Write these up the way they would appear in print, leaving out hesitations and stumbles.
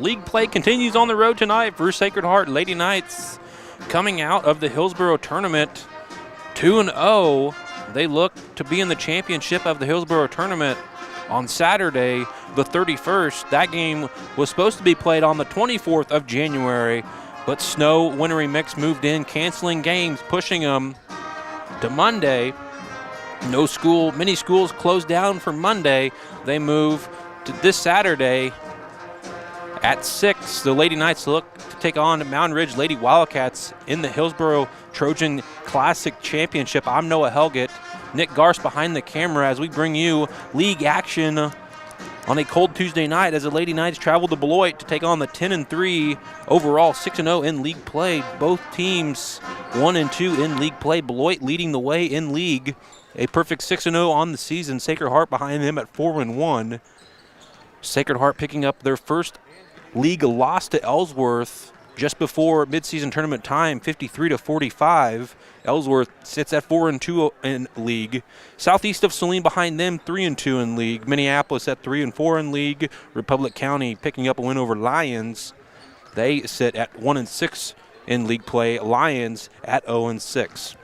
League play continues on the road tonight for Sacred Heart Lady Knights. Coming out of the Hillsborough tournament 2-0. They look to be in the championship of the Hillsborough tournament on Saturday, the 31st. That game was supposed to be played on the 24th of January, but snow, wintry mix moved in, canceling games, pushing them to Monday. No school, many schools closed down for Monday. They move to this Saturday at 6. The Lady Knights look to take on Mountain Ridge Lady Wildcats in the Hillsborough Trojan Classic Championship. I'm Noah Helgett. Nick Garst behind the camera as we bring you league action on a cold Tuesday night as the Lady Knights travel to Beloit to take on the 10-3 overall 6-0 in league play. Both teams 1-2 in league play. Beloit leading the way in league. A perfect 6-0 on the season. Sacred Heart behind them at 4-1. Sacred Heart picking up their first league loss to Ellsworth just before midseason tournament time, 53-45. Ellsworth sits at 4-2 in league. Southeast of Salina behind them, 3-2 in league. Minneapolis at 3-4 in league. Republic County picking up a win over Lyons. They sit at 1-6 in league play. Lyons at 0-6.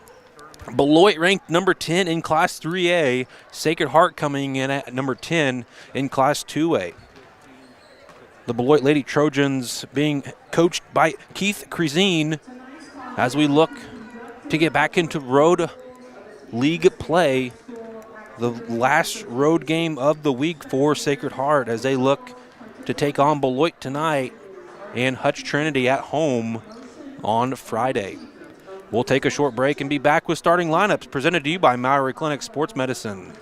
Beloit ranked number 10 in Class 3A. Sacred Heart coming in at number 10 in Class 2A. The Beloit Lady Trojans being coached by Keith Crizine as we look to get back into road league play. The last road game of the week for Sacred Heart as they look to take on Beloit tonight and Hutch Trinity at home on Friday. We'll take a short break and be back with starting lineups presented to you by Maury Clinic Sports Medicine.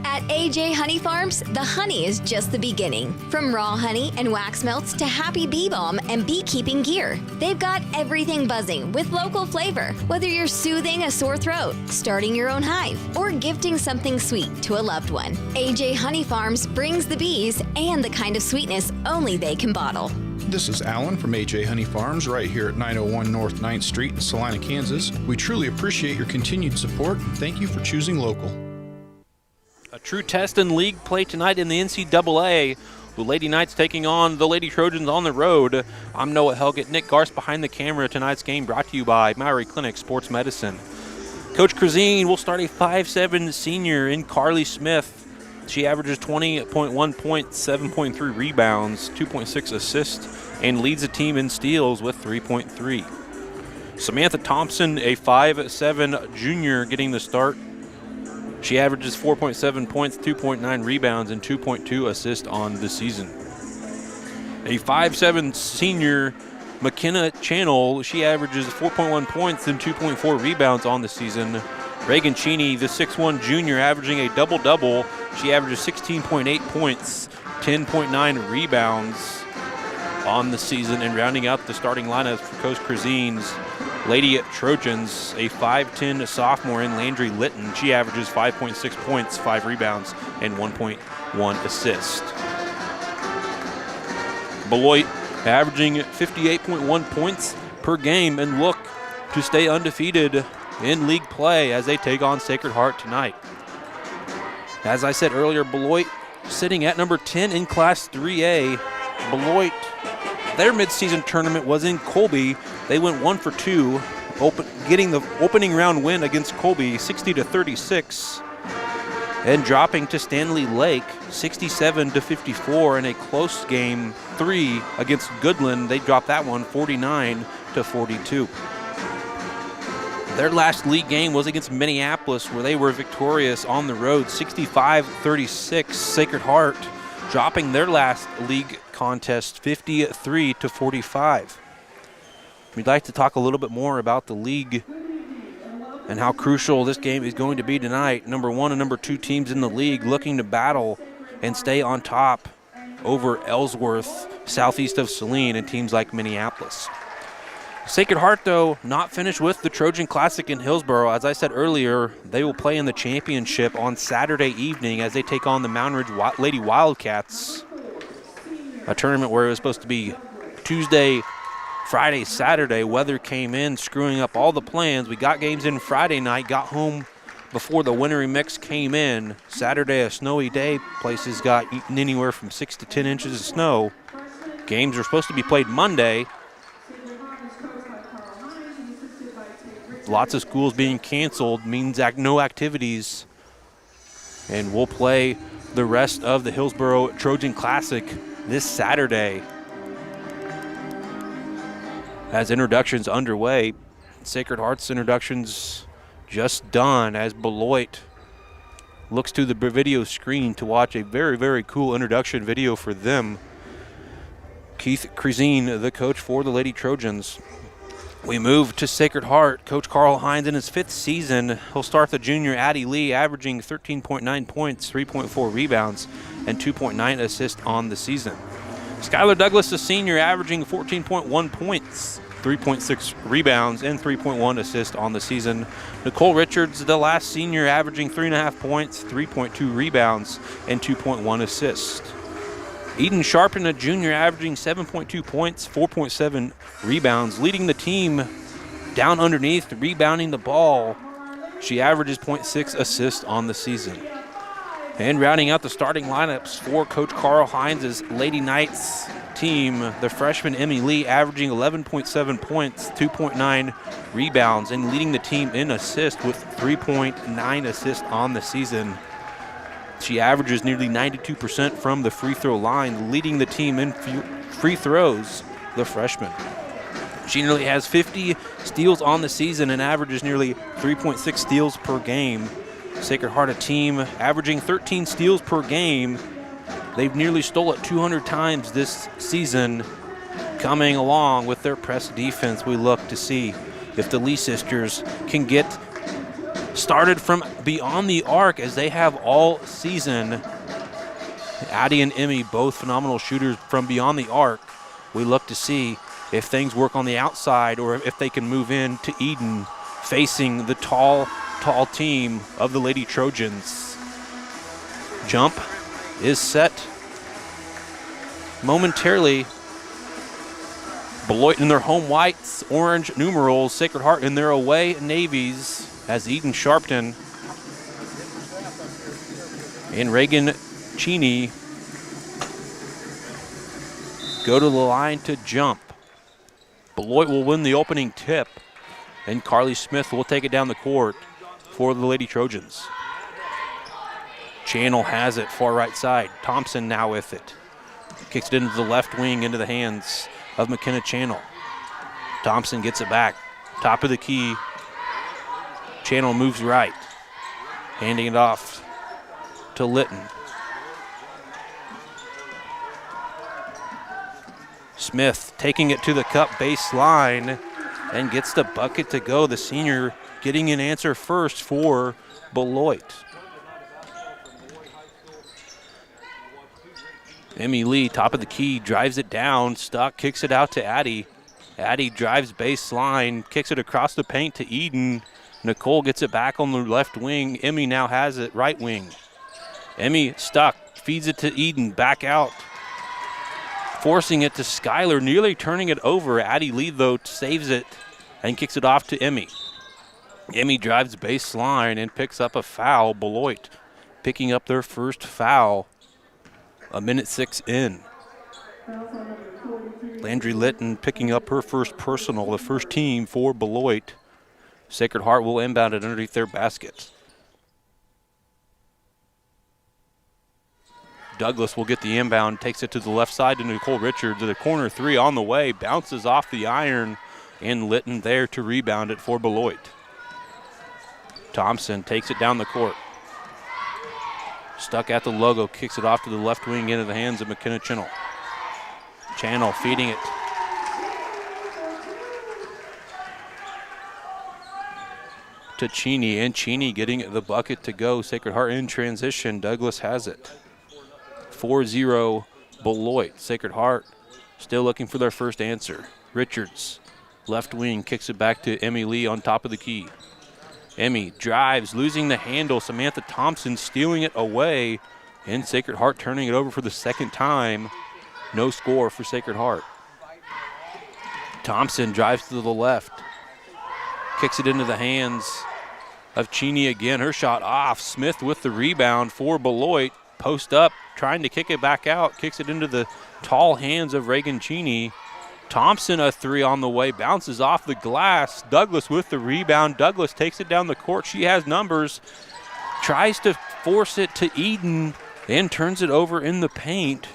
At AJ Honey Farms, the honey is just the beginning. From raw honey and wax melts to happy bee balm and beekeeping gear, they've got everything buzzing with local flavor. Whether you're soothing a sore throat, starting your own hive, or gifting something sweet to a loved one, AJ Honey Farms brings the bees and the kind of sweetness only they can bottle. This is Alan from AJ Honey Farms right here at 901 North 9th Street in Salina, Kansas. We truly appreciate your continued support and thank you for choosing local. A true test in league play tonight in the NCAA. The Lady Knights taking on the Lady Trojans on the road. I'm Noah Helgett. Nick Garst behind the camera. Tonight's game brought to you by Maury Clinic Sports Medicine. Coach Crizine will start a 5'7" senior in Carly Smith. She averages 20.1 points, 7.3 rebounds, 2.6 assists, and leads the team in steals with 3.3. Samantha Thompson, a 5'7" junior, getting the start. She averages 4.7 points, 2.9 rebounds, and 2.2 assists on the season. A 5'7" senior, McKenna Channel, she averages 4.1 points and 2.4 rebounds on the season. Reagan Cheney, the 6'1" junior, averaging a double-double. She averages 16.8 points, 10.9 rebounds on the season. And rounding out the starting lineup for Coach Crizine's Lady Trojans, a 5'10" sophomore in Landry Litton. She averages 5.6 points, 5 rebounds, and 1.1 assist. Beloit averaging 58.1 points per game and look to stay undefeated in league play as they take on Sacred Heart tonight. As I said earlier, Beloit sitting at number 10 in Class 3A. Beloit, their midseason tournament was in Colby. They went 1-for-2, getting the opening round win against Colby, 60-36, and dropping to Stanley Lake, 67-54, in a close game 3 against Goodland. They dropped that one, 49-42. Their last league game was against Minneapolis, where they were victorious on the road, 65-36. Sacred Heart dropping their last league contest, 53-45. We'd like to talk a little bit more about the league and how crucial this game is going to be tonight. Number 1 and number 2 teams in the league looking to battle and stay on top over Ellsworth, southeast of Salina, and teams like Minneapolis. Sacred Heart, though, not finished with the Trojan Classic in Hillsborough. As I said earlier, they will play in the championship on Saturday evening as they take on the Mountain Ridge Lady Wildcats, a tournament where it was supposed to be Tuesday, Friday, Saturday. Weather came in, screwing up all the plans. We got games in Friday night, got home before the wintry mix came in. Saturday, a snowy day. Places got eaten anywhere from 6 to 10 inches of snow. Games are supposed to be played Monday. Lots of schools being canceled means no activities. And we'll play the rest of the Hillsboro Trojan Classic this Saturday. As introductions underway, Sacred Heart's introductions just done as Beloit looks to the video screen to watch a very, very cool introduction video for them. Keith Krizine, the coach for the Lady Trojans. We move to Sacred Heart. Coach Carl Hines in his 5th season. He'll start the junior Addie Lee, averaging 13.9 points, 3.4 rebounds, and 2.9 assists on the season. Skylar Douglas, the senior, averaging 14.1 points, 3.6 rebounds, and 3.1 assists on the season. Nicole Richards, the last senior, averaging 3.5 points, 3.2 rebounds, and 2.1 assists. Eden Sharpen, a junior, averaging 7.2 points, 4.7 rebounds, leading the team down underneath, rebounding the ball. She averages 0.6 assists on the season. And rounding out the starting lineups for Coach Carl Hines' Lady Knights team, the freshman Emmy Lee, averaging 11.7 points, 2.9 rebounds, and leading the team in assists with 3.9 assists on the season. She averages nearly 92% from the free throw line, leading the team in free throws, the freshman. She nearly has 50 steals on the season and averages nearly 3.6 steals per game. Sacred Heart, a team averaging 13 steals per game. They've nearly stole it 200 times this season. Coming along with their press defense, we look to see if the Lee sisters can get started from beyond the arc as they have all season. Addie and Emmy, both phenomenal shooters from beyond the arc. We look to see if things work on the outside or if they can move in to Eden, facing the tall team of the Lady Trojans. Jump is set momentarily. Beloit in their home whites, orange numerals, Sacred Heart in their away navies, as Eden Sharpton and Reagan Cheney go to the line to jump. Beloit will win the opening tip, and Carly Smith will take it down the court for the Lady Trojans. Channel has it, far right side. Thompson now with it. Kicks it into the left wing, into the hands of McKenna Channel. Thompson gets it back. Top of the key. Channel moves right. Handing it off to Litton. Smith taking it to the cup baseline and gets the bucket to go. The senior getting an answer first for Beloit. Emmy Lee, top of the key, drives it down. Stuck, kicks it out to Addie. Addie drives baseline, kicks it across the paint to Eden. Nicole gets it back on the left wing. Emmy now has it right wing. Emmy stuck, feeds it to Eden, back out. Forcing it to Skylar, nearly turning it over. Addie Lee, though, saves it and kicks it off to Emmy. Emmy drives baseline and picks up a foul. Beloit picking up their first foul. 1:06 in. Landry Litton picking up her first personal, the first team for Beloit. Sacred Heart will inbound it underneath their basket. Douglas will get the inbound, takes it to the left side to Nicole Richards. The corner three on the way, bounces off the iron, and Litton there to rebound it for Beloit. Thompson takes it down the court. Stuck at the logo, kicks it off to the left wing into the hands of McKenna Channel. Channel feeding it. To Cheney, and Cheney getting the bucket to go. Sacred Heart in transition. Douglas has it. 4-0 Beloit. Sacred Heart still looking for their first answer. Richards, left wing, kicks it back to Emmy Lee on top of the key. Emmy drives, losing the handle. Samantha Thompson stealing it away, and Sacred Heart turning it over for the second time. No score for Sacred Heart. Thompson drives to the left, kicks it into the hands of Cheney again. Her shot off. Smith with the rebound for Beloit. Post up, trying to kick it back out. Kicks it into the tall hands of Reagan Cheney. Thompson a three on the way. Bounces off the glass. Douglas with the rebound. Douglas takes it down the court. She has numbers. Tries to force it to Eden. Then turns it over in the paint.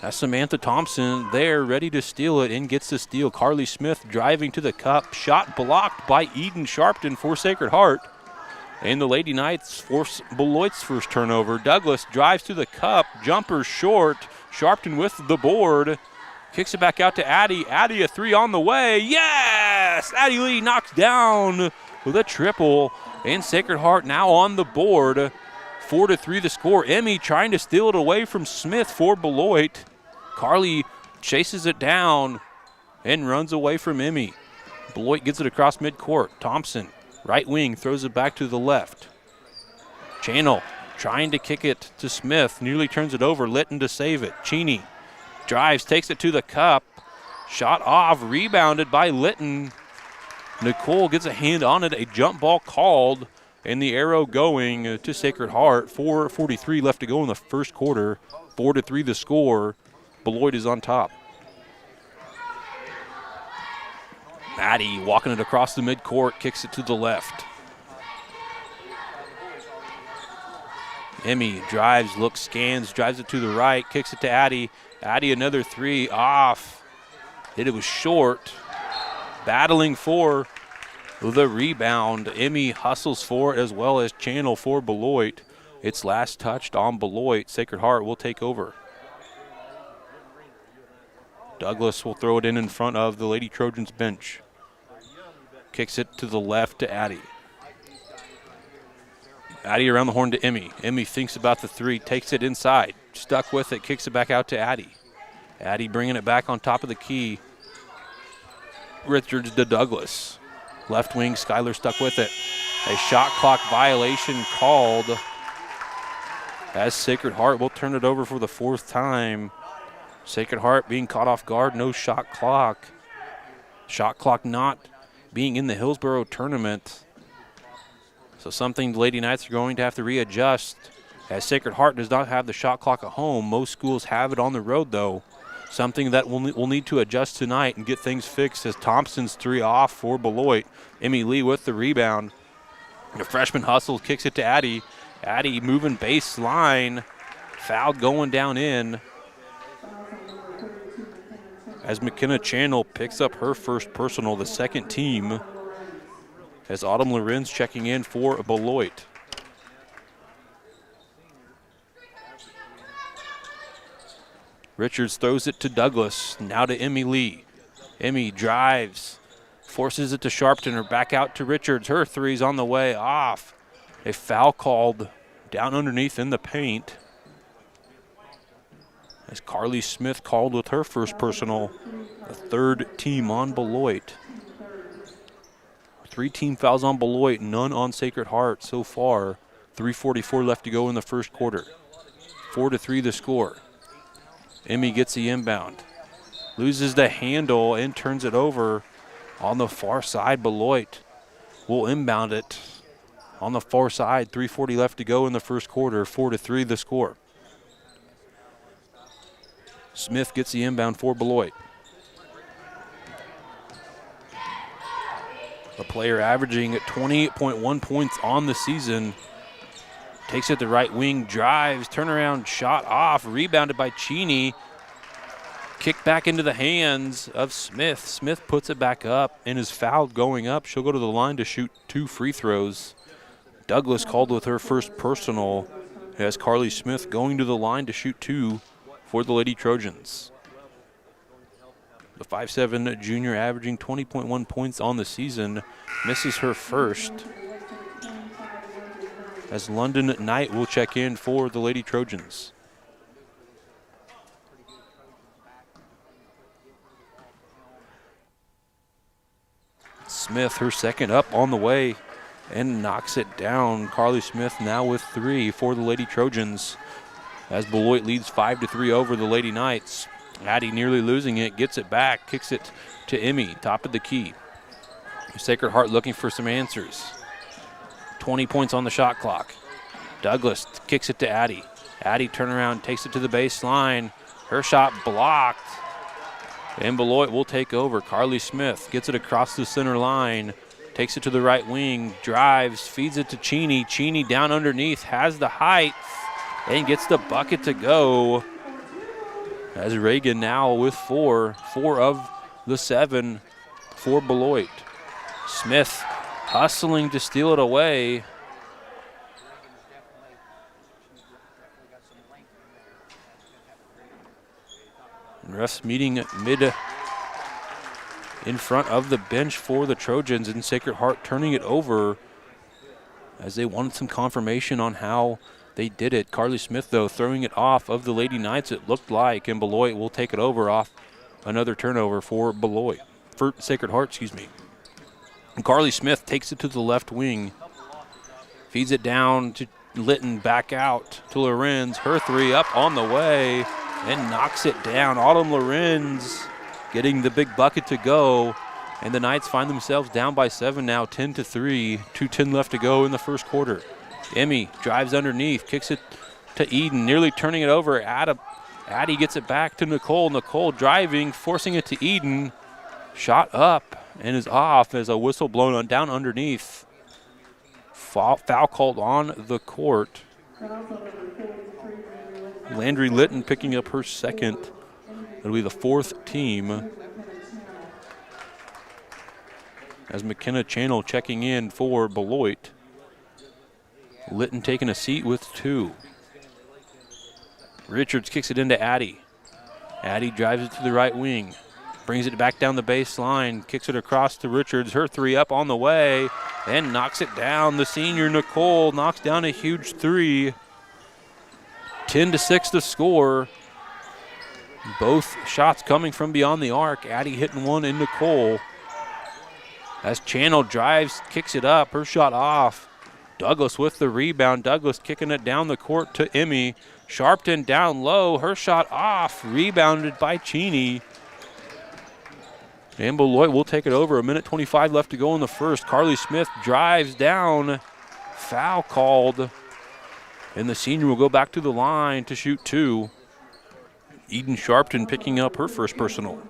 That's Samantha Thompson there, ready to steal it, and gets the steal. Carly Smith driving to the cup. Shot blocked by Eden Sharpton for Sacred Heart. And the Lady Knights force Beloit's first turnover. Douglas drives to the cup. Jumper short. Sharpton with the board. Kicks it back out to Addie. Addie a three on the way. Yes! Addie Lee knocks down with a triple. And Sacred Heart now on the board. 4-3 the score. Emmy trying to steal it away from Smith for Beloit. Carly chases it down and runs away from Emmy. Beloit gets it across midcourt. Thompson, right wing, throws it back to the left. Channel trying to kick it to Smith. Nearly turns it over. Litton to save it. Cheney drives, takes it to the cup. Shot off, rebounded by Litton. Nicole gets a hand on it. A jump ball called. And the arrow going to Sacred Heart. 4:43 left to go in the first quarter. 4-3 the score. Beloit is on top. Maddie walking it across the midcourt, kicks it to the left. Emmy drives, looks, scans, drives it to the right, kicks it to Addie. Addie another three, off. It was short. Battling for the rebound. Emmy hustles for it as well as Channel for Beloit. It's last touched on Beloit. Sacred Heart will take over. Douglas will throw it in front of the Lady Trojans bench. Kicks it to the left to Addie. Addie around the horn to Emmy. Emmy thinks about the three, takes it inside. Stuck with it, kicks it back out to Addie. Addie bringing it back on top of the key. Richards to Douglas. Left wing, Skyler stuck with it. A shot clock violation called as Sacred Heart will turn it over for the fourth time. Sacred Heart being caught off guard, no shot clock. Shot clock not being in the Hillsborough tournament. So something the Lady Knights are going to have to readjust, as Sacred Heart does not have the shot clock at home. Most schools have it on the road, though. Something that we'll need to adjust tonight and get things fixed, as Thompson's three off for Beloit. Emmy Lee with the rebound. The freshman hustles, kicks it to Addie. Addie moving baseline. Foul going down in, as McKenna Channel picks up her first personal, the second team, as Autumn Lorenz checking in for Beloit. Richards throws it to Douglas, now to Emmy Lee. Emmy drives, forces it to Sharpton, or back out to Richards. Her three's on the way, off. A foul called down underneath in the paint, as Carly Smith called with her first personal, the third team on Beloit. 3 team fouls on Beloit, none on Sacred Heart so far. 3:44 left to go in the first quarter. 4-3 the score. Emmy gets the inbound, loses the handle and turns it over on the far side. Beloit will inbound it on the far side. 3:40 left to go in the first quarter. 4-3 the score. Smith gets the inbound for Beloit. A player averaging 28.1 points on the season. Takes it the right wing, drives, turnaround, shot off, rebounded by Cheney. Kicked back into the hands of Smith. Smith puts it back up and is fouled going up. She'll go to the line to shoot 2 free throws. Douglas called with her first personal, as Carly Smith going to the line to shoot 2 for the Lady Trojans. The 5'7" junior averaging 20.1 points on the season misses her first, as London Knight will check in for the Lady Trojans. Smith, her second up on the way, and knocks it down. Carly Smith now with 3 for the Lady Trojans, as Beloit leads 5-3 over the Lady Knights. Addie nearly losing it, gets it back, kicks it to Emmy, top of the key. Sacred Heart looking for some answers. 20 points on the shot clock. Douglas kicks it to Addie. Addie turnaround, takes it to the baseline. Her shot blocked. And Beloit will take over. Carly Smith gets it across the center line. Takes it to the right wing, drives, feeds it to Cheney. Cheney down underneath, has the height, and gets the bucket to go. As Reagan now with 4 of the 7 for Beloit. Smith hustling to steal it away. Refs meeting mid in front of the bench for the Trojans, and Sacred Heart turning it over as they wanted some confirmation on how they did it. Carly Smith, though, throwing it off of the Lady Knights, it looked like, and Beloit will take it over off another turnover for Beloit, for Sacred Heart, excuse me. And Carly Smith takes it to the left wing, feeds it down to Litton, back out to Lorenz. Her 3 up on the way and knocks it down. Autumn Lorenz getting the big bucket to go, and the Knights find themselves down by 7 now, 10-3, 2:10 left to go in the first quarter. Emmy drives underneath, kicks it to Eden, nearly turning it over. Addie gets it back to Nicole. Nicole driving, forcing it to Eden. Shot up and is off as a whistle blown on down underneath. Foul called on the court. Landry Litton picking up her second. It'll be the 4th team. As McKenna Channel checking in for Beloit. Litton taking a seat with 2. Richards kicks it into Addie. Addie drives it to the right wing. Brings it back down the baseline. Kicks it across to Richards. Her 3 up on the way. And knocks it down. The senior Nicole knocks down a huge 3. 10-6 to score. Both shots coming from beyond the arc. Addie hitting one in Nicole. As Channel drives, kicks it up. Her shot off. Douglas with the rebound. Douglas kicking it down the court to Emmy. Sharpton down low. Her shot off. Rebounded by Cheney. And Beloit will take it over. 1:25 left to go in the first. Carly Smith drives down. Foul called. And the senior will go back to the line to shoot 2. Eden Sharpton picking up her first personal.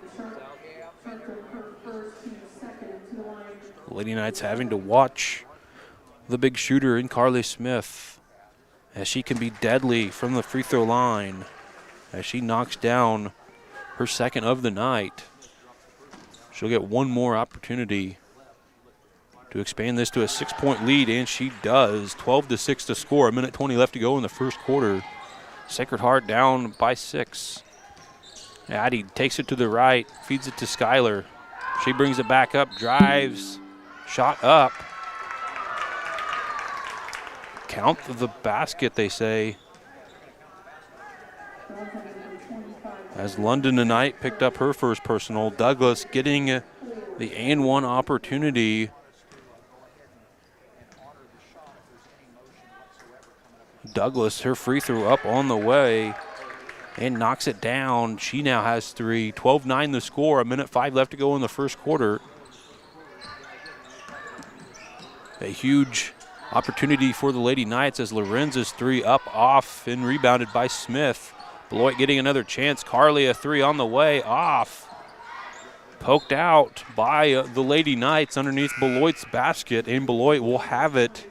Lady Knights having to watch the big shooter in Carly Smith, as she can be deadly from the free throw line, as she knocks down her second of the night. She'll get one more opportunity to expand this to a 6-point lead, and she does. 12-6 to score. 1:20 left to go in the first quarter. Sacred Heart down by 6. Addie takes it to the right, feeds it to Skylar. She brings it back up, drives, shot up. Count the basket, they say. As London tonight picked up her first personal. Douglas getting the and-one opportunity. Douglas, her free throw up on the way and knocks it down. She now has 3. 12-9 the score. 1:05 left to go in the first quarter. A huge opportunity for the Lady Knights as Lorenz's 3 up, off, and rebounded by Smith. Beloit getting another chance. Carly, a 3 on the way, off. Poked out by the Lady Knights underneath Beloit's basket, and Beloit will have it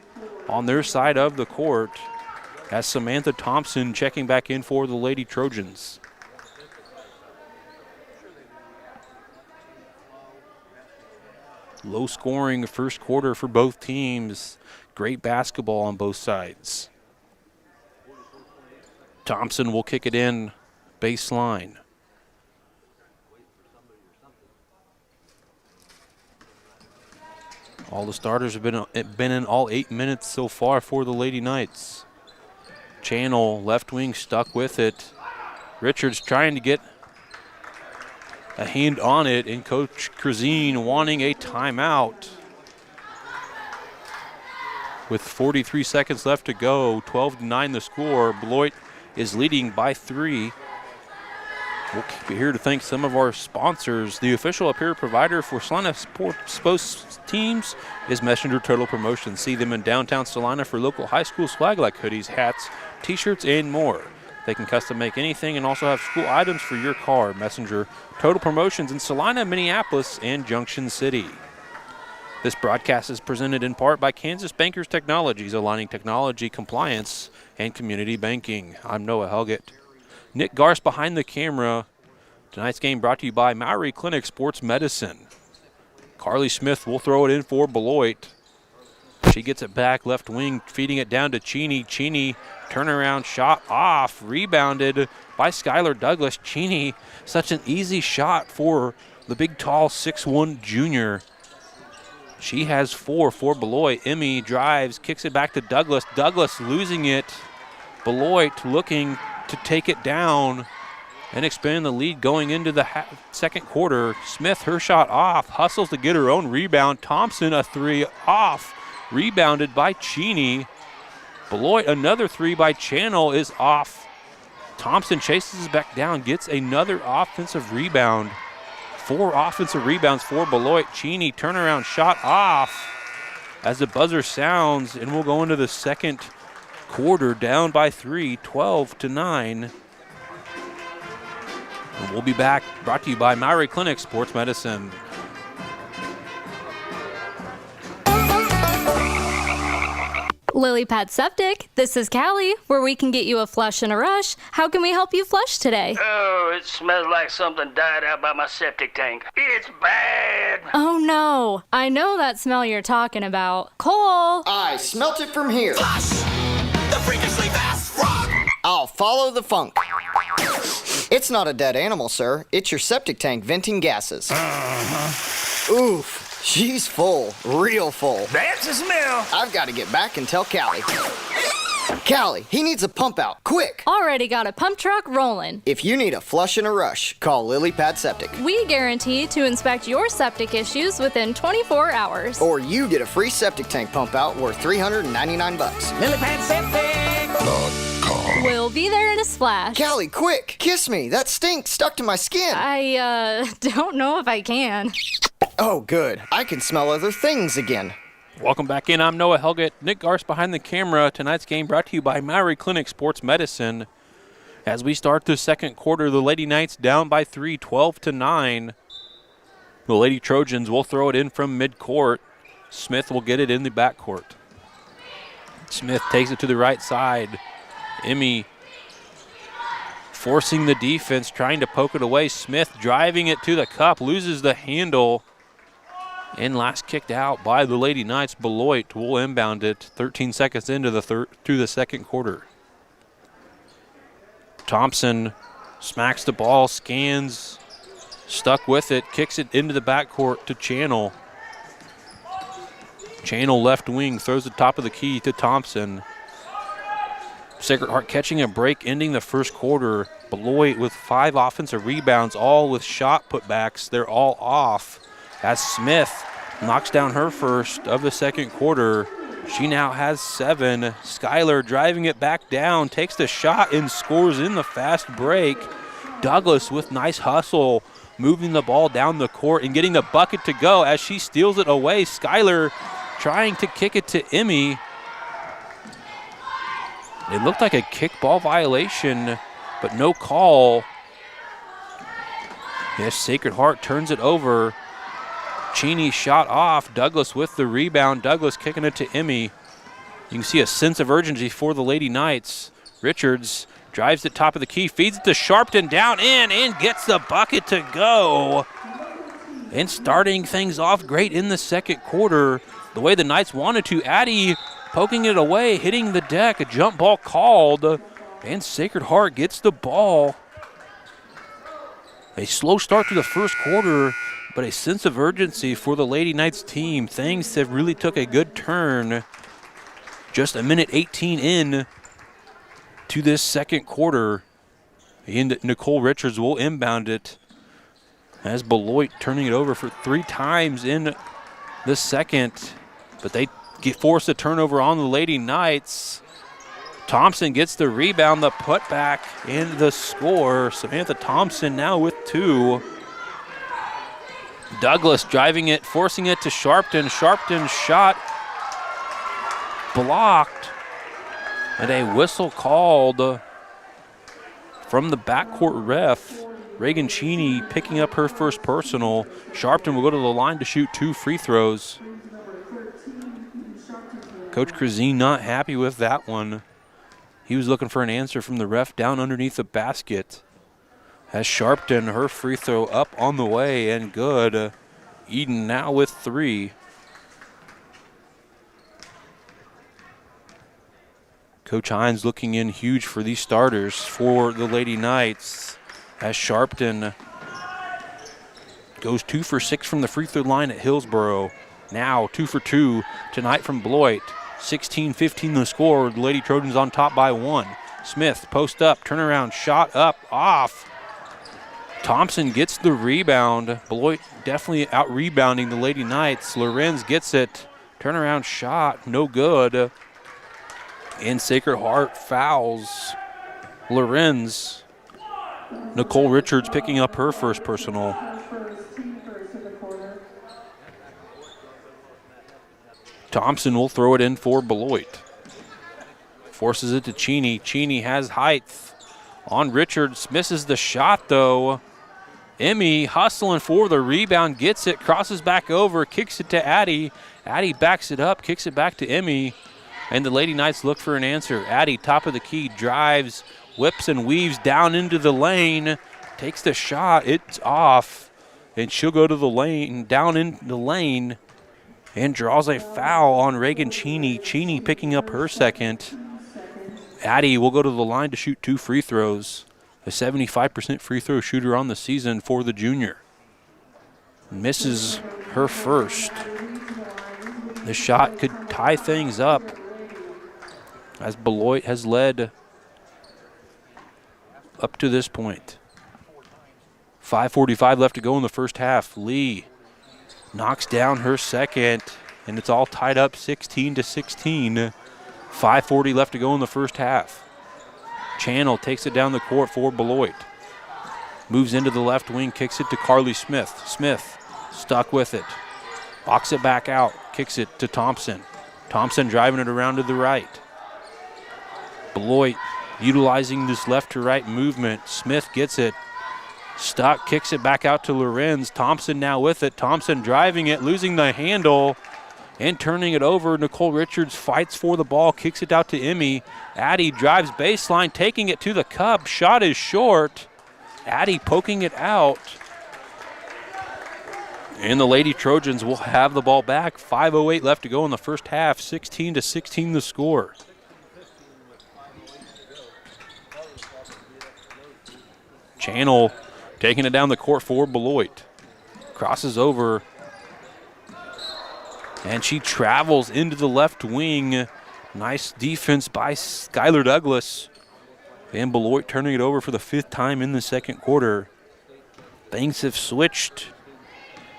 on their side of the court as Samantha Thompson checking back in for the Lady Trojans. Low scoring first quarter for both teams. Great basketball on both sides. Thompson will kick it in baseline. All the starters have been in all 8 minutes so far for the Lady Knights. Channel, left wing, stuck with it. Richards trying to get a hand on it, and Coach Krazine wanting a timeout. With 43 seconds left to go, 12-9 the score. Beloit is leading by 3. We'll keep it here to thank some of our sponsors. The official apparel provider for Salina sports teams is Messenger Total Promotions. See them in downtown Salina for local high school swag like hoodies, hats, t-shirts, and more. They can custom make anything and also have school items for your car. Messenger Total Promotions in Salina, Minneapolis, and Junction City. This broadcast is presented in part by Kansas Bankers Technologies, aligning technology, compliance, and community banking. I'm Noah Helgett. Nick Garst behind the camera. Tonight's game brought to you by Maori Clinic Sports Medicine. Carly Smith will throw it in for Beloit. She gets it back, left wing, feeding it down to Cheney. Cheney, turnaround shot off, rebounded by Skylar Douglas. Cheney, such an easy shot for the big, tall 6'1 junior. She has 4 for Beloit. Emmy drives, kicks it back to Douglas. Douglas losing it. Beloit looking to take it down and expand the lead going into the second quarter. Smith, her shot off, hustles to get her own rebound. Thompson, a 3 off, rebounded by Cheney. Beloit, another 3 by Channel is off. Thompson chases back down, gets another offensive rebound. 4 offensive rebounds for Beloit. Cheney, turnaround shot off as the buzzer sounds, and we'll go into the second quarter down by 3, 12-9. And we'll be back, brought to you by Maori Clinic Sports Medicine. Lily Pad Septic, this is Callie, where we can get you a flush and a rush. How can we help you flush today? Oh, it smells like something died out by my septic tank. It's bad. Oh no, I know that smell you're talking about. Cole! I smelt it from here. Flush, the freakishly fast frog. I'll follow the funk. It's not a dead animal, sir. It's your septic tank venting gases. Oof. She's full, real full. That's the smell. I've got to get back and tell Callie. Callie, he needs a pump out, quick. Already got a pump truck rolling. If you need a flush and a rush, call Lily Pad Septic. We guarantee to inspect your septic issues within 24 hours. Or you get a free septic tank pump out worth $399. Lily Pad Septic. We'll be there in a splash. Callie, quick, kiss me. That stink stuck to my skin. I don't know if I can. Oh, good. I can smell other things again. Welcome back in. I'm Noah Helgett. Nick Garst behind the camera. Tonight's game brought to you by Maori Clinic Sports Medicine. As we start the second quarter, the Lady Knights down by 3, 12-9. The Lady Trojans will throw it in from midcourt. Smith will get it in the backcourt. Smith takes it to the right side. Emmy forcing the defense, trying to poke it away. Smith driving it to the cup, loses the handle. And last kicked out by the Lady Knights. Beloit will inbound it 13 seconds into the second quarter. Thompson smacks the ball, scans, stuck with it, kicks it into the backcourt to Channel. Channel left wing, throws the top of the key to Thompson. Sacred Heart catching a break, ending the first quarter. Beloit with 5 offensive rebounds, all with shot putbacks. They're all off as Smith knocks down her first of the second quarter. She now has 7. Skylar driving it back down, takes the shot and scores in the fast break. Douglas with nice hustle, moving the ball down the court and getting the bucket to go as she steals it away. Skylar trying to kick it to Emmy. It looked like a kickball violation, but no call. Yes, Sacred Heart turns it over. Cheney shot off. Douglas with the rebound. Douglas kicking it to Emmy. You can see a sense of urgency for the Lady Knights. Richards drives the top of the key, feeds it to Sharpton, down in, and gets the bucket to go. And starting things off great in the second quarter, the way the Knights wanted to. Addie poking it away, hitting the deck, a jump ball called, and Sacred Heart gets the ball. A slow start to the first quarter, but a sense of urgency for the Lady Knights team. Things have really took a good turn. Just a minute 18 in to this second quarter. And Nicole Richards will inbound it as Beloit turning it over for 3 times in the second. But they force a turnover on the Lady Knights. Thompson gets the rebound, the putback, and the score. Samantha Thompson now with 2. Douglas driving it, forcing it to Sharpton. Sharpton's shot blocked. And a whistle called from the backcourt ref. Reagan Cheney picking up her first personal. Sharpton will go to the line to shoot 2 free throws. Coach Krazine not happy with that one. He was looking for an answer from the ref down underneath the basket. As Sharpton, her free throw up on the way and good. Eden now with 3. Coach Hines looking in huge for these starters for the Lady Knights. As Sharpton goes 2 for 6 from the free throw line at Hillsboro. Now 2 for 2 tonight from Beloit. 16-15 the score. The Lady Trojans on top by 1. Smith post up, turnaround shot up, off. Thompson gets the rebound. Beloit definitely out rebounding the Lady Knights. Lorenz gets it. Turnaround shot, no good. And Sacred Heart fouls Lorenz. Nicole Richards picking up her first personal. Thompson will throw it in for Beloit. Forces it to Cheney. Cheney has height on Richards. Misses the shot though. Emmy hustling for the rebound. Gets it. Crosses back over. Kicks it to Addie. Addie backs it up. Kicks it back to Emmy. And the Lady Knights look for an answer. Addie, top of the key, drives, whips and weaves down into the lane. Takes the shot. It's off. And she'll go to the lane, down in the lane, and draws a foul on Reagan Cheney. Cheney picking up her second. Addie will go to the line to shoot 2 free throws. A 75% free throw shooter on the season for the junior. Misses her first. The shot could tie things up as Beloit has led up to this point. 5:45 left to go in the first half. Lee knocks down her second, and it's all tied up 16-16. 5:40 left to go in the first half. Channel takes it down the court for Beloit. Moves into the left wing, kicks it to Carly Smith. Smith stuck with it. Walks it back out, kicks it to Thompson. Thompson driving it around to the right. Beloit utilizing this left to right movement. Smith gets it. Stuck, kicks it back out to Lorenz. Thompson now with it. Thompson driving it, losing the handle, and turning it over. Nicole Richards fights for the ball, kicks it out to Emmy. Addie drives baseline, taking it to the cup. Shot is short. Addie poking it out. And the Lady Trojans will have the ball back. 5:08 left to go in the first half. 16-16 the score. Channel taking it down the court for Beloit. Crosses over. And she travels into the left wing. Nice defense by Skylar Douglas. And Beloit turning it over for the 5th time in the second quarter. Things have switched.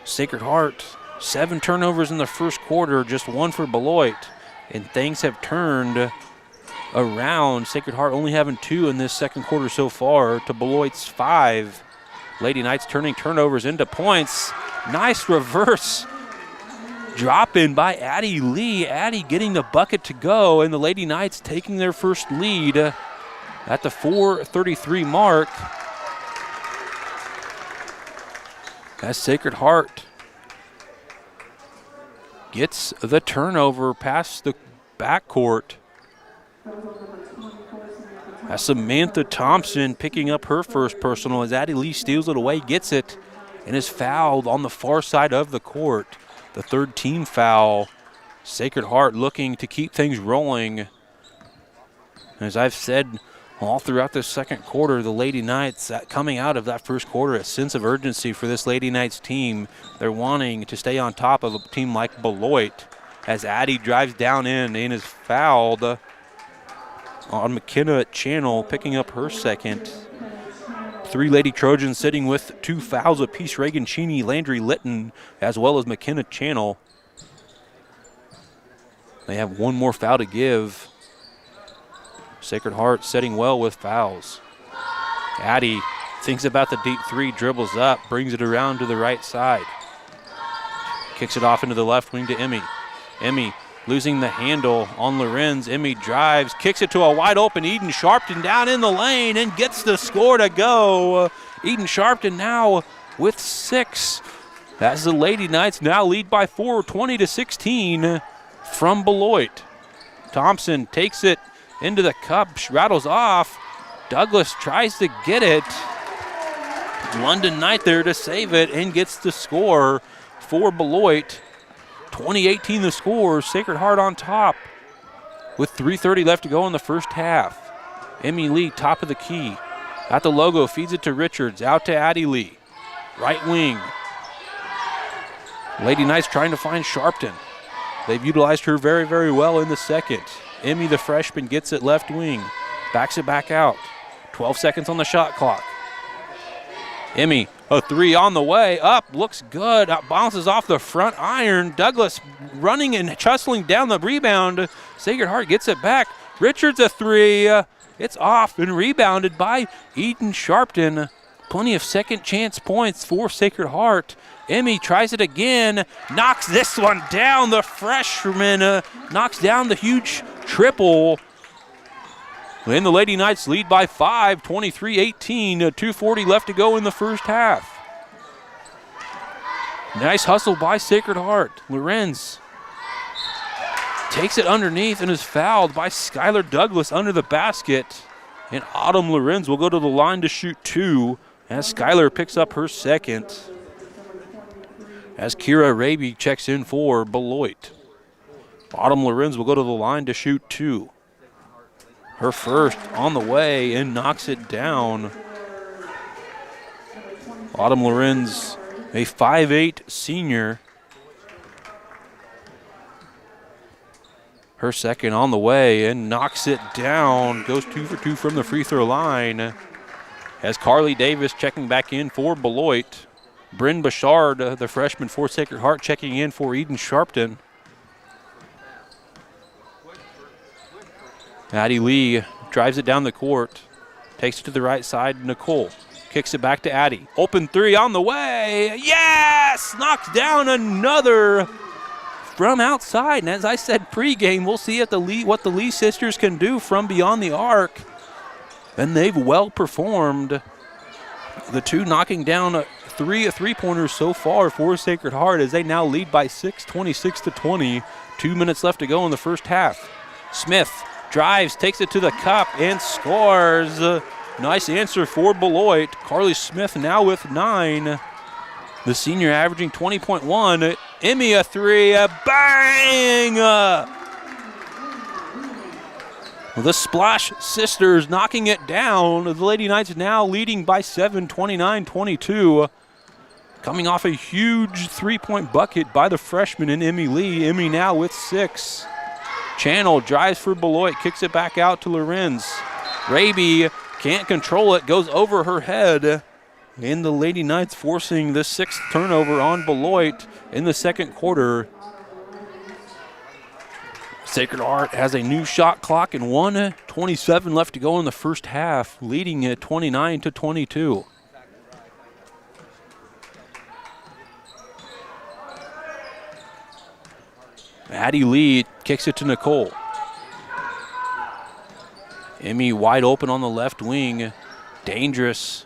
Sacred Heart, 7 turnovers in the first quarter, just 1 for Beloit. And things have turned around. Sacred Heart only having 2 in this second quarter so far to Beloit's 5. Lady Knights turning turnovers into points. Nice reverse drop in by Addie Lee. Addie getting the bucket to go, and the Lady Knights taking their first lead at the 4:33 mark. As Sacred Heart gets the turnover past the backcourt. As Samantha Thompson picking up her first personal as Addie Lee steals it away, gets it, and is fouled on the far side of the court. The 3rd team foul. Sacred Heart looking to keep things rolling. As I've said all throughout the second quarter, the Lady Knights, coming out of that first quarter, a sense of urgency for this Lady Knights team. They're wanting to stay on top of a team like Beloit as Addie drives down in and is fouled on McKenna at Channel, picking up her second. 3 Lady Trojans sitting with 2 fouls apiece. Reagan Cheney, Landry Litton, as well as McKenna Channel. They have 1 more foul to give. Sacred Heart setting well with fouls. Addie thinks about the deep three, dribbles up, brings it around to the right side. Kicks it off into the left wing to Emmy. Emmy losing the handle on Lorenz. Emmy drives, kicks it to a wide open Eden Sharpton down in the lane and gets the score to go. Eden Sharpton now with 6. As the Lady Knights now lead by 4, 20-16 from Beloit. Thompson takes it into the cup, rattles off. Douglas tries to get it. London Knight there to save it and gets the score for Beloit. 20-18 the score, Sacred Heart on top with 3:30 left to go in the first half. Emmy Lee, top of the key. Got the logo, feeds it to Richards, out to Addie Lee. Right wing. Lady Knights trying to find Sharpton. They've utilized her very, very well in the second. Emmy, the freshman, gets it left wing. Backs it back out. 12 seconds on the shot clock. Emmy, a three on the way. Up, looks good. Bounces off the front iron. Douglas running and hustling down the rebound. Sacred Heart gets it back. Richards a three. It's off and rebounded by Eden Sharpton. Plenty of second chance points for Sacred Heart. Emmy tries it again, knocks this one down. The freshman knocks down the huge triple. And the Lady Knights lead by 5, 23-18, 2:40 left to go in the first half. Nice hustle by Sacred Heart. Lorenz takes it underneath and is fouled by Skylar Douglas under the basket. And Autumn Lorenz will go to the line to shoot 2 as Skylar picks up her second. As Kira Raby checks in for Beloit. Autumn Lorenz will go to the line to shoot 2. Her first on the way and knocks it down. Autumn Lorenz, a 5'8" senior. Her second on the way and knocks it down. Goes 2 for 2 from the free throw line. As Carly Davis checking back in for Beloit. Bryn Bouchard, the freshman for Sacred Heart, checking in for Eden Sharpton. Addie Lee drives it down the court. Takes it to the right side. Nicole kicks it back to Addie. Open three on the way. Yes! Knocks down another from outside. And as I said pregame, we'll see what the Lee sisters can do from beyond the arc. And they've well performed. The two knocking down three-pointers so far for Sacred Heart as they now lead by 6, 26-20. 2 minutes left to go in the first half. Smith drives, takes it to the cup, and scores. Nice answer for Beloit. Carly Smith now with 9. The senior averaging 20.1. Emmy a three, bang! The Splash Sisters knocking it down. The Lady Knights now leading by 7, 29-22. Coming off a huge three-point bucket by the freshman in Emmy Lee. Emmy now with 6. Channel drives for Beloit, kicks it back out to Lorenz. Raby can't control it, goes over her head. And the Lady Knights forcing the 6th turnover on Beloit in the second quarter. Sacred Heart has a new shot clock and 1:27 left to go in the first half, leading it 29-22. Addie Lee kicks it to Nicole. Emmy wide open on the left wing. Dangerous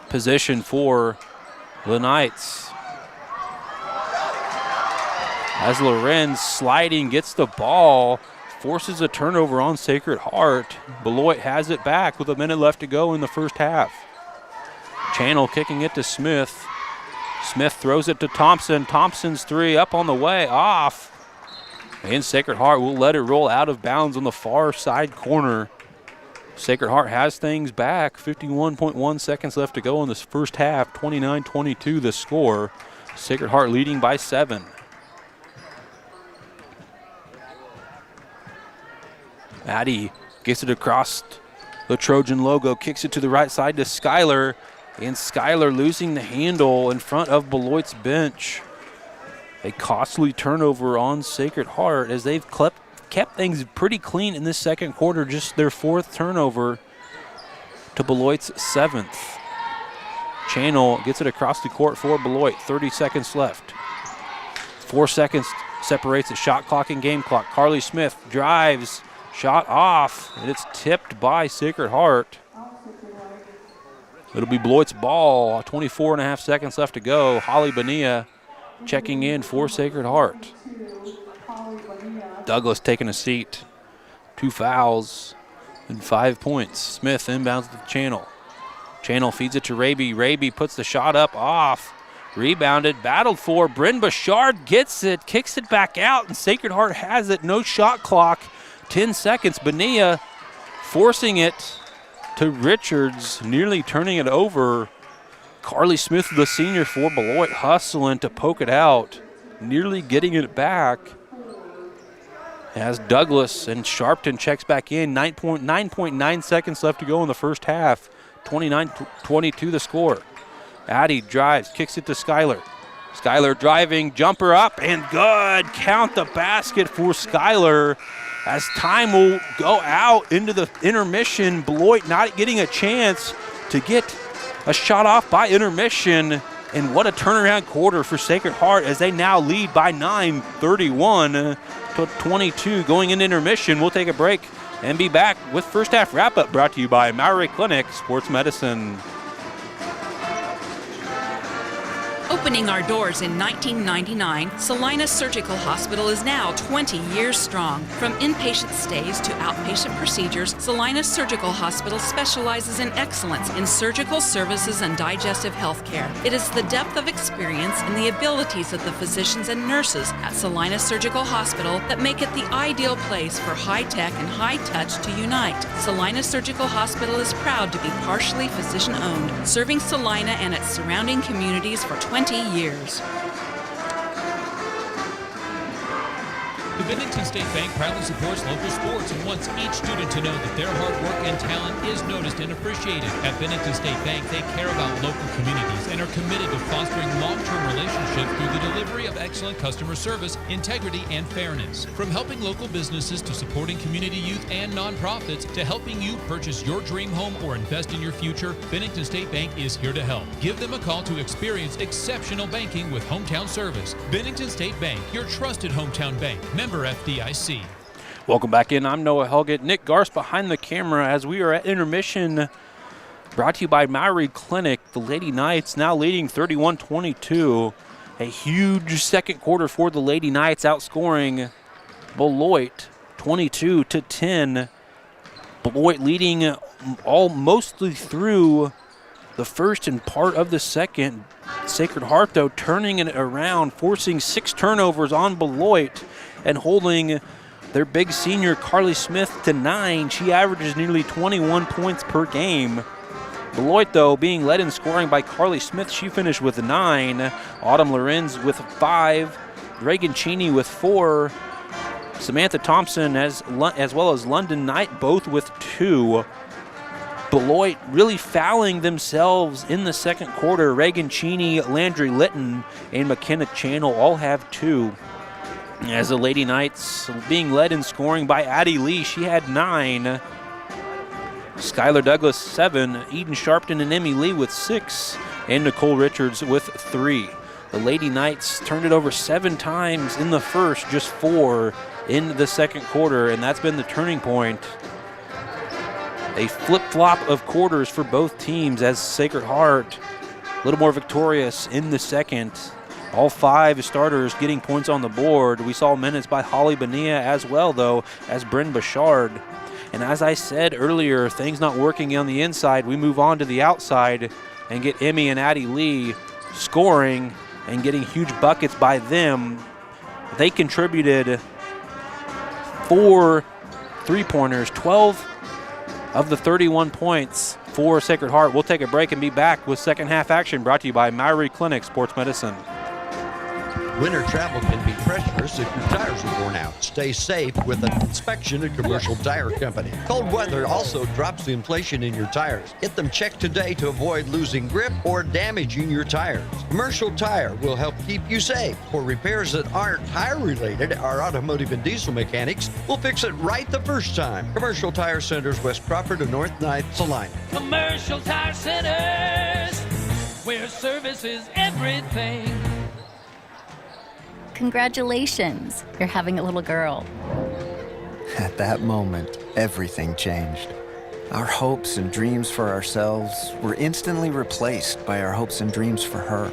position for the Knights. As Lorenz sliding gets the ball, forces a turnover on Sacred Heart. Beloit has it back with a minute left to go in the first half. Channel kicking it to Smith. Smith throws it to Thompson. Thompson's three up on the way, off. And Sacred Heart will let it roll out of bounds on the far side corner. Sacred Heart has things back. 51.1 seconds left to go in this first half. 29-22 the score. Sacred Heart leading by 7. Addie gets it across the Trojan logo, kicks it to the right side to Skylar. And Skylar losing the handle in front of Beloit's bench. A costly turnover on Sacred Heart as they've kept things pretty clean in this second quarter, just their 4th turnover to Beloit's 7th. Channel gets it across the court for Beloit, 30 seconds left. 4 seconds separates the shot clock and game clock. Carly Smith drives, shot off, and it's tipped by Sacred Heart. It'll be Beloit's ball, 24.5 seconds left to go. Holly Bonilla checking in for Sacred Heart. Douglas taking a seat. 2 fouls and 5 points. Smith inbounds the Channel. Channel feeds it to Raby. Raby puts the shot up, off. Rebounded, battled for. Bryn Bouchard gets it, kicks it back out, and Sacred Heart has it. No shot clock. 10 seconds. Bonilla forcing it to Richards, nearly turning it over. Carly Smith, the senior for Beloit, hustling to poke it out, nearly getting it back. As Douglas and Sharpton checks back in, 9.9 seconds left to go in the first half. 29-22 the score. Addie drives, kicks it to Skylar. Skylar driving, jumper up, and good. Count the basket for Skylar. As time will go out into the intermission, Beloit not getting a chance to get a shot off by intermission. And what a turnaround quarter for Sacred Heart as they now lead by 9, 31-22 going into intermission. We'll take a break and be back with first half wrap-up brought to you by Maury Clinic Sports Medicine. Opening our doors in 1999, Salina Surgical Hospital is now 20 years strong. From inpatient stays to outpatient procedures, Salina Surgical Hospital specializes in excellence in surgical services and digestive health care. It is the depth of experience and the abilities of the physicians and nurses at Salina Surgical Hospital that make it the ideal place for high-tech and high-touch to unite. Salina Surgical Hospital is proud to be partially physician-owned, serving Salina and its surrounding communities for 20 years. The Bennington State Bank proudly supports local sports and wants each student to know that their hard work and talent is noticed and appreciated. At Bennington State Bank, they care about local communities and are committed to fostering long-term relationships through the delivery of excellent customer service, integrity, and fairness. From helping local businesses to supporting community youth and nonprofits to helping you purchase your dream home or invest in your future, Bennington State Bank is here to help. Give them a call to experience exceptional banking with hometown service. Bennington State Bank, your trusted hometown bank. Member FDIC. Welcome back in. I'm Noah Helgett. Nick Garst behind the camera as we are at intermission. Brought to you by Maury Clinic. The Lady Knights now leading 31-22. A huge second quarter for the Lady Knights, outscoring Beloit 22-10. Beloit leading mostly through the first and part of the second. Sacred Heart, though, turning it around, forcing 6 turnovers on Beloit and holding their big senior Carly Smith to 9. She averages nearly 21 points per game. Beloit, though, being led in scoring by Carly Smith. She finished with 9. Autumn Lorenz with 5. Reagan Cheney with 4. Samantha Thompson as well as London Knight both with 2. Beloit really fouling themselves in the second quarter. Reagan Cheney, Landry Litton, and McKenna Channel all have 2. As the Lady Knights being led in scoring by Addie Lee, she had 9. Skylar Douglas 7, Eden Sharpton and Emmy Lee with 6, and Nicole Richards with 3. The Lady Knights turned it over 7 times in the first, just 4 in the second quarter, and that's been the turning point. A flip-flop of quarters for both teams as Sacred Heart a little more victorious in the second. All 5 starters getting points on the board. We saw minutes by Holly Bonilla as well, though, as Bryn Bouchard. And as I said earlier, things not working on the inside, we move on to the outside and get Emmy and Addie Lee scoring and getting huge buckets by them. They contributed 4 3-pointers, 12 of the 31 points for Sacred Heart. We'll take a break and be back with second half action brought to you by Maury Clinic Sports Medicine. Winter travel can be treacherous if your tires are worn out. Stay safe with an inspection at Commercial Tire Company. Cold weather also drops the inflation in your tires. Get them checked today to avoid losing grip or damaging your tires. Commercial Tire will help keep you safe. For repairs that aren't tire-related, our automotive and diesel mechanics will fix it right the first time. Commercial Tire Centers, West Crawford and North 9th, Salina. Commercial Tire Centers, where service is everything. Congratulations, you're having a little girl. At that moment, everything changed. Our hopes and dreams for ourselves were instantly replaced by our hopes and dreams for her.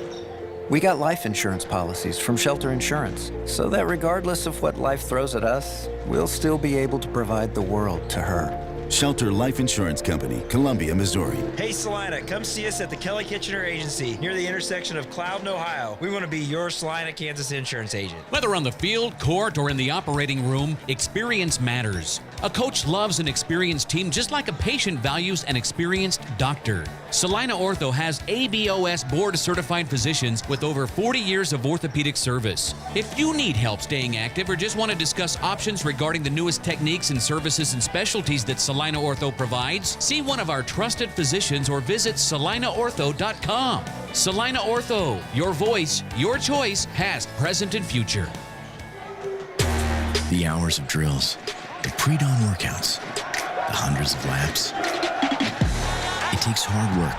We got life insurance policies from Shelter Insurance, so that regardless of what life throws at us, we'll still be able to provide the world to her. Shelter Life Insurance Company, Columbia, Missouri. Hey Salina, come see us at the Kelly Kitchener Agency near the intersection of Cloud and Ohio. We want to be your Salina, Kansas insurance agent. Whether on the field, court, or in the operating room, experience matters. A coach loves an experienced team just like a patient values an experienced doctor. Salina Ortho has ABOS board-certified physicians with over 40 years of orthopedic service. If you need help staying active or just want to discuss options regarding the newest techniques and services and specialties that Salina Ortho provides, see one of our trusted physicians or visit salinaortho.com. Salina Ortho, your voice, your choice, past, present, and future. The hours of drills, the pre-dawn workouts, the hundreds of laps. It takes hard work,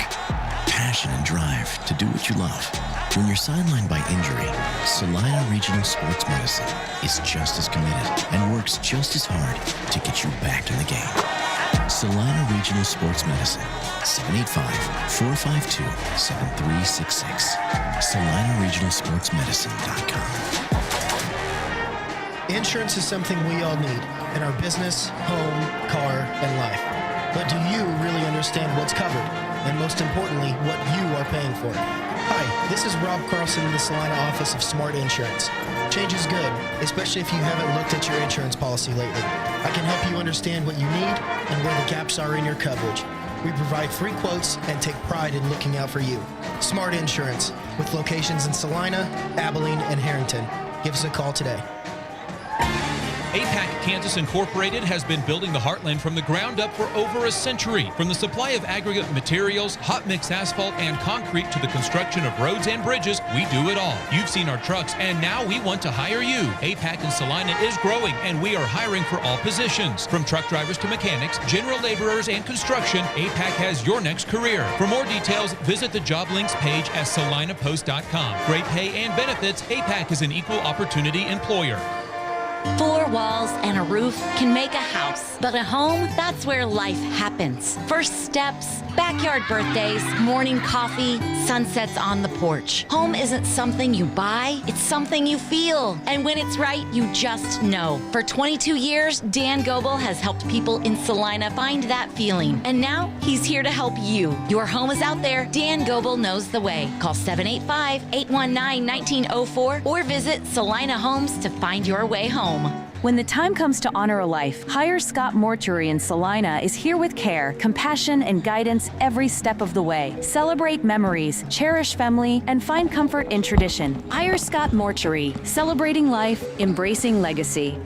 passion, and drive to do what you love. When you're sidelined by injury, Salina Regional Sports Medicine is just as committed and works just as hard to get you back in the game. Salina Regional Sports Medicine, 785-452-7366. SalinaRegionalSportsMedicine.com. Insurance is something we all need in our business, home, car, and life. But do you really understand what's covered? And most importantly, what you are paying for? Hi, this is Rob Carlson in the Salina office of Smart Insurance. Change is good, especially if you haven't looked at your insurance policy lately. I can help you understand what you need and where the gaps are in your coverage. We provide free quotes and take pride in looking out for you. Smart Insurance, with locations in Salina, Abilene, and Harrington. Give us a call today. APAC Kansas Incorporated has been building the Heartland from the ground up for over a century. From the supply of aggregate materials, hot mix asphalt, and concrete to the construction of roads and bridges, we do it all. You've seen our trucks, and now we want to hire you. APAC in Salina is growing, and we are hiring for all positions. From truck drivers to mechanics, general laborers, and construction, APAC has your next career. For more details, visit the job links page at salinapost.com. Great pay and benefits, APAC is an equal opportunity employer. 4 walls and a roof can make a house, but a home, that's where life happens. First steps, backyard birthdays, morning coffee, sunsets on the porch. Home isn't something you buy, it's something you feel. And when it's right, you just know. For 22 years, Dan Goebel has helped people in Salina find that feeling. And now, he's here to help you. Your home is out there. Dan Goebel knows the way. Call 785-819-1904 or visit Salina Homes to find your way home. When the time comes to honor a life, Hire Scott Mortuary in Salina is here with care, compassion, and guidance every step of the way. Celebrate memories, cherish family, and find comfort in tradition. Hire Scott Mortuary, celebrating life, embracing legacy.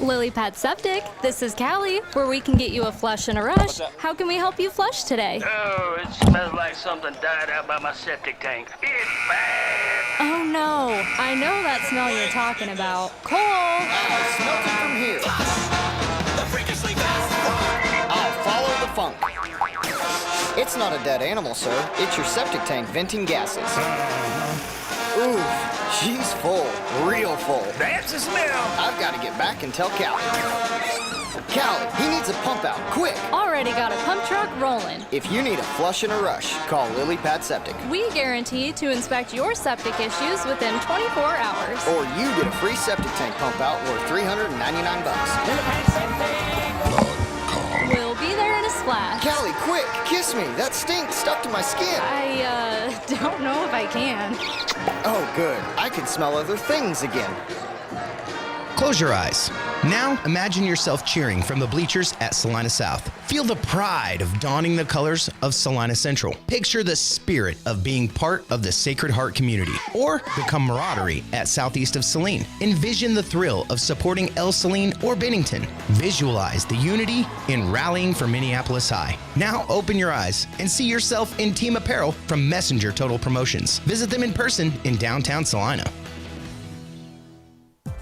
Lily Pad Septic, this is Callie, where we can get you a flush and a rush. How can we help you flush today? Oh, it smells like something died out by my septic tank. It's bad. Oh no, I know that smell you're talking about. Cole! I smelt it from here. The freakishly fast frog. I'll follow the funk. It's not a dead animal, sir. It's your septic tank venting gases. Ooh, she's full. Real full. That's the smell. I've got to get back and tell Callie. Callie, he needs a pump out, quick. Already got a pump truck rolling. If you need a flush and a rush, call Lily Pad Septic. We guarantee to inspect your septic issues within 24 hours. Or you get a free septic tank pump out worth $399. We'll be there in a splash. Callie, quick, kiss me. That stink stuck to my skin. I don't know if I can. Oh, good. I can smell other things again. Close your eyes. Now imagine yourself cheering from the bleachers at Salina South. Feel the pride of donning the colors of Salina Central. Picture the spirit of being part of the Sacred Heart community or the camaraderie at southeast of Saline. Envision the thrill of supporting El Saline or Bennington. Visualize the unity in rallying for Minneapolis High. Now open your eyes and see yourself in team apparel from Messenger Total Promotions. Visit them in person in downtown Salina.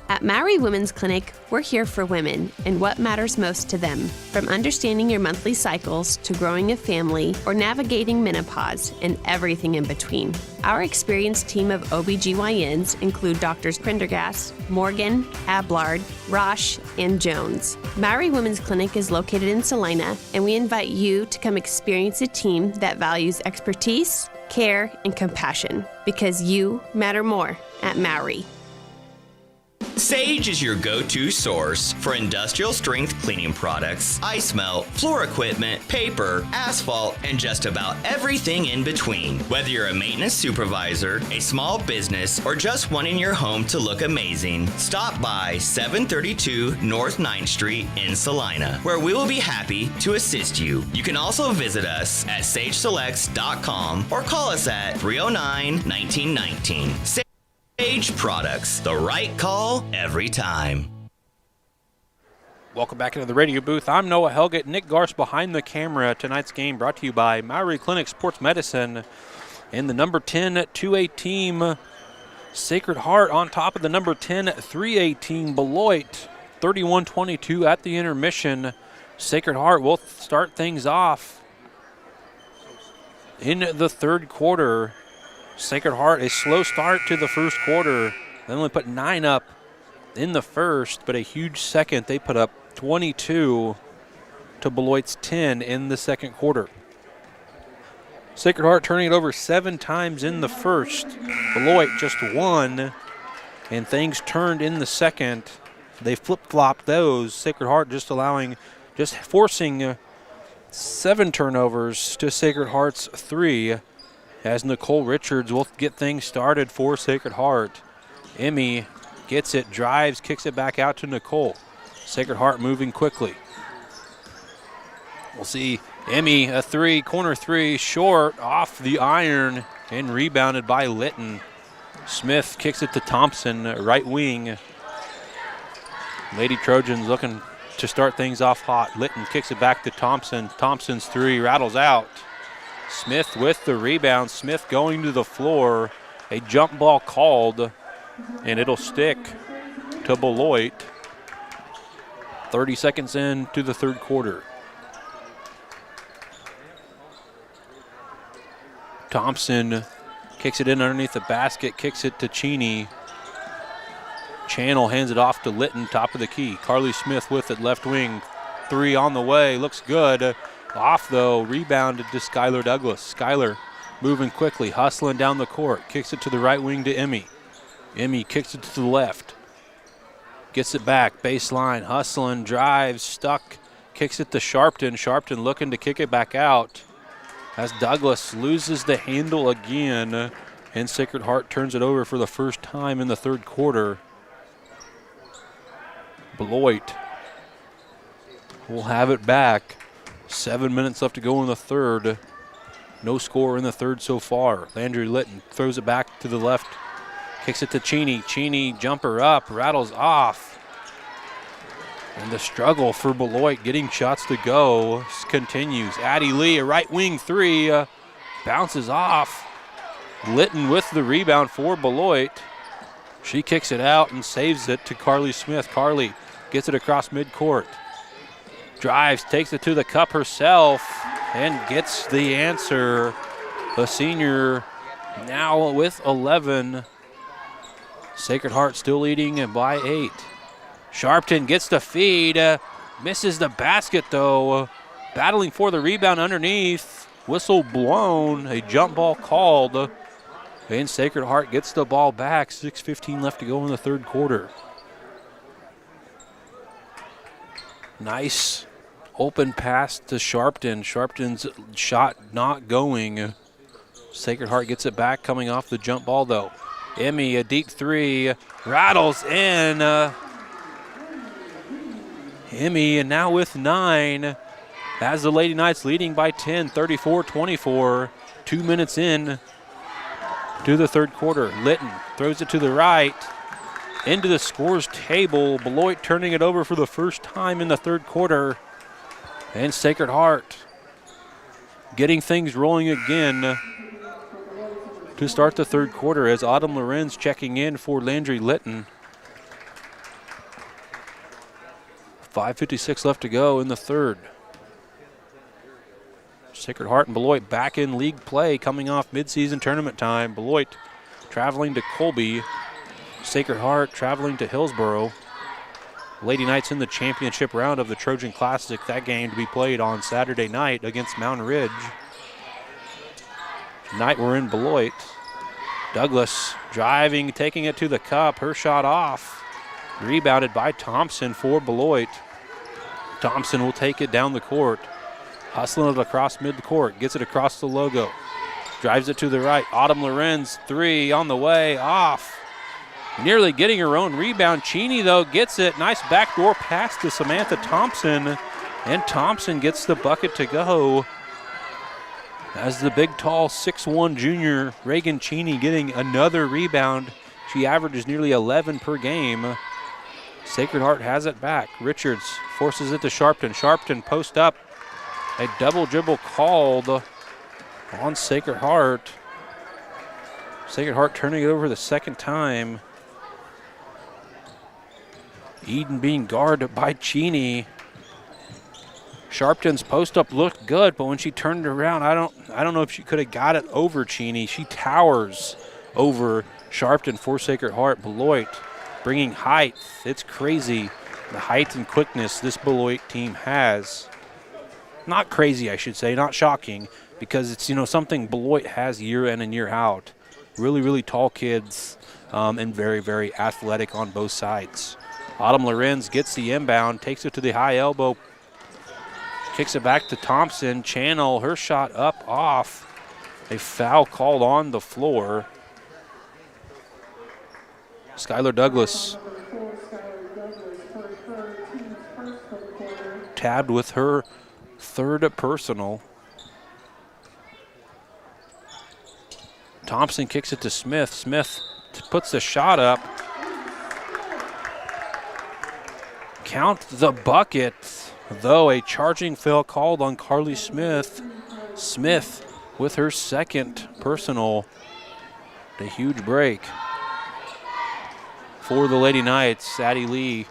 At Maori Women's Clinic, we're here for women and what matters most to them. From understanding your monthly cycles to growing a family or navigating menopause and everything in between. Our experienced team of OBGYNs include Drs. Prendergast, Morgan, Ablard, Rosh, and Jones. Maori Women's Clinic is located in Salina, and we invite you to come experience a team that values expertise, care, and compassion because you matter more at Maori. Sage is your go-to source for industrial strength cleaning products, ice melt, floor equipment, paper, asphalt, and just about everything in between. Whether you're a maintenance supervisor, a small business, or just wanting your home to look amazing, stop by 732 North 9th Street in Salina, where we will be happy to assist you. You can also visit us at sageselects.com or call us at 309-1919. Sage Products, the right call every time. Welcome back into the radio booth. I'm Noah Helgett. Nick Garst behind the camera. Tonight's game brought to you by Maori Clinic Sports Medicine and the number 10 2A team, Sacred Heart, on top of the number 10 3A team, Beloit, 31-22 at the intermission. Sacred Heart will start things off in the third quarter. Sacred Heart, a slow start to the first quarter. They only put 9 up in the first, but a huge second. They put up 22 to Beloit's 10 in the second quarter. Sacred Heart turning it over 7 times in the first. Beloit just 1, and things turned in the second. They flip-flopped those. Sacred Heart just forcing 7 turnovers to Sacred Heart's 3. As Nicole Richards will get things started for Sacred Heart. Emmy gets it, drives, kicks it back out to Nicole. Sacred Heart moving quickly. We'll see Emmy, a 3, corner 3, short, off the iron, and rebounded by Litton. Smith kicks it to Thompson, right wing. Lady Trojans looking to start things off hot. Litton kicks it back to Thompson. Thompson's 3 rattles out. Smith with the rebound. Smith going to the floor. A jump ball called, and it'll stick to Beloit. 30 seconds into the third quarter. Thompson kicks it in underneath the basket, kicks it to Cheney. Channel hands it off to Litton, top of the key. Carly Smith with it, left wing. 3 on the way, looks good. Off though, rebounded to Skylar Douglas. Skylar moving quickly, hustling down the court. Kicks it to the right wing to Emmy. Emmy kicks it to the left. Gets it back, baseline, hustling, drives, stuck. Kicks it to Sharpton. Sharpton looking to kick it back out. As Douglas loses the handle again, and Sacred Heart turns it over for the first time in the third quarter. Beloit will have it back. 7 minutes left to go in the third. No score in the third so far. Landry Litton throws it back to the left. Kicks it to Cheney. Cheney, jumper up, rattles off. And the struggle for Beloit getting shots to go continues. Addie Lee, a right wing 3, bounces off. Litton with the rebound for Beloit. She kicks it out and saves it to Carly Smith. Carly gets it across midcourt. Drives, takes it to the cup herself, and gets the answer. The senior now with 11. Sacred Heart still leading by 8. Sharpton gets the feed, misses the basket though. Battling for the rebound underneath. Whistle blown, a jump ball called. And Sacred Heart gets the ball back. 6:15 left to go in the third quarter. Nice open pass to Sharpton. Sharpton's shot not going. Sacred Heart gets it back coming off the jump ball though. Emmy, a deep 3, rattles in. Emmy, and now with 9, has the Lady Knights leading by 10, 34-24. 2 minutes in to the third quarter. Litton throws it to the right, into the scores table. Beloit turning it over for the first time in the third quarter. And Sacred Heart getting things rolling again to start the third quarter as Autumn Lorenz checking in for Landry Litton. 5:56 left to go in the third. Sacred Heart and Beloit back in league play coming off midseason tournament time. Beloit traveling to Colby. Sacred Heart traveling to Hillsboro. Lady Knights in the championship round of the Trojan Classic. That game to be played on Saturday night against Mountain Ridge. Tonight we're in Beloit. Douglas driving, taking it to the cup. Her shot off. Rebounded by Thompson for Beloit. Thompson will take it down the court. Hustling it across midcourt. Gets it across the logo. Drives it to the right. Autumn Lorenz, 3 on the way. Off. Nearly getting her own rebound. Cheney, though, gets it. Nice backdoor pass to Samantha Thompson. And Thompson gets the bucket to go. As the big, tall, 6'1" junior, Reagan Cheney getting another rebound. She averages nearly 11 per game. Sacred Heart has it back. Richards forces it to Sharpton. Sharpton post up. A double dribble called on Sacred Heart. Sacred Heart turning it over the second time. Eden being guarded by Cheney. Sharpton's post up looked good, but when she turned it around, I don't know if she could have got it over Cheney. She towers over Sharpton for Sacred Heart. Beloit bringing height. It's crazy, the height and quickness this Beloit team has. Not crazy, I should say, not shocking, because it's, something Beloit has year in and year out. Really, really tall kids and very, very athletic on both sides. Autumn Lorenz gets the inbound, takes it to the high elbow, kicks it back to Thompson. Channel, her shot up, off. A foul called on the floor. Skylar Douglas tabbed with her third personal. Thompson kicks it to Smith. Smith puts the shot up. Count the bucket, though a charging foul called on Carly Smith. Smith with her second personal. A huge break for the Lady Knights. Addie Lee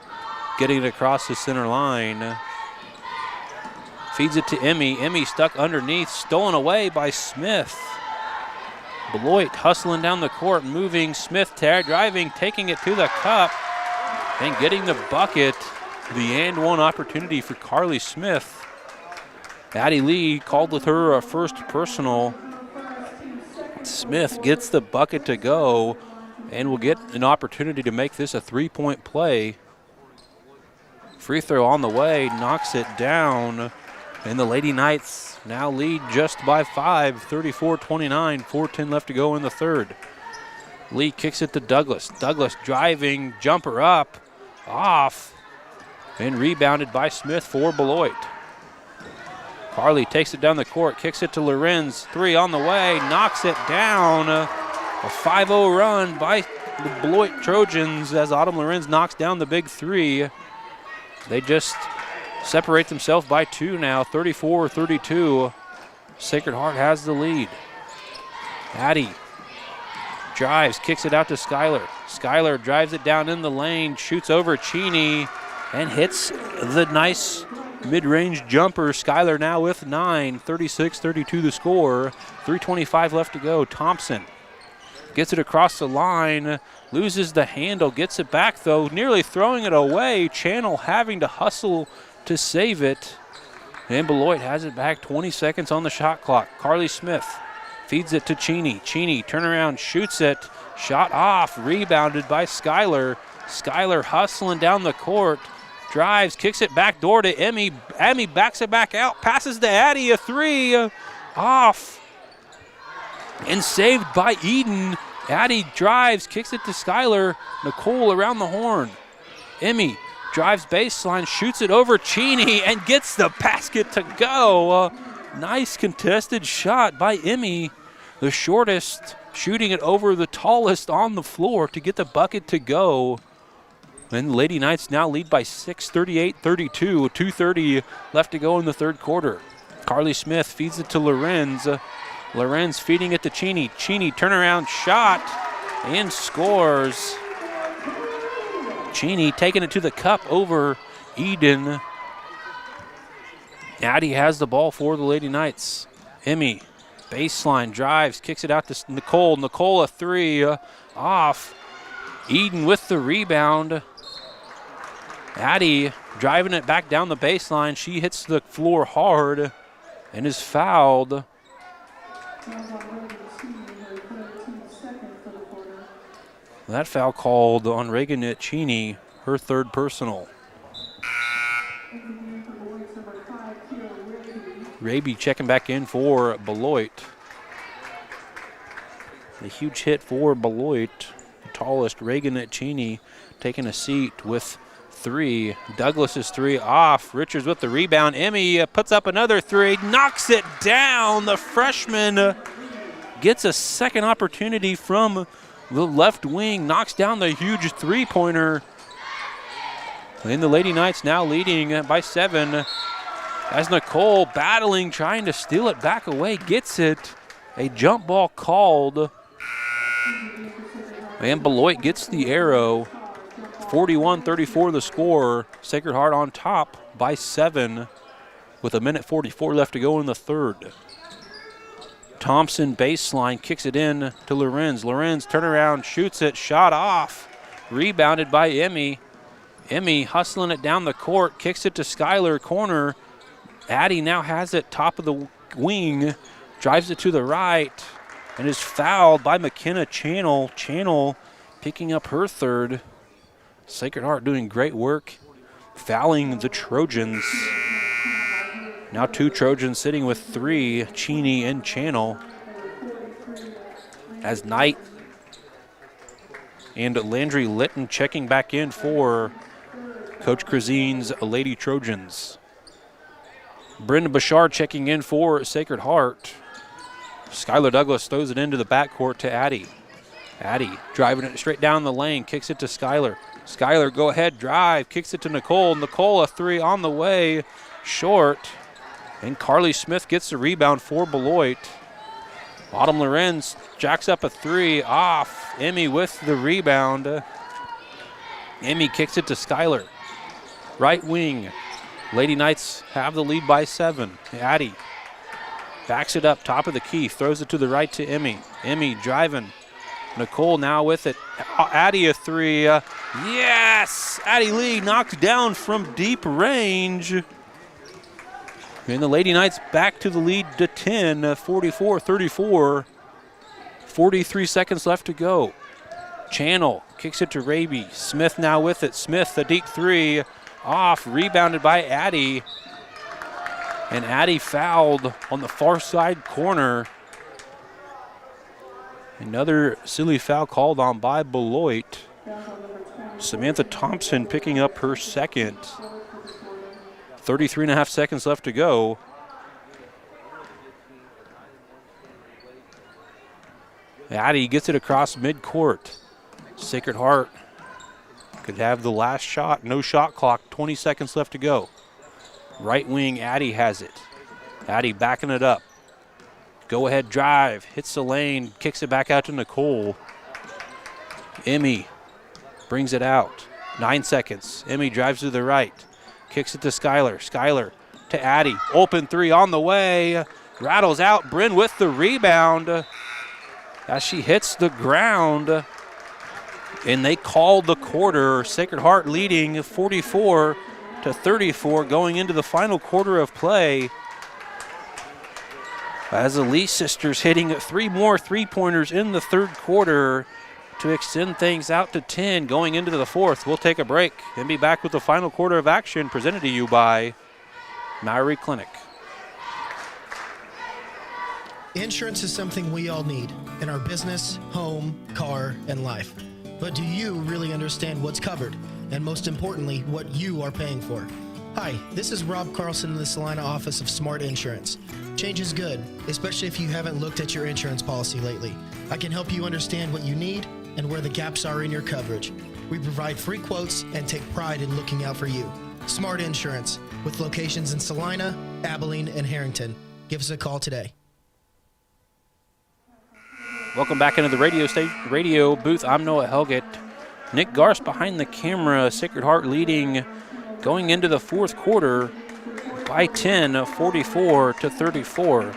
getting it across the center line. Feeds it to Emmy. Emmy stuck underneath, stolen away by Smith. Beloit hustling down the court, moving. Smith driving, taking it to the cup, and getting the bucket. The and one opportunity for Carly Smith. Addie Lee called with her first personal. Smith gets the bucket to go and will get an opportunity to make this a three-point play. Free throw on the way, knocks it down. And the Lady Knights now lead just by 5, 34-29, 4:10 left to go in the third. Lee kicks it to Douglas. Douglas driving, jumper up, off, and rebounded by Smith for Beloit. Carly takes it down the court, kicks it to Lorenz, 3 on the way, knocks it down. A 5-0 run by the Beloit Trojans as Autumn Lorenz knocks down the big 3. They just separate themselves by 2 now, 34-32. Sacred Heart has the lead. Addie drives, kicks it out to Skylar. Skylar drives it down in the lane, shoots over Cheney, and hits the nice mid-range jumper. Skylar now with 9, 36-32 the score. 3:25 left to go. Thompson gets it across the line, loses the handle, gets it back though, nearly throwing it away. Channel having to hustle to save it. And Beloit has it back, 20 seconds on the shot clock. Carly Smith feeds it to Cheney. Cheney turnaround, shoots it, shot off, rebounded by Skylar. Skylar hustling down the court, drives, kicks it back door to Emmy. Emmy backs it back out, passes to Addie, a 3, off, and saved by Eden. Addie drives, kicks it to Skylar. Nicole around the horn. Emmy drives baseline, shoots it over Cheney, and gets the basket to go. Nice contested shot by Emmy, the shortest, shooting it over the tallest on the floor to get the bucket to go. And Lady Knights now lead by 6, 38-32, 2:30 left to go in the third quarter. Carly Smith feeds it to Lorenz. Lorenz feeding it to Cheney. Cheney turnaround shot and scores. Cheney taking it to the cup over Eden. Addie has the ball for the Lady Knights. Emmy, baseline, drives, kicks it out to Nicole. Nicole a three, off. Eden with the rebound. Addie driving it back down the baseline. She hits the floor hard and is fouled. That foul called on Reagan Cheney, her third personal. Raby checking back in for Beloit. A huge hit for Beloit. The tallest, Reagan Cheney, taking a seat with three. Douglas's three off. Richards with the rebound. Emmy puts up another three, knocks it down. The freshman gets a second opportunity from the left wing, knocks down the huge three-pointer. And the Lady Knights now leading by 7 as Nicole battling, trying to steal it back away, gets it. A jump ball called. And Beloit gets the arrow. 41-34 the score. Sacred Heart on top by 7 with 1:44 left to go in the third. Thompson baseline, kicks it in to Lorenz. Lorenz turnaround, shoots it, shot off. Rebounded by Emmy. Emmy hustling it down the court, kicks it to Skylar, corner. Addie now has it top of the wing, drives it to the right, and is fouled by McKenna Channel. Channel picking up her third. Sacred Heart doing great work, fouling the Trojans. Now 2 Trojans sitting with 3, Cheney and Channel. As Knight and Landry Litton checking back in for Coach Krasin's Lady Trojans. Brenda Bouchard checking in for Sacred Heart. Skylar Douglas throws it into the backcourt to Addie. Addie driving it straight down the lane, kicks it to Skylar. Skylar go ahead drive, kicks it to Nicole. Nicole a three on the way, short. And Carly Smith gets the rebound for Beloit. Autumn Lorenz jacks up a three, off. Emmy with the rebound. Emmy kicks it to Skylar. Right wing. Lady Knights have the lead by 7. Addie backs it up, top of the key, throws it to the right to Emmy. Emmy driving. Nicole now with it. Addie a three. Yes! Addie Lee knocks down from deep range. And the Lady Knights back to the lead to 10, 44-34. 43 seconds left to go. Channel kicks it to Raby. Smith now with it. Smith, a deep three, off, rebounded by Addie. And Addie fouled on the far side corner. Another silly foul called on by Beloit. Samantha Thompson picking up her second. 33.5 seconds left to go. Addie gets it across midcourt. Sacred Heart could have the last shot. No shot clock, 20 seconds left to go. Right wing, Addie has it. Addie backing it up. Go ahead drive, hits the lane, kicks it back out to Nicole. Emmy brings it out. 9 seconds. Emmy drives to the right. Kicks it to Skylar. Skylar to Addie. Open three on the way. Rattles out. Bryn with the rebound as she hits the ground. And they called the quarter. Sacred Heart leading 44-34 going into the final quarter of play. As the Lee sisters hitting 3 more three-pointers in the third quarter to extend things out to 10 going into the fourth. We'll take a break and be back with the final quarter of action presented to you by Maori Clinic. Insurance is something we all need in our business, home, car, and life. But do you really understand what's covered and most importantly, what you are paying for. Hi, this is Rob Carlson in the Salina office of Smart Insurance. Change is good, especially if you haven't looked at your insurance policy lately. I can help you understand what you need and where the gaps are in your coverage. We provide free quotes and take pride in looking out for you. Smart Insurance, with locations in Salina, Abilene, and Harrington. Give us a call today. Welcome back into the radio booth. I'm Noah Helgett. Nick Garst behind the camera. Sacred Heart leading going into the fourth quarter by 10, 44-34.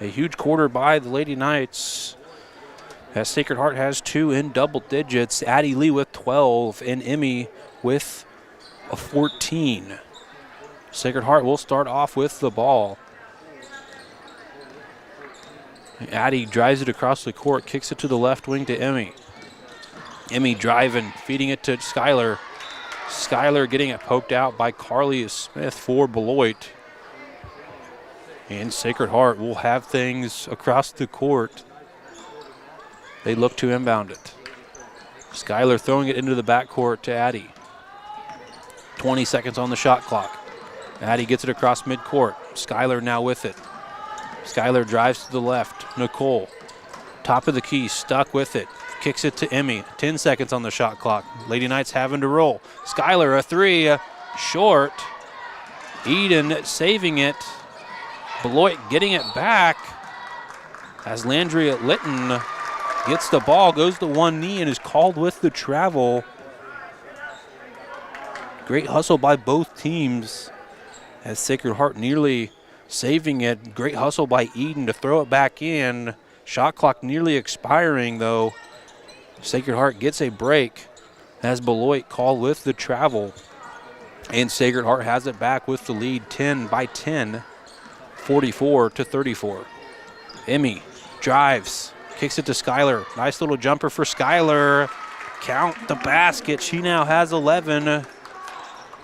A huge quarter by the Lady Knights, as Sacred Heart has 2 in double digits. Addie Lee with 12 and Emmy with a 14. Sacred Heart will start off with the ball. Addie drives it across the court, kicks it to the left wing to Emmy. Emmy driving, feeding it to Skylar. Skylar getting it poked out by Carly Smith for Beloit. And Sacred Heart will have things across the court. They look to inbound it. Skylar throwing it into the backcourt to Addie. 20 seconds on the shot clock. Addie gets it across midcourt. Skylar now with it. Skylar drives to the left. Nicole, top of the key, stuck with it. Kicks it to Emmy. 10 seconds on the shot clock. Lady Knights having to roll. Skylar, a three, short. Eden saving it. Beloit getting it back as Landria Litton gets the ball, goes to one knee, and is called with the travel. Great hustle by both teams as Sacred Heart nearly saving it. Great hustle by Eden to throw it back in. Shot clock nearly expiring, though. Sacred Heart gets a break as Beloit called with the travel. And Sacred Heart has it back with the lead, 10 by 10, 44-34. Emmy drives, kicks it to Skylar. Nice little jumper for Skylar. Count the basket. She now has 11.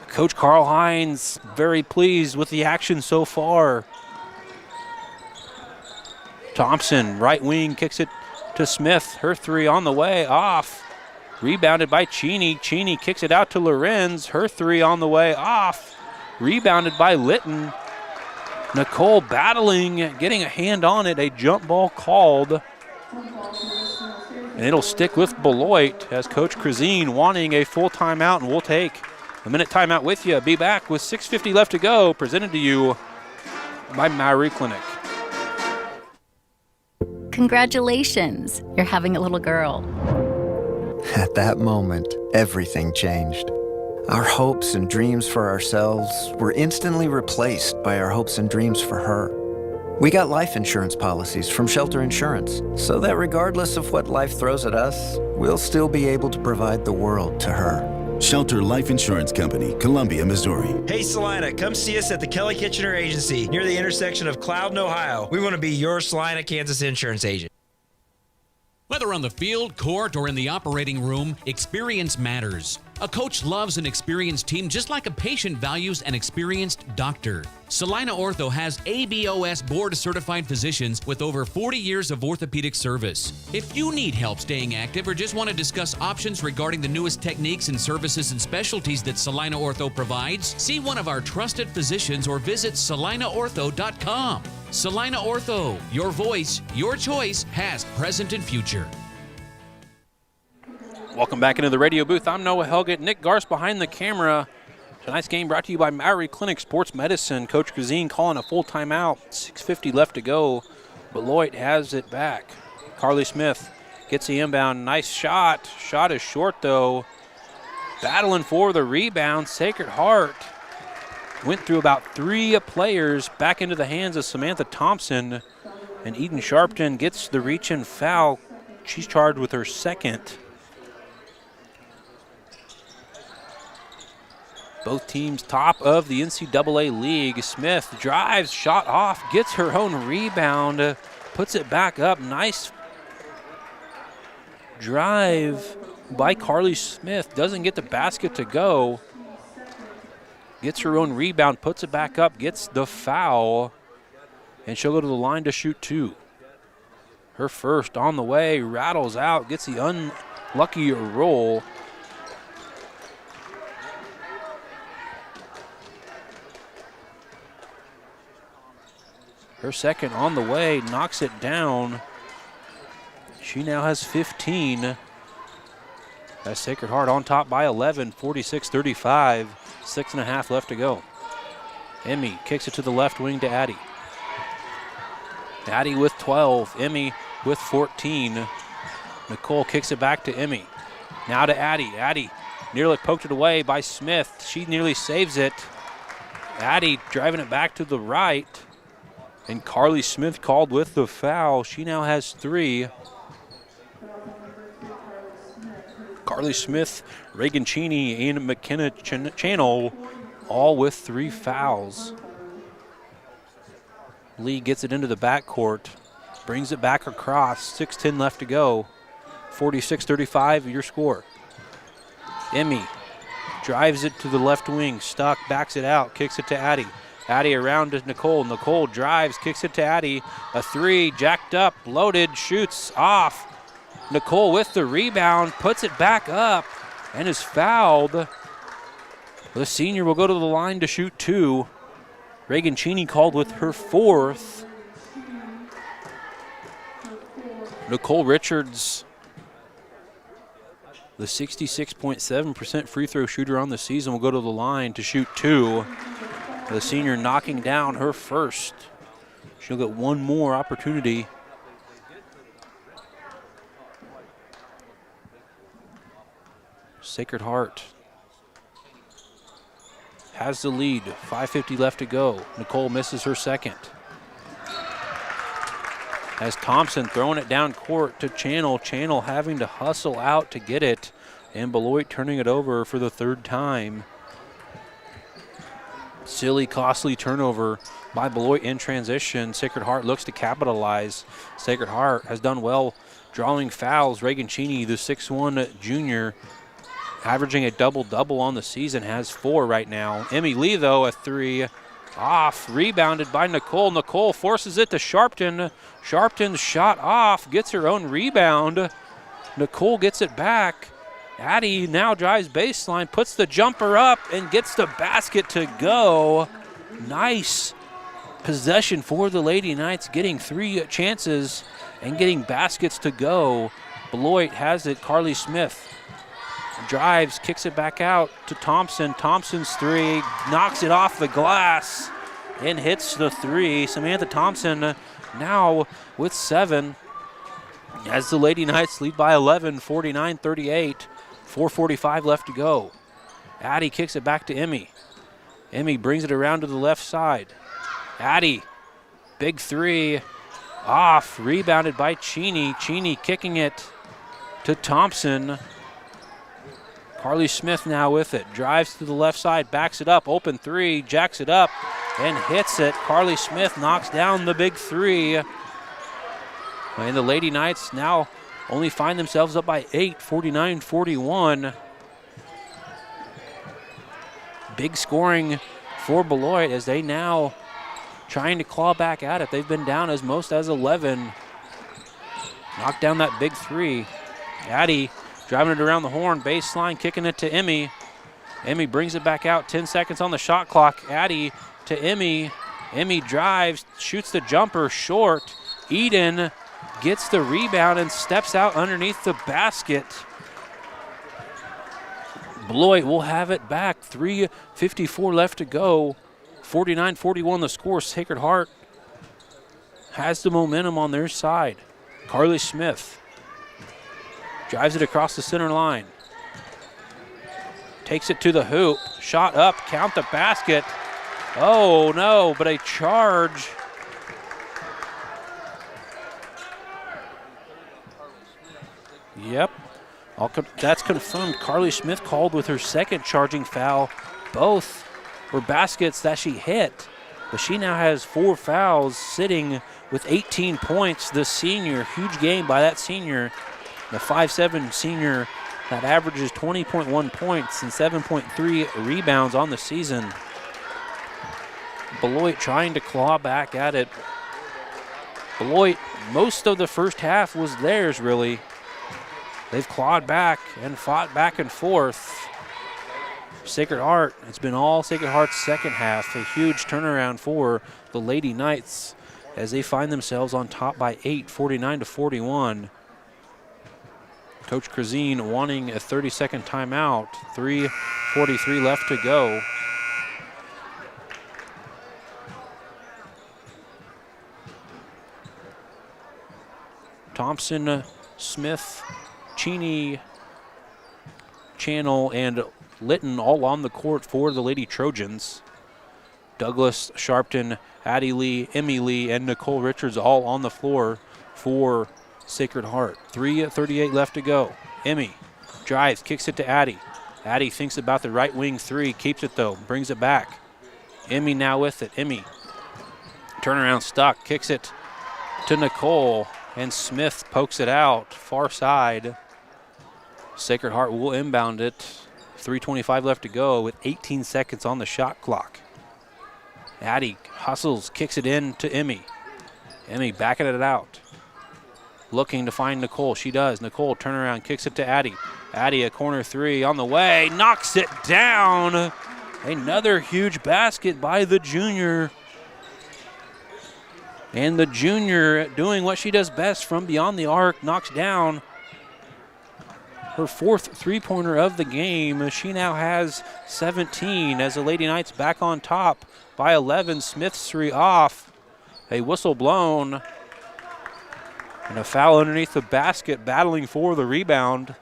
Coach Carl Hines very pleased with the action so far. Thompson, right wing, kicks it to Smith. Her three on the way, off. Rebounded by Cheney. Cheney kicks it out to Lorenz. Her three on the way, off. Rebounded by Litton. Nicole battling, getting a hand on it. A jump ball called. And it'll stick with Beloit as Coach Krazine wanting a full timeout, and we'll take a minute timeout with you. Be back with 6:50 left to go. Presented to you by Maori Clinic. Congratulations, you're having a little girl. At that moment, everything changed. Our hopes and dreams for ourselves were instantly replaced by our hopes and dreams for her. We got life insurance policies from Shelter Insurance, so that regardless of what life throws at us, we'll still be able to provide the world to her. Shelter Life Insurance Company, Columbia, Missouri. Hey, Salina, come see us at the Kelly Kitchener Agency near the intersection of Cloud and Ohio. We want to be your Salina, Kansas insurance agent. Whether on the field, court, or in the operating room, experience matters. A coach loves an experienced team just like a patient values an experienced doctor. Salina Ortho has ABOS board-certified physicians with over 40 years of orthopedic service. If you need help staying active or just want to discuss options regarding the newest techniques and services and specialties that Salina Ortho provides, see one of our trusted physicians or visit salinaortho.com. Salina Ortho, your voice, your choice, past, present, and future. Welcome back into the radio booth. I'm Noah Helgett. Nick Garst behind the camera. Tonight's game brought to you by Maori Clinic Sports Medicine. Coach Krazine calling a full timeout. 6:50 left to go. Beloit has it back. Carly Smith gets the inbound. Nice shot. Shot is short, though. Battling for the rebound. Sacred Heart went through about 3 players back into the hands of Samantha Thompson. And Eden Sharpton gets the reach and foul. She's charged with her second. Both teams top of the NCAA league. Smith drives, shot off, gets her own rebound, puts it back up. Nice drive by Carly Smith. Doesn't get the basket to go. Gets her own rebound, puts it back up, gets the foul, and she'll go to the line to shoot 2. Her first on the way, rattles out, gets the unlucky roll. Her second on the way, knocks it down. She now has 15. That's Sacred Heart on top by 11, 46-35. 6.5 left to go. Emmy kicks it to the left wing to Addie. Addie with 12, Emmy with 14. Nicole kicks it back to Emmy. Now to Addie. Addie nearly poked it away by Smith. She nearly saves it. Addie driving it back to the right. And Carly Smith called with the foul. She now has 3. Carly Smith, Reagan Cheney, and McKenna Channel all with 3 fouls. Lee gets it into the backcourt, brings it back across, 6:10 left to go. 46-35, your score. Emmy drives it to the left wing, stuck, backs it out, kicks it to Addie. Addie around to Nicole. Nicole drives, kicks it to Addie. A 3, jacked up, loaded, shoots off. Nicole with the rebound, puts it back up, and is fouled. The senior will go to the line to shoot 2. Reagan Cheney called with her 4th. Nicole Richards, the 66.7% free throw shooter on the season, will go to the line to shoot 2. The senior knocking down her first. She'll get one more opportunity. Sacred Heart has the lead, 5:50 left to go. Nicole misses her second. As Thompson throwing it down court to Channel. Channel having to hustle out to get it. And Beloit turning it over for the 3rd time. Silly, costly turnover by Beloit in transition. Sacred Heart looks to capitalize. Sacred Heart has done well drawing fouls. Reagan Cheney, the 6'1 junior, averaging a double-double on the season, has 4 right now. Emmy Lee, though, a 3 off, rebounded by Nicole. Nicole forces it to Sharpton. Sharpton's shot off, gets her own rebound. Nicole gets it back. Addie now drives baseline, puts the jumper up, and gets the basket to go. Nice possession for the Lady Knights, getting 3 chances and getting baskets to go. Beloit has it. Carly Smith drives, kicks it back out to Thompson. Thompson's 3, knocks it off the glass and hits the 3. Samantha Thompson now with 7 as the Lady Knights lead by 11, 49-38. 4:45 left to go. Addie kicks it back to Emmy. Emmy brings it around to the left side. Addie, big 3, off, rebounded by Cheney. Cheney kicking it to Thompson. Carly Smith now with it. Drives to the left side, backs it up, open 3, jacks it up, and hits it. Carly Smith knocks down the big 3. And the Lady Knights now only find themselves up by 8, 49-41. Big scoring for Beloit as they now trying to claw back at it. They've been down as most as 11. Knocked down that big 3. Addie driving it around the horn, baseline, kicking it to Emmy. Emmy brings it back out, 10 seconds on the shot clock. Addie to Emmy. Emmy drives, shoots the jumper short. Eden gets the rebound and steps out underneath the basket. Beloit will have it back. 3:54 left to go. 49-41 the score. Sacred Heart has the momentum on their side. Carly Smith drives it across the center line. Takes it to the hoop. Shot up, count the basket. Oh no, but a charge. Yep, that's confirmed. Carly Smith called with her second charging foul. Both were baskets that she hit, but she now has 4 fouls, sitting with 18 points. The senior, huge game by that senior, the 5'7 senior that averages 20.1 points and 7.3 rebounds on the season. Beloit trying to claw back at it. Beloit, most of the first half was theirs, really. They've clawed back and fought back and forth. Sacred Heart, it's been all Sacred Heart's second half. A huge turnaround for the Lady Knights as they find themselves on top by 8, 49-41. Coach Krazine wanting a 30-second timeout. 3:43 left to go. Thompson, Smith, Cheney, Channel, and Litton all on the court for the Lady Trojans. Douglas, Sharpton, Addie Lee, Emmy Lee, and Nicole Richards all on the floor for Sacred Heart. 3:38 left to go. Emmy drives, kicks it to Addie. Addie thinks about the right wing three, keeps it though, brings it back. Emmy now with it. Emmy, turnaround stuck, kicks it to Nicole, and Smith pokes it out, far side. Sacred Heart will inbound it. 3:25 left to go with 18 seconds on the shot clock. Addie hustles, kicks it in to Emmy. Emmy backing it out. Looking to find Nicole. She does. Nicole turnaround, kicks it to Addie. Addie, a corner three on the way, knocks it down. Another huge basket by the junior. And the junior doing what she does best from beyond the arc, knocks down her fourth three-pointer of the game. She now has 17 as the Lady Knights back on top by 11. Smith's three off. A whistle blown. And a foul underneath the basket, battling for the rebound.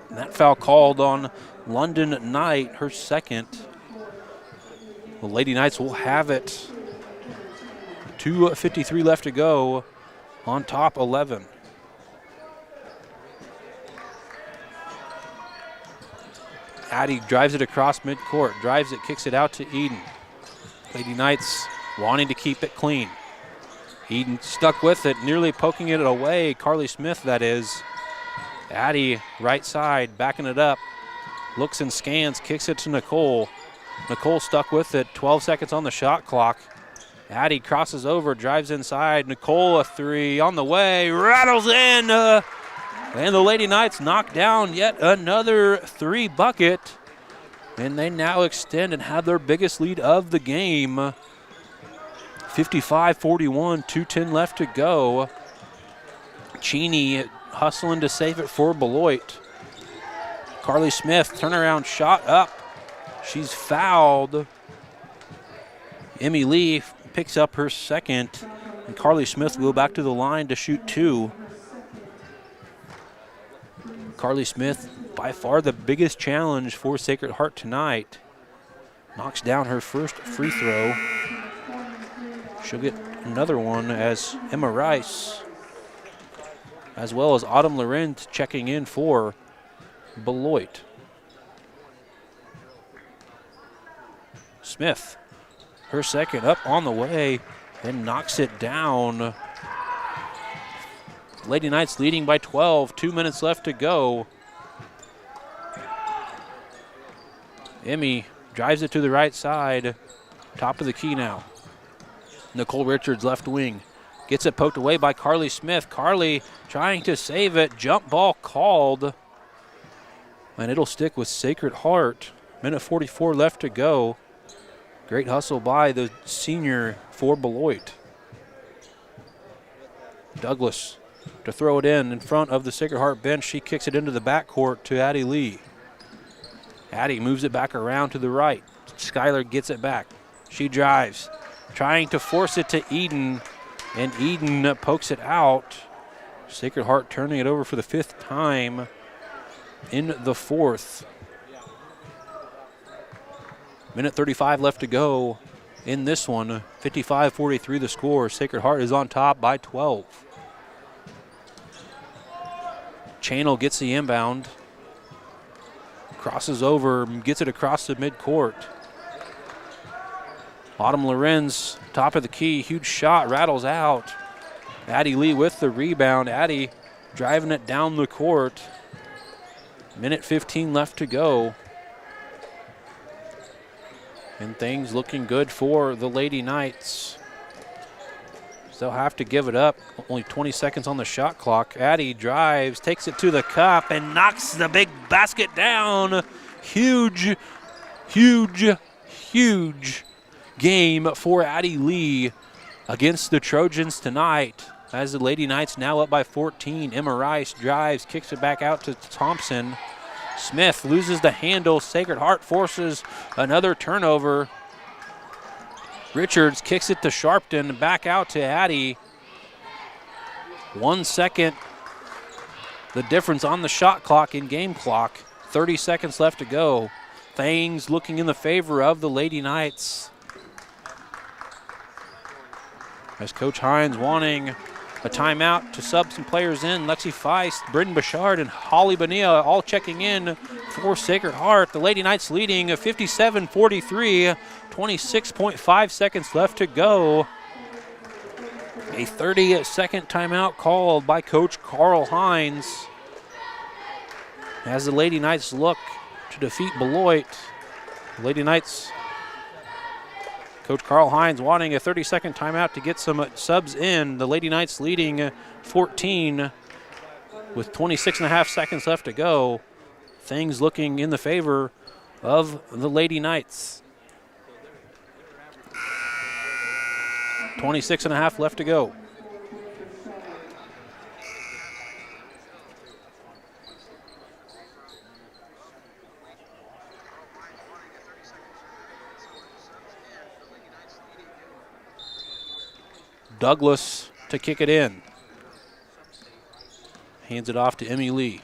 And that foul called on London Knight, her second. The Lady Knights will have it. 2:53 left to go, on top 11. Addie drives it across midcourt, drives it, kicks it out to Eden. Lady Knights wanting to keep it clean. Eden stuck with it, nearly poking it away. Carly Smith, that is. Addie, right side, backing it up. Looks and scans, kicks it to Nicole. Nicole stuck with it, 12 seconds on the shot clock. Addie crosses over, drives inside. Nicole, a three on the way, rattles in. And the Lady Knights knock down yet another three bucket. And they now extend and have their biggest lead of the game. 55-41, 2:10 left to go. Cheney hustling to save it for Beloit. Carly Smith, turnaround shot up. She's fouled. Emmy Lee picks up her second, and Carly Smith will go back to the line to shoot two. Carly Smith, by far the biggest challenge for Sacred Heart tonight. Knocks down her first free throw. She'll get another one as Emma Rice, as well as Autumn Laurent checking in for Beloit. Smith, her second, up on the way and knocks it down. Lady Knights leading by 12, 2 minutes left to go. Emmy drives it to the right side, top of the key now. Nicole Richards, left wing, gets it poked away by Carly Smith. Carly trying to save it, jump ball called, and it'll stick with Sacred Heart. Minute 44 left to go. Great hustle by the senior for Beloit. Douglas to throw it in front of the Sacred Heart bench. She kicks it into the backcourt to Addie Lee. Addie moves it back around to the right. Skylar gets it back. She drives, trying to force it to Eden, and Eden pokes it out. Sacred Heart turning it over for the fifth time in the fourth. Minute 35 left to go in this one. 55-43 the score. Sacred Heart is on top by 12. Channel gets the inbound. Crosses over, gets it across the midcourt. Autumn Lorenz, top of the key, huge shot, rattles out. Addie Lee with the rebound. Addie driving it down the court. Minute 15 left to go. And things looking good for the Lady Knights. they'll have to give it up. Only 20 seconds on the shot clock. Addy drives, takes it to the cup, and knocks the big basket down. Huge, huge, huge game for Addie Lee against the Trojans tonight. As the Lady Knights now up by 14. Emma Rice drives, kicks it back out to Thompson. Smith loses the handle. Sacred Heart forces another turnover. Richards kicks it to Sharpton, back out to Addie. 1 second, the difference on the shot clock and game clock. 30 seconds left to go. Things looking in the favor of the Lady Knights. As Coach Hines wanting a timeout to sub some players in. Lexi Feist, Britton Bouchard, and Holly Bonilla all checking in for Sacred Heart. The Lady Knights leading 57-43, 26.5 seconds left to go. A 30-second timeout called by Coach Carl Hines. As the Lady Knights look to defeat Beloit. Lady Knights, Coach Carl Hines wanting a 30-second timeout to get some subs in. The Lady Knights leading 14 with 26.5 seconds left to go. Things looking in the favor of the Lady Knights. 26.5 left to go. Douglas to kick it in. Hands it off to Emmy Lee.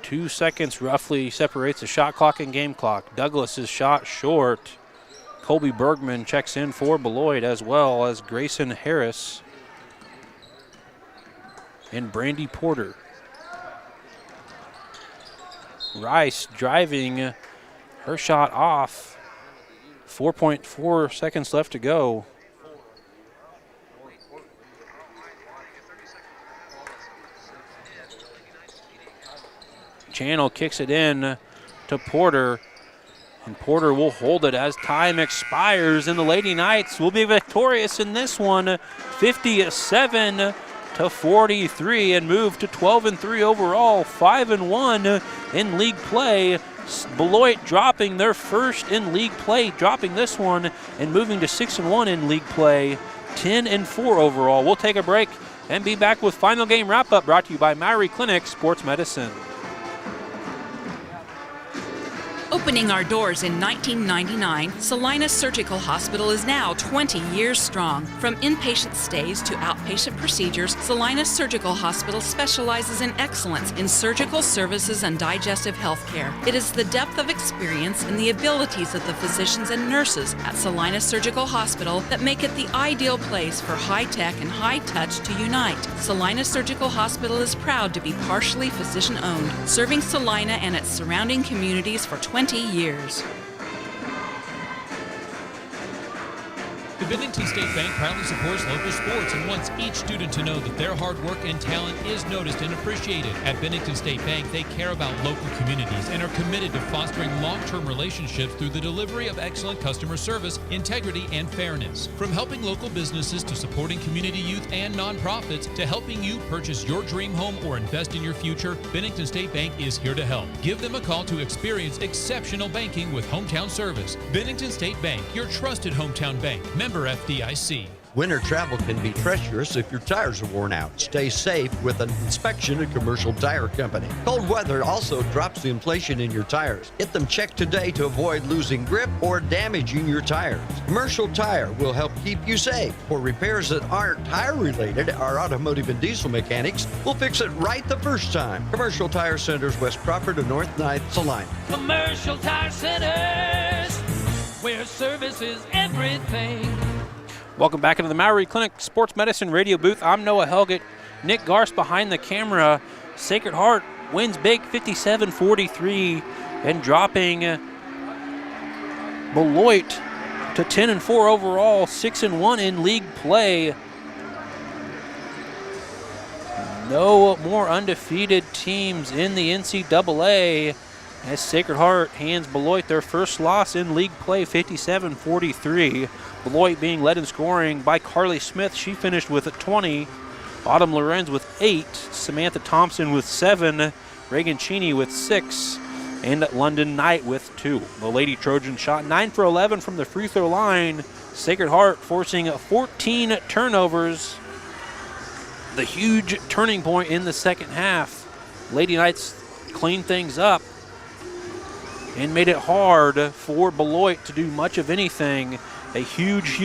2 seconds roughly separates the shot clock and game clock. Douglas's shot short. Colby Bergman checks in for Beloit, as well as Grayson Harris and Brandy Porter. Rice driving her shot off. 4.4 seconds left to go. Channel kicks it in to Porter, and Porter will hold it as time expires, and the Lady Knights will be victorious in this one, 57-43, and move to 12-3 overall, 5-1 in league play. Beloit dropping their first in league play, dropping this one and moving to 6-1 in league play, 10-4 overall. We'll take a break and be back with final game wrap-up brought to you by Maury Clinic Sports Medicine. Opening our doors in 1999, Salina Surgical Hospital is now 20 years strong. From inpatient stays to outpatient procedures, Salina Surgical Hospital specializes in excellence in surgical services and digestive health care. It is the depth of experience and the abilities of the physicians and nurses at Salina Surgical Hospital that make it the ideal place for high-tech and high-touch to unite. Salina Surgical Hospital is proud to be partially physician-owned, serving Salina and its surrounding communities for 20 years. The Bennington State Bank proudly supports local sports and wants each student to know that their hard work and talent is noticed and appreciated. At Bennington State Bank, they care about local communities and are committed to fostering long-term relationships through the delivery of excellent customer service, integrity, and fairness. From helping local businesses to supporting community youth and nonprofits to helping you purchase your dream home or invest in your future, Bennington State Bank is here to help. Give them a call to experience exceptional banking with hometown service. Bennington State Bank, your trusted hometown bank. Member FDIC. Winter travel can be treacherous if your tires are worn out. Stay safe with an inspection at Commercial Tire Company. Cold weather also drops the inflation in your tires. Get them checked today to avoid losing grip or damaging your tires. Commercial Tire will help keep you safe. For repairs that aren't tire related, our automotive and diesel mechanics will fix it right the first time. Commercial Tire Centers, West Crawford and North 9th, Salina. Commercial Tire Centers, where service is everything. Welcome back into the Maury Clinic Sports Medicine radio booth. I'm Noah Helgett. Nick Garst behind the camera. Sacred Heart wins big, 57-43, and dropping Beloit to 10-4 overall, 6-1 in league play. No more undefeated teams in the NCAA as Sacred Heart hands Beloit their first loss in league play, 57-43. Beloit being led in scoring by Carly Smith. She finished with 20. Autumn Lorenz with 8. Samantha Thompson with 7. Reagan Cheney with 6. And London Knight with 2. The Lady Trojans shot 9 for 11 from the free throw line. Sacred Heart forcing 14 turnovers. The huge turning point in the second half. Lady Knights cleaned things up and made it hard for Beloit to do much of anything. A huge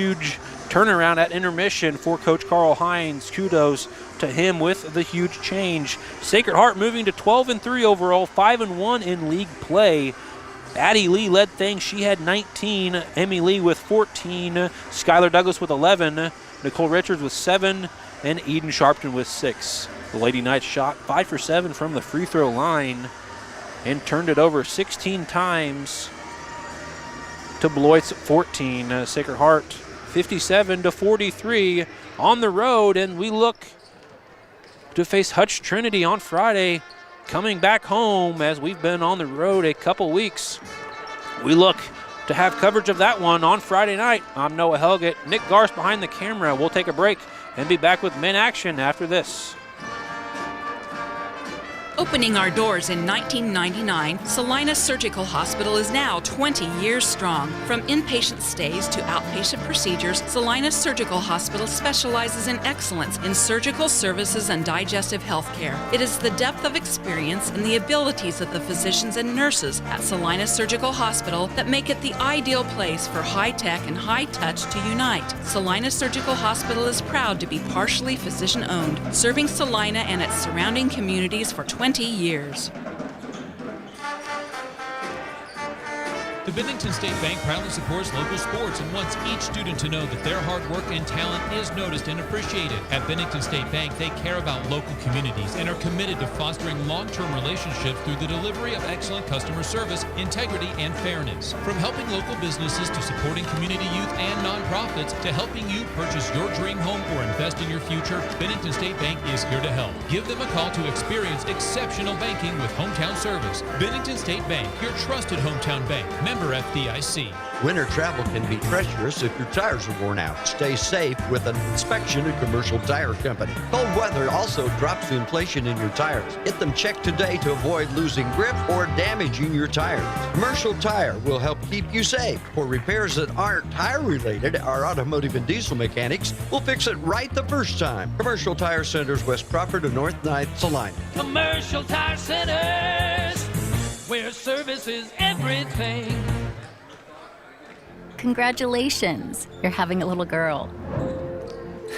turnaround at intermission for Coach Carl Hines. Kudos to him with the huge change. Sacred Heart moving to 12-3 overall, 5-1 in league play. Addie Lee led things. She had 19. Emmy Lee with 14. Skylar Douglas with 11. Nicole Richards with 7. And Eden Sharpton with 6. The Lady Knights shot 5 for 7 from the free throw line and turned it over 16 times to Beloit's 14. Sacred Heart 57-43 on the road, and we look to face Hutch Trinity on Friday, coming back home as we've been on the road a couple weeks. We look to have coverage of that one on Friday night. I'm Noah Helgett, Nick Garst behind the camera. We'll take a break and be back with men action after this. Opening our doors in 1999, Salina Surgical Hospital is now 20 years strong. From inpatient stays to outpatient procedures, Salina Surgical Hospital specializes in excellence in surgical services and digestive health care. It is the depth of experience and the abilities of the physicians and nurses at Salina Surgical Hospital that make it the ideal place for high-tech and high-touch to unite. Salina Surgical Hospital is proud to be partially physician-owned, serving Salina and its surrounding communities for 20 years. The Bennington State Bank proudly supports local sports and wants each student to know that their hard work and talent is noticed and appreciated. At Bennington State Bank, they care about local communities and are committed to fostering long-term relationships through the delivery of excellent customer service, integrity, and fairness. From helping local businesses to supporting community youth and nonprofits to helping you purchase your dream home or invest in your future, Bennington State Bank is here to help. Give them a call to experience exceptional banking with hometown service. Bennington State Bank, your trusted hometown bank. Member FDIC. Winter travel can be treacherous if your tires are worn out. Stay safe with an inspection at Commercial Tire Company. Cold weather also drops the inflation in your tires. Get them checked today to avoid losing grip or damaging your tires. Commercial Tire will help keep you safe. For repairs that aren't tire related, our automotive and diesel mechanics will fix it right the first time. Commercial Tire Centers, West Crawford and North 9th, Salina. Commercial Tire Centers, where service is everything. Congratulations, you're having a little girl.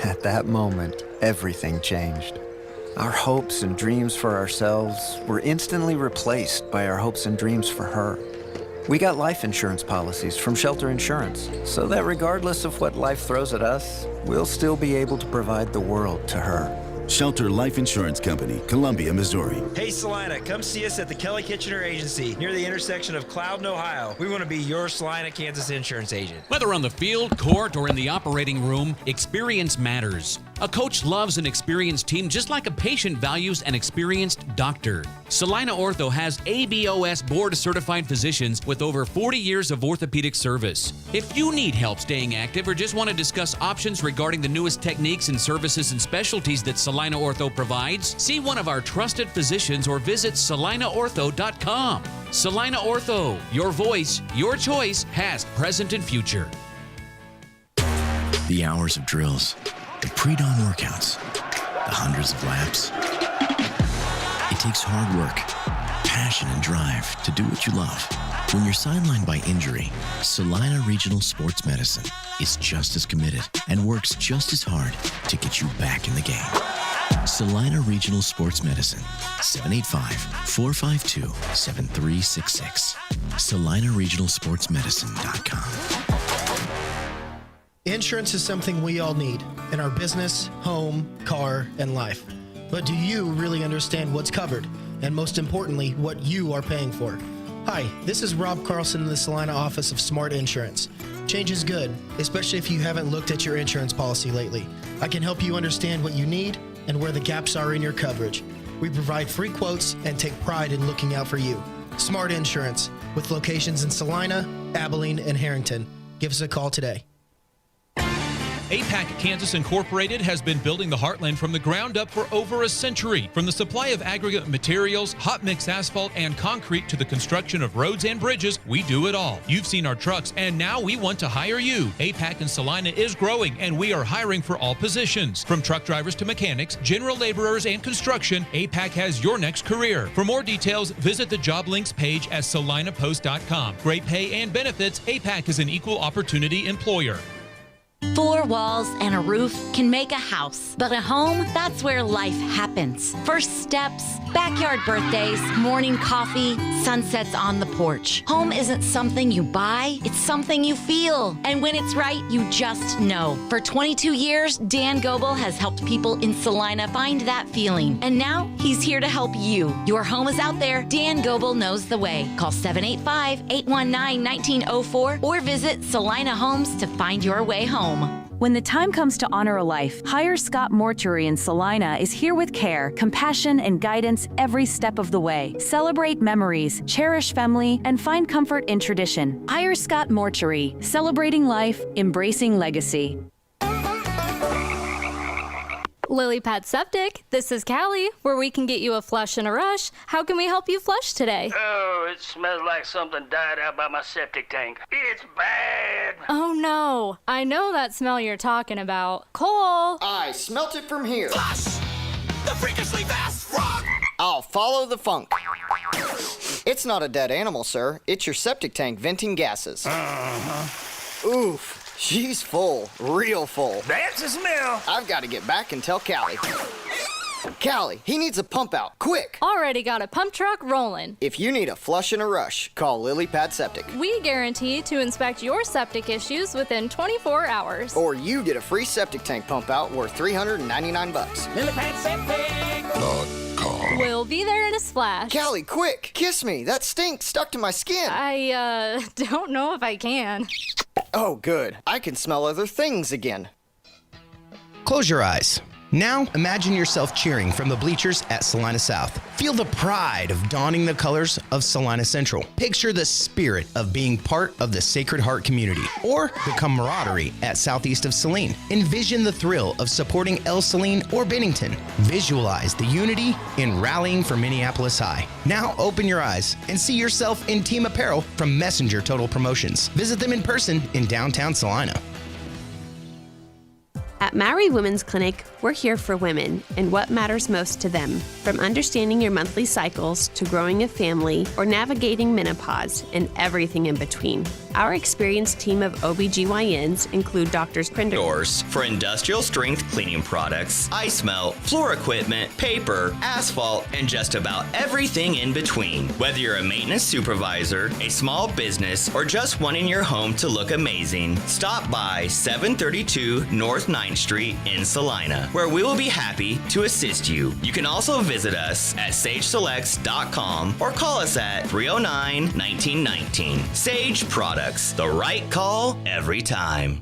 At that moment, everything changed. Our hopes and dreams for ourselves were instantly replaced by our hopes and dreams for her. We got life insurance policies from Shelter Insurance, so that regardless of what life throws at us, we'll still be able to provide the world to her. Shelter Life Insurance Company, Columbia, Missouri. Hey Salina, come see us at the Kelly Kitchener Agency near the intersection of Cloud and Ohio. We want to be your Salina, Kansas insurance agent. Whether on the field, court, or in the operating room, experience matters. A coach loves an experienced team just like a patient values an experienced doctor. Salina Ortho has ABOS board-certified physicians with over 40 years of orthopedic service. If you need help staying active or just want to discuss options regarding the newest techniques and services and specialties that Salina Ortho provides, see one of our trusted physicians or visit salinaortho.com. Salina Ortho, your voice, your choice, past, present, and future. The hours of drills, the pre-dawn workouts, the hundreds of laps. It takes hard work, passion, and drive to do what you love. When you're sidelined by injury, Salina Regional Sports Medicine is just as committed and works just as hard to get you back in the game. Salina Regional Sports Medicine, 785-452-7366. SalinaRegionalSportsMedicine.com. Insurance is something we all need in our business, home, car, and life. But do you really understand what's covered? And most importantly, what you are paying for? Hi, this is Rob Carlson in the Salina office of Smart Insurance. Change is good, especially if you haven't looked at your insurance policy lately. I can help you understand what you need and where the gaps are in your coverage. We provide free quotes and take pride in looking out for you. Smart Insurance, with locations in Salina, Abilene, and Harrington. Give us a call today. APAC Kansas Incorporated has been building the Heartland from the ground up for over a century. From the supply of aggregate materials, hot mix asphalt, and concrete to the construction of roads and bridges, we do it all. You've seen our trucks, and now we want to hire you. APAC in Salina is growing, and we are hiring for all positions. From truck drivers to mechanics, general laborers, and construction, APAC has your next career. For more details, visit the job links page at salinapost.com. Great pay and benefits, APAC is an equal opportunity employer. 4 walls and a roof can make a house, but a home, that's where life happens. First steps, backyard birthdays, morning coffee, sunsets on the porch. Home isn't something you buy, it's something you feel. And when it's right, you just know. For 22 years, Dan Goebel has helped people in Salina find that feeling. And now, he's here to help you. Your home is out there. Dan Goebel knows the way. Call 785-819-1904 or visit Salina Homes to find your way home. When the time comes to honor a life, Hire Scott Mortuary in Salina is here with care, compassion, and guidance every step of the way. Celebrate memories, cherish family, and find comfort in tradition. Hire Scott Mortuary, celebrating life, embracing legacy. Lily Pad Septic, this is Callie, where we can get you a flush in a rush. How can we help you flush today? Oh, it smells like something died out by my septic tank. It's bad. Oh no, I know that smell you're talking about. Cole! I smelt it from here. Flush the freakishly fast frog. I'll follow the funk. It's not a dead animal, sir. It's your septic tank venting gases. Oof. She's full, real full. That's the smell. I've got to get back and tell Callie. Callie, he needs a pump out, quick. Already got a pump truck rolling. If you need a flush and a rush, call Lily Pad Septic. We guarantee to inspect your septic issues within 24 hours. Or you get a free septic tank pump out worth $399. Lily Pad Septic. We'll be there in a splash. Callie, quick, kiss me. That stink stuck to my skin. I don't know if I can. Oh, good. I can smell other things again. Close your eyes. Now, imagine yourself cheering from the bleachers at Salina South. Feel the pride of donning the colors of Salina Central. Picture the spirit of being part of the Sacred Heart community or the camaraderie at southeast of Saline. Envision the thrill of supporting El Saline or Bennington. Visualize the unity in rallying for Minneapolis High. Now, open your eyes and see yourself in team apparel from Messenger Total Promotions. Visit them in person in downtown Salina. At Maori Women's Clinic, we're here for women and what matters most to them. From understanding your monthly cycles to growing a family or navigating menopause and everything in between. Our experienced team of OBGYNs include Doctors Doors for industrial strength cleaning products, ice melt, floor equipment, paper, asphalt, and just about everything in between. Whether you're a maintenance supervisor, a small business, or just wanting your home to look amazing, stop by 732 North 9th Street in Salina, where we will be happy to assist you. You can also visit us at sageselects.com or call us at 309-1919. Sage Products, the right call every time.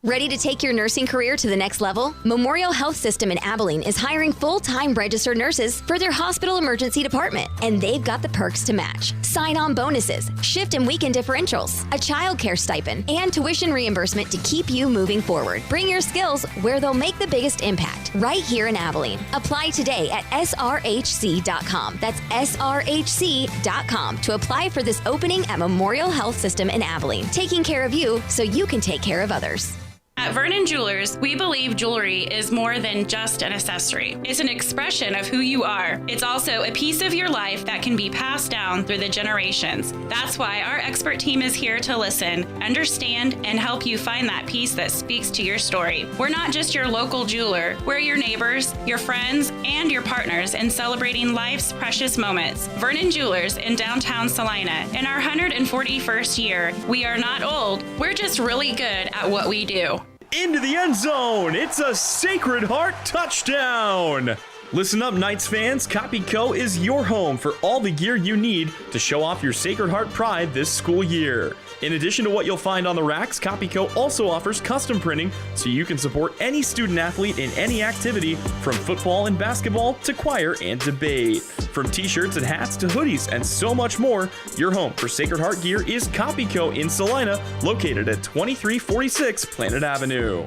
Ready to take your nursing career to the next level? Memorial Health System in Abilene is hiring full-time registered nurses for their hospital emergency department, and they've got the perks to match. Sign-on bonuses, shift and weekend differentials, a child care stipend, and tuition reimbursement to keep you moving forward. Bring your skills where they'll make the biggest impact, right here in Abilene. Apply today at srhc.com. That's srhc.com to apply for this opening at Memorial Health System in Abilene, taking care of you so you can take care of others. At Vernon Jewelers, we believe jewelry is more than just an accessory. It's an expression of who you are. It's also a piece of your life that can be passed down through the generations. That's why our expert team is here to listen, understand, and help you find that piece that speaks to your story. We're not just your local jeweler. We're your neighbors, your friends, and your partners in celebrating life's precious moments. Vernon Jewelers in downtown Salina. In our 141st year, we are not old. We're just really good at what we do. Into the end zone. It's a Sacred Heart touchdown. Listen up, Knights fans. Copy Co. is your home for all the gear you need to show off your Sacred Heart pride this school year. In addition to what you'll find on the racks, CopyCo also offers custom printing so you can support any student athlete in any activity, from football and basketball to choir and debate. From t-shirts and hats to hoodies and so much more, your home for Sacred Heart gear is CopyCo in Salina, located at 2346 Planet Avenue.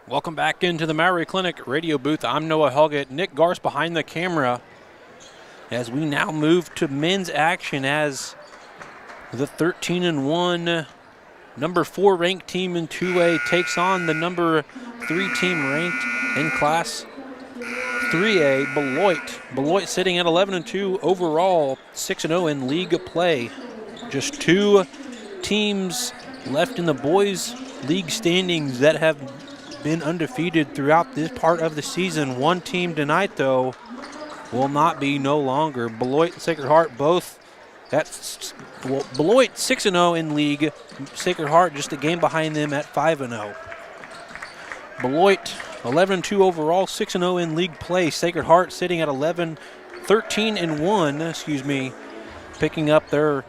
Welcome back into the Maury Clinic radio booth. I'm Noah Helgett. Nick Garst behind the camera as we now move to men's action as the 13-1 number 4 ranked team in 2A takes on the number 3 team ranked in Class 3A, Beloit. Beloit sitting at 11-2 overall, 6-0 in league play. Just 2 teams left in the boys' league standings that have been undefeated throughout this part of the season. One team tonight, though, will not be no longer. Beloit and Sacred Heart both Beloit 6-0 in league. Sacred Heart just a game behind them at 5-0. Beloit 11-2 overall, 6-0 in league play. Sacred Heart sitting at 13-1, picking up their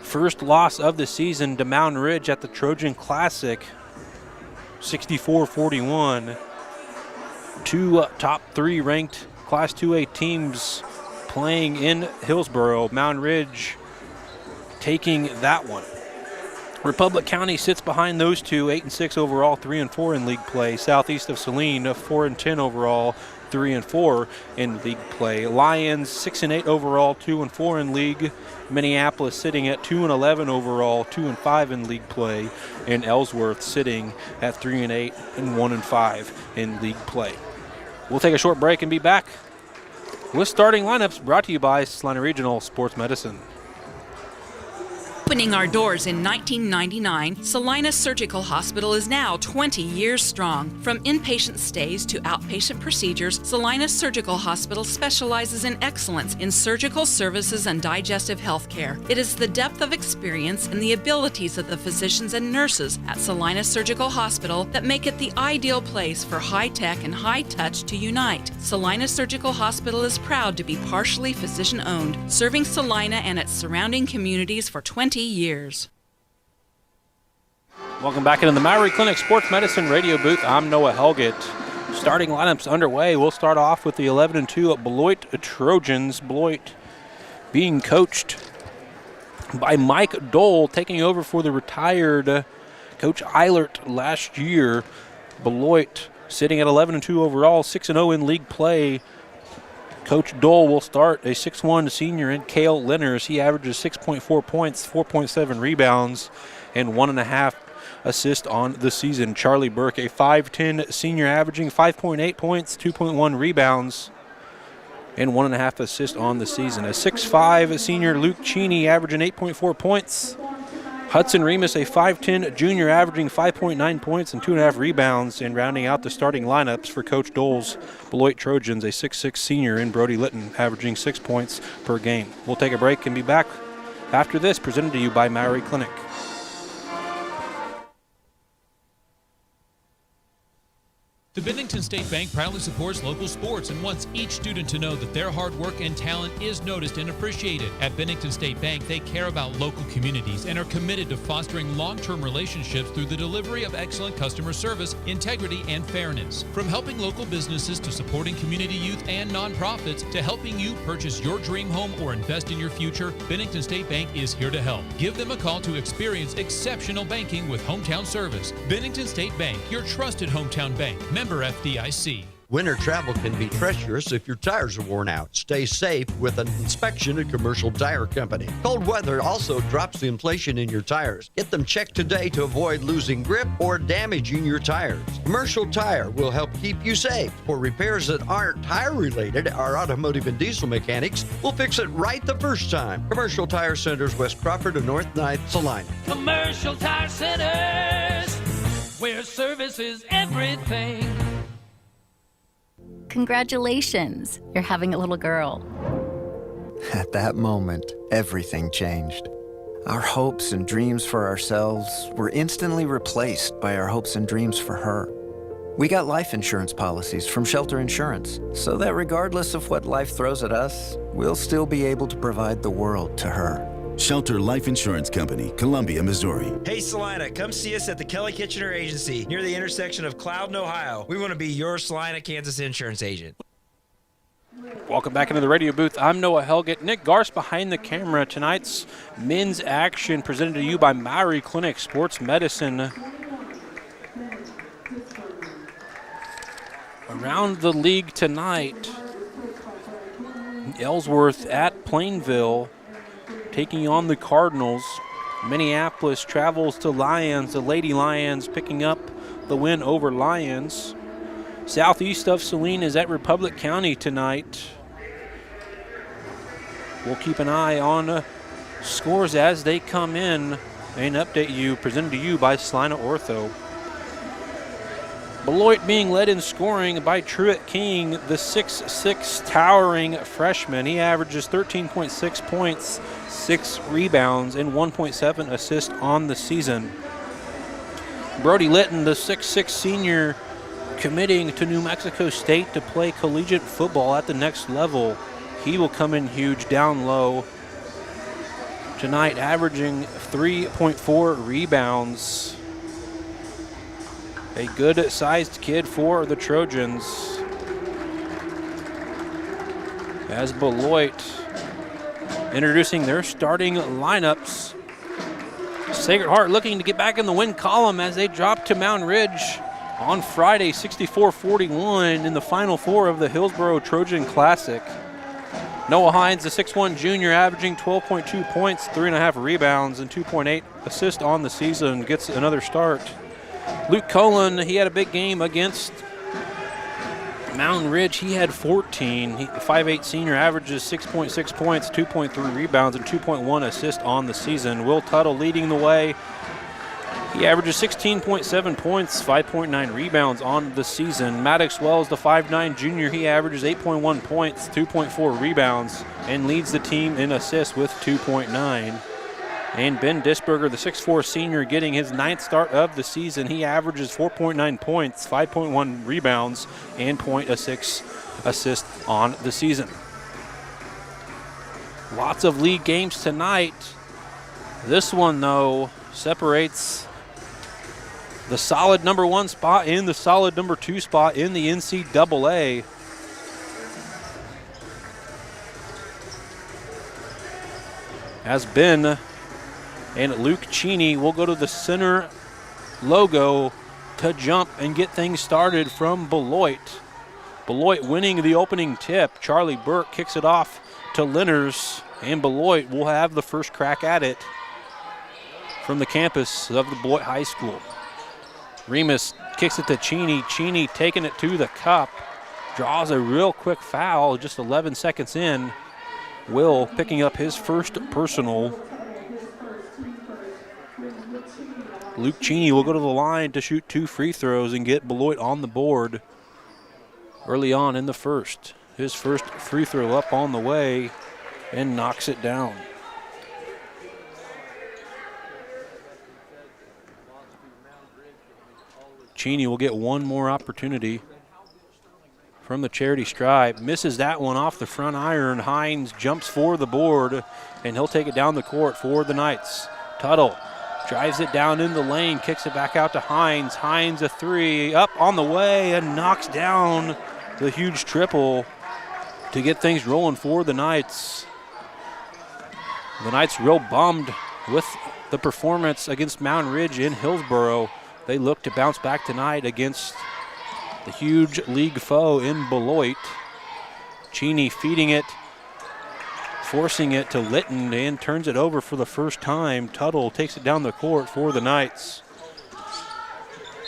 first loss of the season to Mountain Ridge at the Trojan Classic, 64-41. 2 top 3 ranked Class 2A teams playing in Hillsboro. Mountain Ridge taking that one. Republic County sits behind those two, 8-6 overall, 3-4 in league play. Southeast of Salina, 4-10 overall, 3-4 in league play. Lions 6-8 overall, 2-4 in league. Minneapolis sitting at 2-11 overall, 2-5 in league play. And Ellsworth sitting at 3-8 and 1-5 in league play. We'll take a short break and be back with starting lineups brought to you by Salina Regional Sports Medicine. Opening our doors in 1999, Salina Surgical Hospital is now 20 years strong. From inpatient stays to outpatient procedures, Salina Surgical Hospital specializes in excellence in surgical services and digestive health care. It is the depth of experience and the abilities of the physicians and nurses at Salina Surgical Hospital that make it the ideal place for high-tech and high-touch to unite. Salina Surgical Hospital is proud to be partially physician-owned, serving Salina and its surrounding communities for 20 years. Welcome back into the Maury Clinic Sports Medicine radio booth. I'm Noah Helgett. Starting lineups underway. We'll start off with the 11-2 at Beloit Trojans. Beloit being coached by Mike Dole, taking over for the retired Coach Eilert last year. Beloit sitting at 11-2 overall, 6-0 in league play. Coach Dole will start a 6'1 senior in Cale Lenners. He averages 6.4 points, 4.7 rebounds, and 1.5 assists on the season. Charlie Burke, a 5'10 senior, averaging 5.8 points, 2.1 rebounds, and 1.5 assists on the season. A 6'5 senior, Luke Cheney, averaging 8.4 points. Hudson Remus, a 5'10 junior, averaging 5.9 points and 2.5 rebounds. And rounding out the starting lineups for Coach Dole's Beloit Trojans, a 6'6 senior in Brody Litton, averaging 6 points per game. We'll take a break and be back after this, presented to you by Maury Clinic. The Bennington State Bank proudly supports local sports and wants each student to know that their hard work and talent is noticed and appreciated. At Bennington State Bank, they care about local communities and are committed to fostering long-term relationships through the delivery of excellent customer service, integrity, and fairness. From helping local businesses to supporting community youth and nonprofits to helping you purchase your dream home or invest in your future, Bennington State Bank is here to help. Give them a call to experience exceptional banking with hometown service. Bennington State Bank, your trusted hometown bank. Member FDIC. Winter travel can be treacherous if your tires are worn out. Stay safe with an inspection at Commercial Tire Company. Cold weather also drops the inflation in your tires. Get them checked today to avoid losing grip or damaging your tires. Commercial Tire will help keep you safe. For repairs that aren't tire related, our automotive and diesel mechanics will fix it right the first time. Commercial Tire Centers, West Crawford and North 9th, Salina. Commercial Tire Centers, where service is everything. Congratulations, you're having a little girl. At that moment, everything changed. Our hopes and dreams for ourselves were instantly replaced by our hopes and dreams for her. We got life insurance policies from Shelter Insurance, so that regardless of what life throws at us, we'll still be able to provide the world to her. Shelter Life Insurance Company, Columbia, Missouri. Hey Salina, come see us at the Kelly Kitchener Agency near the intersection of Cloud and Ohio. We want to be your Salina, Kansas insurance agent. Welcome back into the radio booth. I'm Noah Helgett. Nick Garst behind the camera. Tonight's men's action presented to you by Maury Clinic Sports Medicine. Around the league tonight, Ellsworth at Plainville taking on the Cardinals. Minneapolis travels to Lions. The Lady Lions picking up the win over Lions. Southeast of Salina is at Republic County tonight. We'll keep an eye on scores as they come in and update you, presented to you by Salina Ortho. Beloit being led in scoring by Truett King, the 6'6" towering freshman. He averages 13.6 points, 6 rebounds, and 1.7 assists on the season. Brody Litton, the 6'6" senior, committing to New Mexico State to play collegiate football at the next level. He will come in huge down low tonight, averaging 3.4 rebounds. A good-sized kid for the Trojans. As Beloit introducing their starting lineups. Sacred Heart looking to get back in the win column as they drop to Mountain Ridge on Friday, 64-41 in the Final Four of the Hillsboro Trojan Classic. Noah Hines, the 6'1" junior, averaging 12.2 points, 3.5 rebounds, and 2.8 assists on the season, gets another start. Luke Cullen, he had a big game against Mountain Ridge. He had 14. The 5'8" senior averages 6.6 points, 2.3 rebounds, and 2.1 assists on the season. Will Tuttle leading the way. He averages 16.7 points, 5.9 rebounds on the season. Maddox Wells, the 5'9" junior, he averages 8.1 points, 2.4 rebounds, and leads the team in assists with 2.9. And Ben Disberger, the 6'4" senior, getting his 9th start of the season. He averages 4.9 points, 5.1 rebounds, and 0.6 assists on the season. Lots of league games tonight. This one, though, separates the solid number 1 spot and the solid number 2 spot in the NCAA. As Ben and Luke Cheney will go to the center logo to jump and get things started from Beloit. Beloit winning the opening tip. Charlie Burke kicks it off to Lenners, and Beloit will have the first crack at it from the campus of the Beloit High School. Remus kicks it to Cheney. Cheney taking it to the cup. Draws a real quick foul just 11 seconds in. Will picking up his first personal. Luke Cheney will go to the line to shoot 2 free throws and get Beloit on the board early on in the first. His first free throw up on the way and knocks it down. Cheney will get one more opportunity from the charity stripe. Misses that one off the front iron. Hines jumps for the board, and he'll take it down the court for the Knights. Tuttle drives it down in the lane, kicks it back out to Hines. Hines a 3, up on the way, and knocks down the huge triple to get things rolling for the Knights. The Knights real bummed with the performance against Mountain Ridge in Hillsboro. They look to bounce back tonight against the huge league foe in Beloit. Cheney feeding it, forcing it to Litton, and turns it over for the first time. Tuttle takes it down the court for the Knights.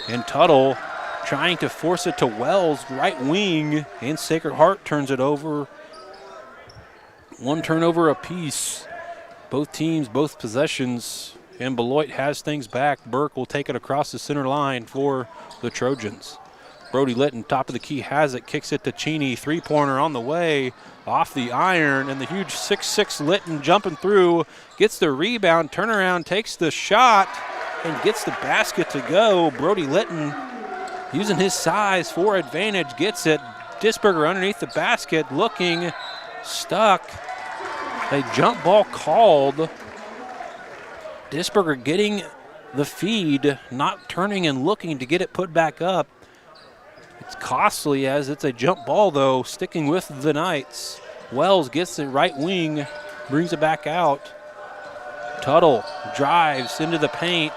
And Tuttle trying to force it to Wells, right wing, and Sacred Heart turns it over. One turnover apiece. Both teams, both possessions, and Beloit has things back. Burke will take it across the center line for the Trojans. Brody Litton, top of the key, has it, kicks it to Cheney. 3-pointer on the way, off the iron, and the huge 6'6" Litton jumping through, gets the rebound, turnaround, takes the shot, and gets the basket to go. Brody Litton using his size for advantage, gets it. Disberger underneath the basket, looking stuck. A jump ball called Disberger getting the feed, not turning and looking to get it put back up. It's costly as it's a jump ball, though, sticking with the Knights. Wells gets the right wing, brings it back out. Tuttle drives into the paint.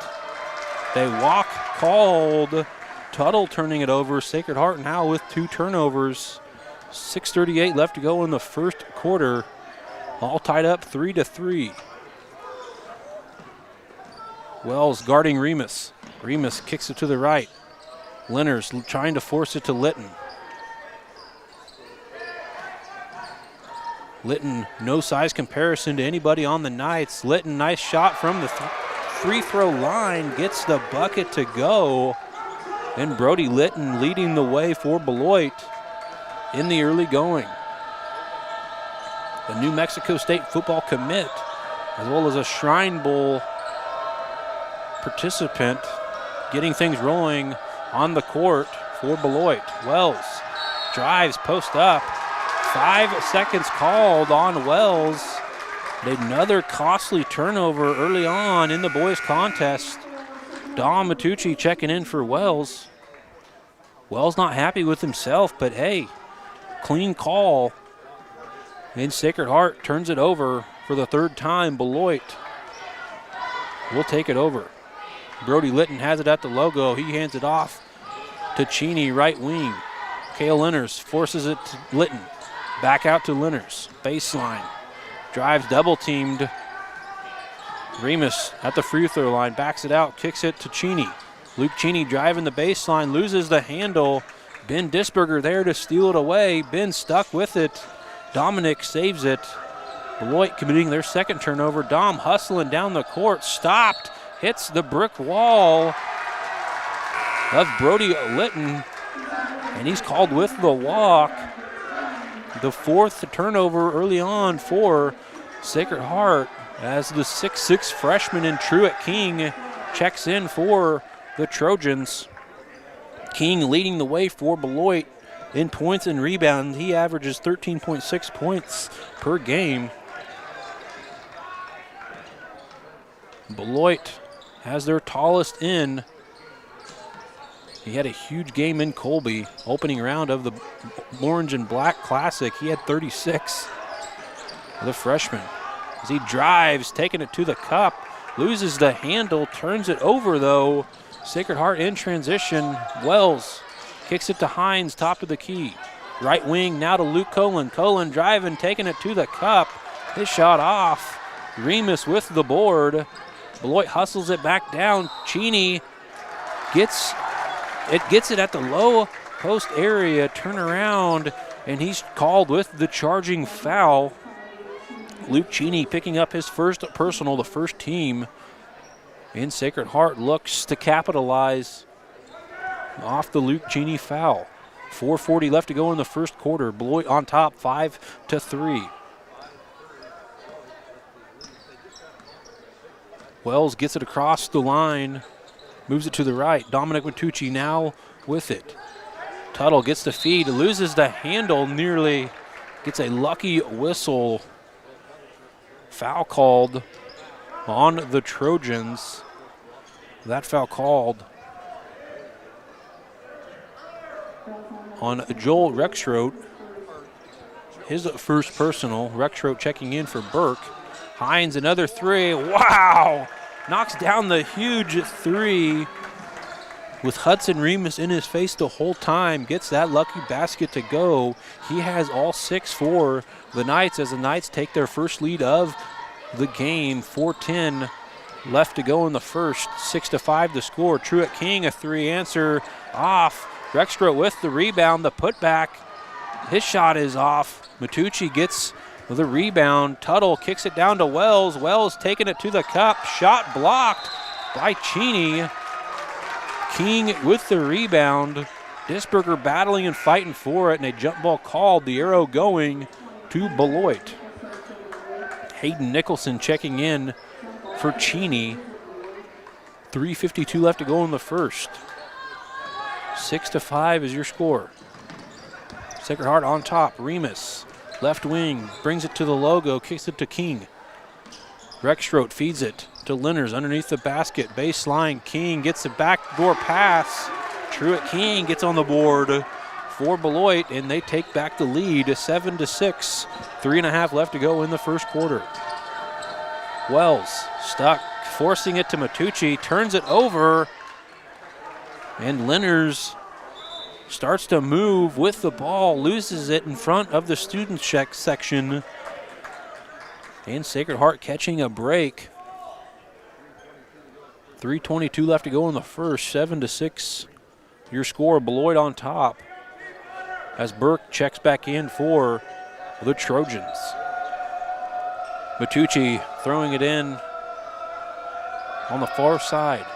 They walk called. Tuttle turning it over. Sacred Heart now with 2 turnovers. 6:38 left to go in the first quarter. All tied up 3-3. Wells guarding Remus. Remus kicks it to the right. Lenners trying to force it to Litton. Litton, no size comparison to anybody on the Knights. Litton, nice shot from the free throw line, gets the bucket to go. And Brody Litton leading the way for Beloit in the early going. The New Mexico State football commit, as well as a Shrine Bowl participant, getting things rolling on the court for Beloit. Wells drives, post up. 5 seconds called on Wells. Another costly turnover early on in the boys' contest. Dom Matucci checking in for Wells. Wells not happy with himself, but hey, clean call. And Sacred Heart turns it over for the 3rd time. Beloit will take it over. Brody Litton has it at the logo. He hands it off to Cheney, right wing. Cale Lenners forces it to Litton. Back out to Lenners. Baseline. Drives double teamed. Remus at the free throw line. Backs it out. Kicks it to Cheney. Luke Cheney driving the baseline. Loses the handle. Ben Disberger there to steal it away. Ben stuck with it. Dominic saves it. Beloit committing their 2nd turnover. Dom hustling down the court. Stopped. Hits the brick wall of Brody Litton. And he's called with the walk. The 4th turnover early on for Sacred Heart as the 6'6" freshman in Truett King checks in for the Trojans. King leading the way for Beloit in points and rebounds. He averages 13.6 points per game. Beloit has their tallest in. He had a huge game in Colby, opening round of the Orange and Black Classic. He had 36, the freshman. As he drives, taking it to the cup, loses the handle, turns it over though. Sacred Heart in transition. Wells kicks it to Hines, top of the key. Right wing now to Luke Colin. Colin driving, taking it to the cup. His shot off. Remus with the board. Beloit hustles it back down. Cheney gets it at the low post area, turn around, and he's called with the charging foul. Luke Cheney picking up his 1st personal, the 1st team. And Sacred Heart looks to capitalize off the Luke Cheney foul. 4:40 left to go in the first quarter. Beloit on top, 5-3. Wells gets it across the line. Moves it to the right. Dominic Matucci now with it. Tuttle gets the feed, loses the handle nearly. Gets a lucky whistle. Foul called on the Trojans. That foul called on Joel Rexroth. His 1st personal. Rexroth checking in for Burke. Hines another 3. Wow! Knocks down the huge 3 with Hudson Remus in his face the whole time. Gets that lucky basket to go. He has all 6 for the Knights as the Knights take their first lead of the game. 4:10 left to go in the first. 6-5 the score. Truett King a 3 answer off. Rexroth with the rebound, the putback. His shot is off. Matucci gets the rebound. Tuttle kicks it down to Wells. Wells taking it to the cup. Shot blocked by Cheney. King with the rebound. Disberger battling and fighting for it, and a jump ball called. The arrow going to Beloit. Hayden Nicholson checking in for Cheney. 3:52 left to go in the first. 6-5 is your score. Sacred Heart on top. Remus. Left wing, brings it to the logo, kicks it to King. Rexroth feeds it to Lenners underneath the basket. Baseline, King gets a backdoor pass. Truett King gets on the board for Beloit, and they take back the lead 7-6. 3.5 left to go in the first quarter. Wells stuck, forcing it to Matucci, turns it over, and Lenners starts to move with the ball, loses it in front of the student check section. And Sacred Heart catching a break. 3:22 left to go in the first, 7-6. Your score, Beloit on top, as Burke checks back in for the Trojans. Matucci throwing it in on the far side.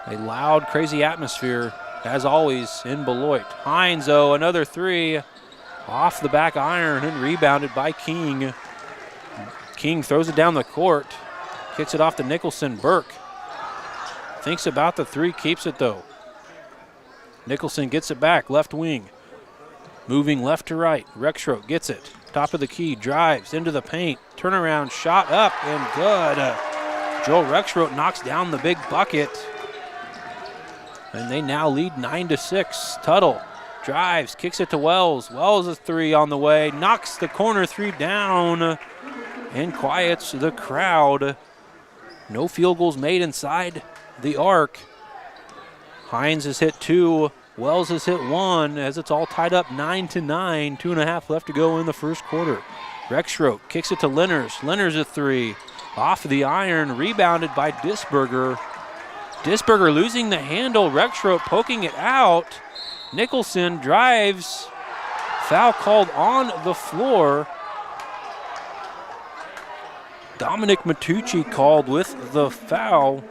A loud, crazy atmosphere, as always, in Beloit. Hines, though, another three off the back iron and rebounded by King. King throws it down the court, kicks it off to Nicholson. Burke thinks about the three, keeps it though. Nicholson gets it back, left wing. Moving left to right, Rexroth gets it. Top of the key, drives into the paint. Turnaround shot up and good. Joel Rexroth knocks down the big bucket. And they now lead 9-6. Tuttle drives, kicks it to Wells. Wells a three on the way, knocks the corner three down and quiets the crowd. No field goals made inside the arc. Hines has hit two. Wells has hit one as it's all tied up 9-9. 2.5 left to go in the first quarter. Rexroth kicks it to Lenners. Lenners a three. Off the iron, rebounded by Disberger. Disberger losing the handle. Rexroth poking it out. Nicholson drives. Foul called on the floor. Dominic Matucci called with the foul.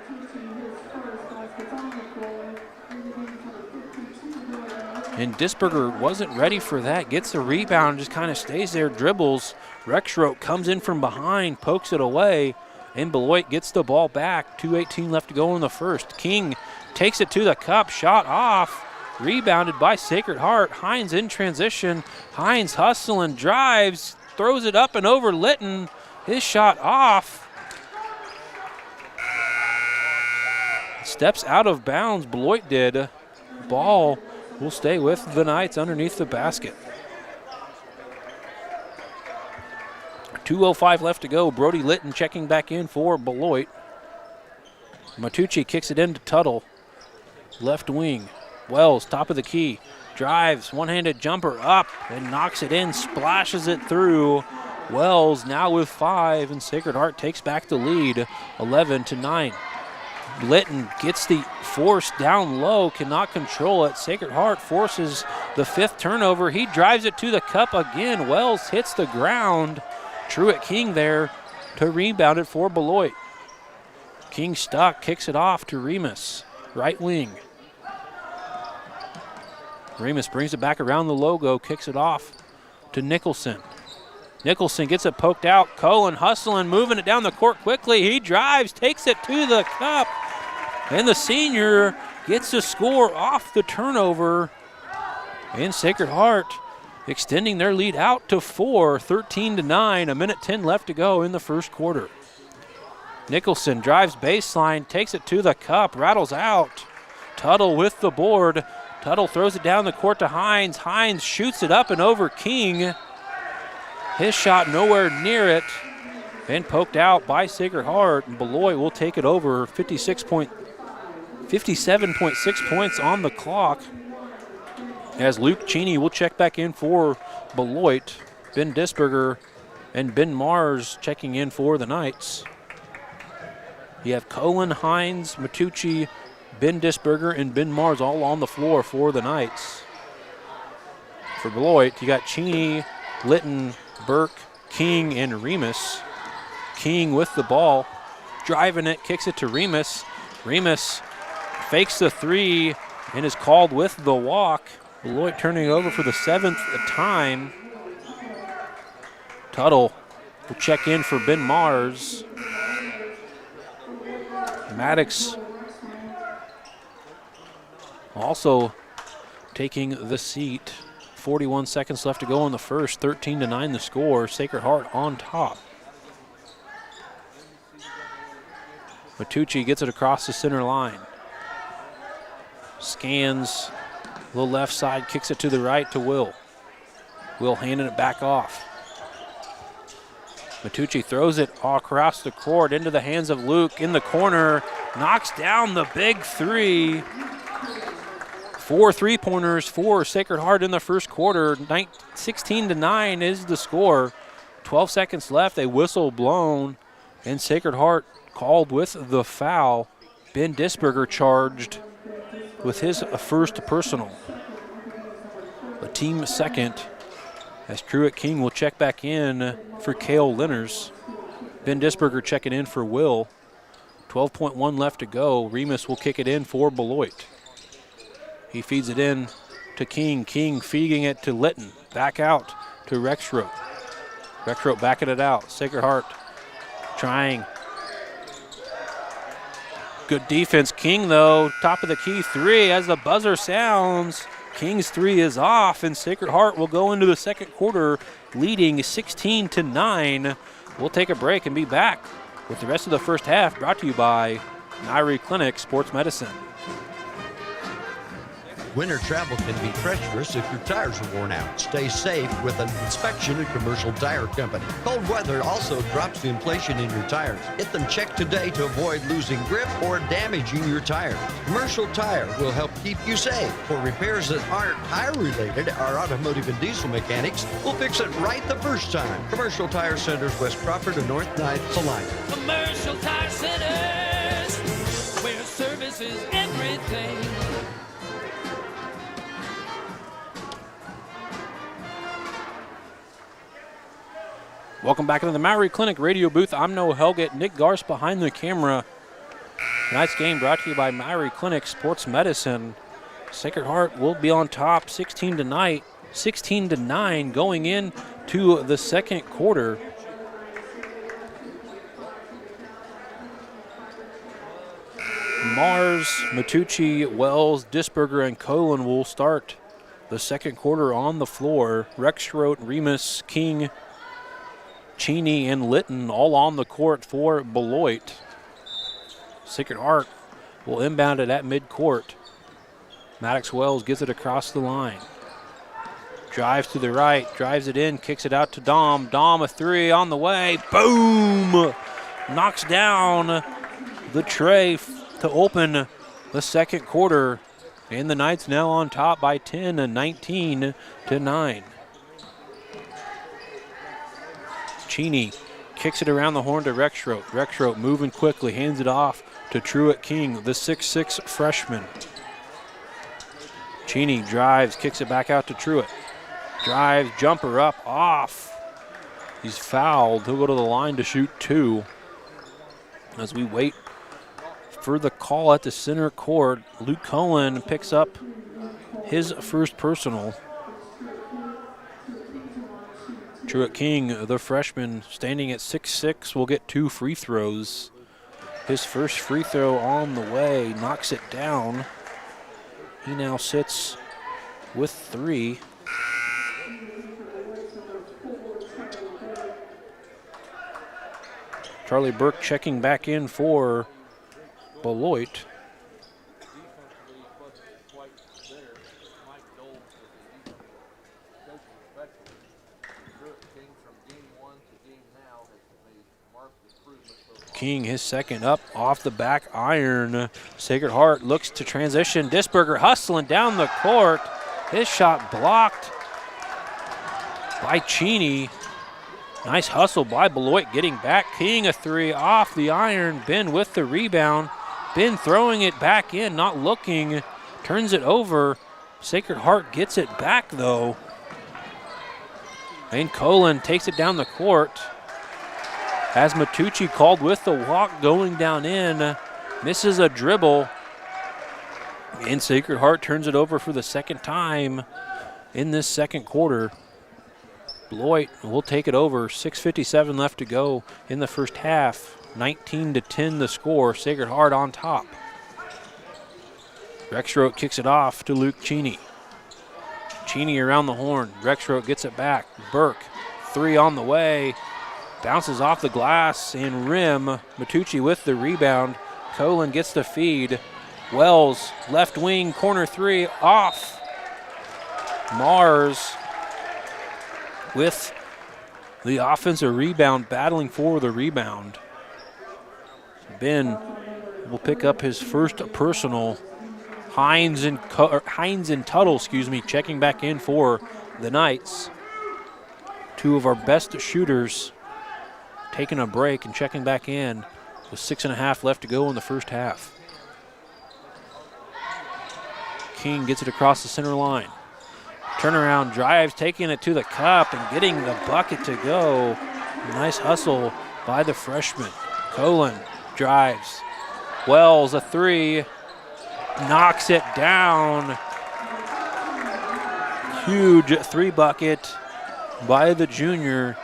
And Disberger wasn't ready for that. Gets the rebound, just kind of stays there, dribbles. Rexroth comes in from behind, pokes it away, and Beloit gets the ball back. 2:18 left to go in the first. King takes it to the cup, shot off. Rebounded by Sacred Heart. Hines in transition. Hines hustling, drives, throws it up and over Litton. His shot off. Steps out of bounds, Beloit did. Ball will stay with the Knights underneath the basket. 2:05 left to go. Brody Litton checking back in for Beloit. Matucci kicks it into Tuttle. Left wing. Wells, top of the key. Drives, one-handed jumper up and knocks it in, splashes it through. Wells now with 5, and Sacred Heart takes back the lead, 11-9. Litton gets the force down low, cannot control it. Sacred Heart forces the 5th turnover. He drives it to the cup again. Wells hits the ground. Truett King there to rebound it for Beloit. King stuck, kicks it off to Remus, right wing. Remus brings it back around the logo, kicks it off to Nicholson. Nicholson gets it poked out. Cullen hustling, moving it down the court quickly. He drives, takes it to the cup. And the senior gets a score off the turnover. And Sacred Heart extending their lead out to 4, 13-9. 1:10 left to go in the first quarter. Nicholson drives baseline, takes it to the cup, rattles out. Tuttle with the board. Tuttle throws it down the court to Hines. Hines shoots it up and over King. His shot nowhere near it, and poked out by Sacred Heart. And Beloit will take it over. 57.6 points on the clock. As Luke Cheney will check back in for Beloit. Ben Disberger and Ben Mars checking in for the Knights. You have Cullen, Hines, Matucci, Ben Disberger, and Ben Mars all on the floor for the Knights. For Beloit, you got Cheney, Litton, Burke, King, and Remus. King with the ball, driving it, kicks it to Remus. Remus fakes the three and is called with the walk. Beloit turning it over for the 7th time. Tuttle will check in for Ben Mars. Maddox also taking the seat. 41 seconds left to go in the first. 13-9 the score. Sacred Heart on top. Matucci gets it across the center line. Scans the left side, kicks it to the right to Will. Will handing it back off. Matucci throws it all across the court into the hands of Luke in the corner. Knocks down the big three. 4 3-pointers for Sacred Heart in the first quarter. 16-9 is the score. 12 seconds left, a whistle blown, and Sacred Heart called with the foul. Ben Disberger charged with his first personal. A team second, as Truett King will check back in for Cale Lenners. Ben Disberger checking in for Will. 12.1 left to go. Remus will kick it in for Beloit. He feeds it in to King. King feeding it to Litton. Back out to Rexroth. Rexroth backing it out. Sacred Heart trying. Good defense. King, though, top of the key three as the buzzer sounds. King's three is off, and Sacred Heart will go into the second quarter leading 16-9. We'll take a break and be back with the rest of the first half, brought to you by Myrie Clinic Sports Medicine. Winter travel can be treacherous if your tires are worn out. Stay safe with an inspection at Commercial Tire Company. Cold weather also drops the inflation in your tires. Get them checked today to avoid losing grip or damaging your tires. Commercial Tire will help keep you safe. For repairs that aren't tire-related, our automotive and diesel mechanics will fix it right the first time. Commercial Tire Centers, West Crawford and North 9th, Salina. Commercial Tire Centers, where service is everything. Welcome back into the Myrie Clinic radio booth. I'm Noah Helgett. Nick Garst behind the camera. Tonight's game brought to you by Myrie Clinic Sports Medicine. Sacred Heart will be on top 16-9 going into the second quarter. Mars, Matucci, Wells, Disberger, and Colin will start the second quarter on the floor. Rexroth, Remus, King, Cheney, and Litton all on the court for Beloit. Sacred Heart will inbound it at midcourt. Maddox Wells gives it across the line. Drives to the right, drives it in, kicks it out to Dom. Dom, a three on the way. Boom! Knocks down the tray to open the second quarter. And the Knights now on top by 10, 19-9. Cheney kicks it around the horn to Rexroth. Rexroth moving quickly, hands it off to Truett King, the 6'6 freshman. Cheney drives, kicks it back out to Truett. Drives, jumper up, off. He's fouled. He'll go to the line to shoot two. As we wait for the call at the center court, Luke Cullen picks up his first personal. Truett King, the freshman, standing at 6'6", will get 2 free throws. His first free throw on the way, knocks it down. He now sits with 3. Charlie Burke checking back in for Beloit. King, his second up off the back iron. Sacred Heart looks to transition. Disberger hustling down the court. His shot blocked by Cheney. Nice hustle by Beloit getting back. King, a three off the iron. Ben with the rebound. Ben throwing it back in, not looking. Turns it over. Sacred Heart gets it back though. And Colin takes it down the court. As Matucci called with the walk going down in, misses a dribble. And Sacred Heart turns it over for the second time in this second quarter. Beloit will take it over. 6:57 left to go in the first half. 19-10 the score. Sacred Heart on top. Rexroth kicks it off to Luke Cheney. Cheney around the horn. Rexroth gets it back. Burke, three on the way. Bounces off the glass and rim. Matucci with the rebound. Colin gets the feed. Wells, left wing, corner three, off. Mars with the offensive rebound, battling for the rebound. Ben will pick up his first personal. Hines and Tuttle, checking back in for the Knights. Two of our best shooters taking a break and checking back in with 6.5 left to go in the first half. King gets it across the center line. Turnaround drives, taking it to the cup and getting the bucket to go. Nice hustle by the freshman. Colin drives. Wells, a three. Knocks it down. Huge three bucket by the junior.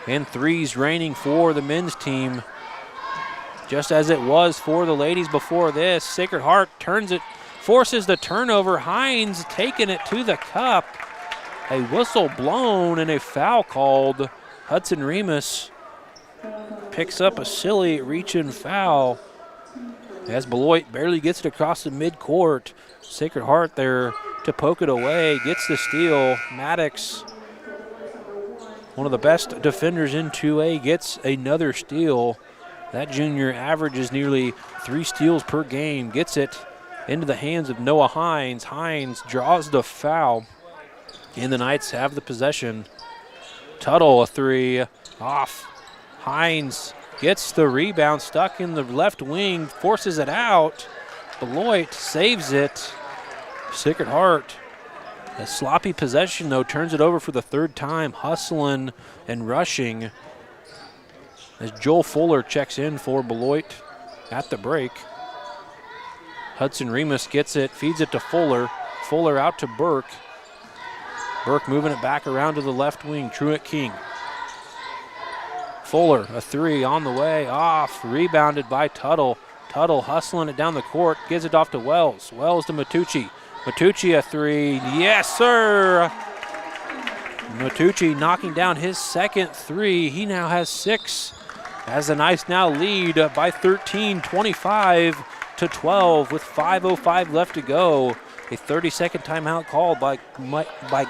And threes raining for the men's team. Just as it was for the ladies before this. Sacred Heart turns it, forces the turnover. Hines taking it to the cup. A whistle blown and a foul called. Hudson Remus picks up a silly reach-in foul as Beloit barely gets it across the midcourt. Sacred Heart there to poke it away, gets the steal. Maddox, one of the best defenders in 2A, gets another steal. That junior averages nearly 3 steals per game, gets it into the hands of Noah Hines. Hines draws the foul, and the Knights have the possession. Tuttle, a three, off. Hines gets the rebound, stuck in the left wing, forces it out. Beloit saves it. Sacred Heart, a sloppy possession though, turns it over for the third time, hustling and rushing as Joel Fuller checks in for Beloit at the break. Hudson Remus gets it, feeds it to Fuller. Fuller out to Burke. Burke moving it back around to the left wing, Truett King. Fuller, a three on the way, off, rebounded by Tuttle. Tuttle hustling it down the court, gives it off to Wells. Wells to Matucci. Matucci, a three, yes sir! Matucci knocking down his second three. He now has 6 as the Knights now lead by 13, 25-12 with 5:05 left to go. A 30-second timeout called by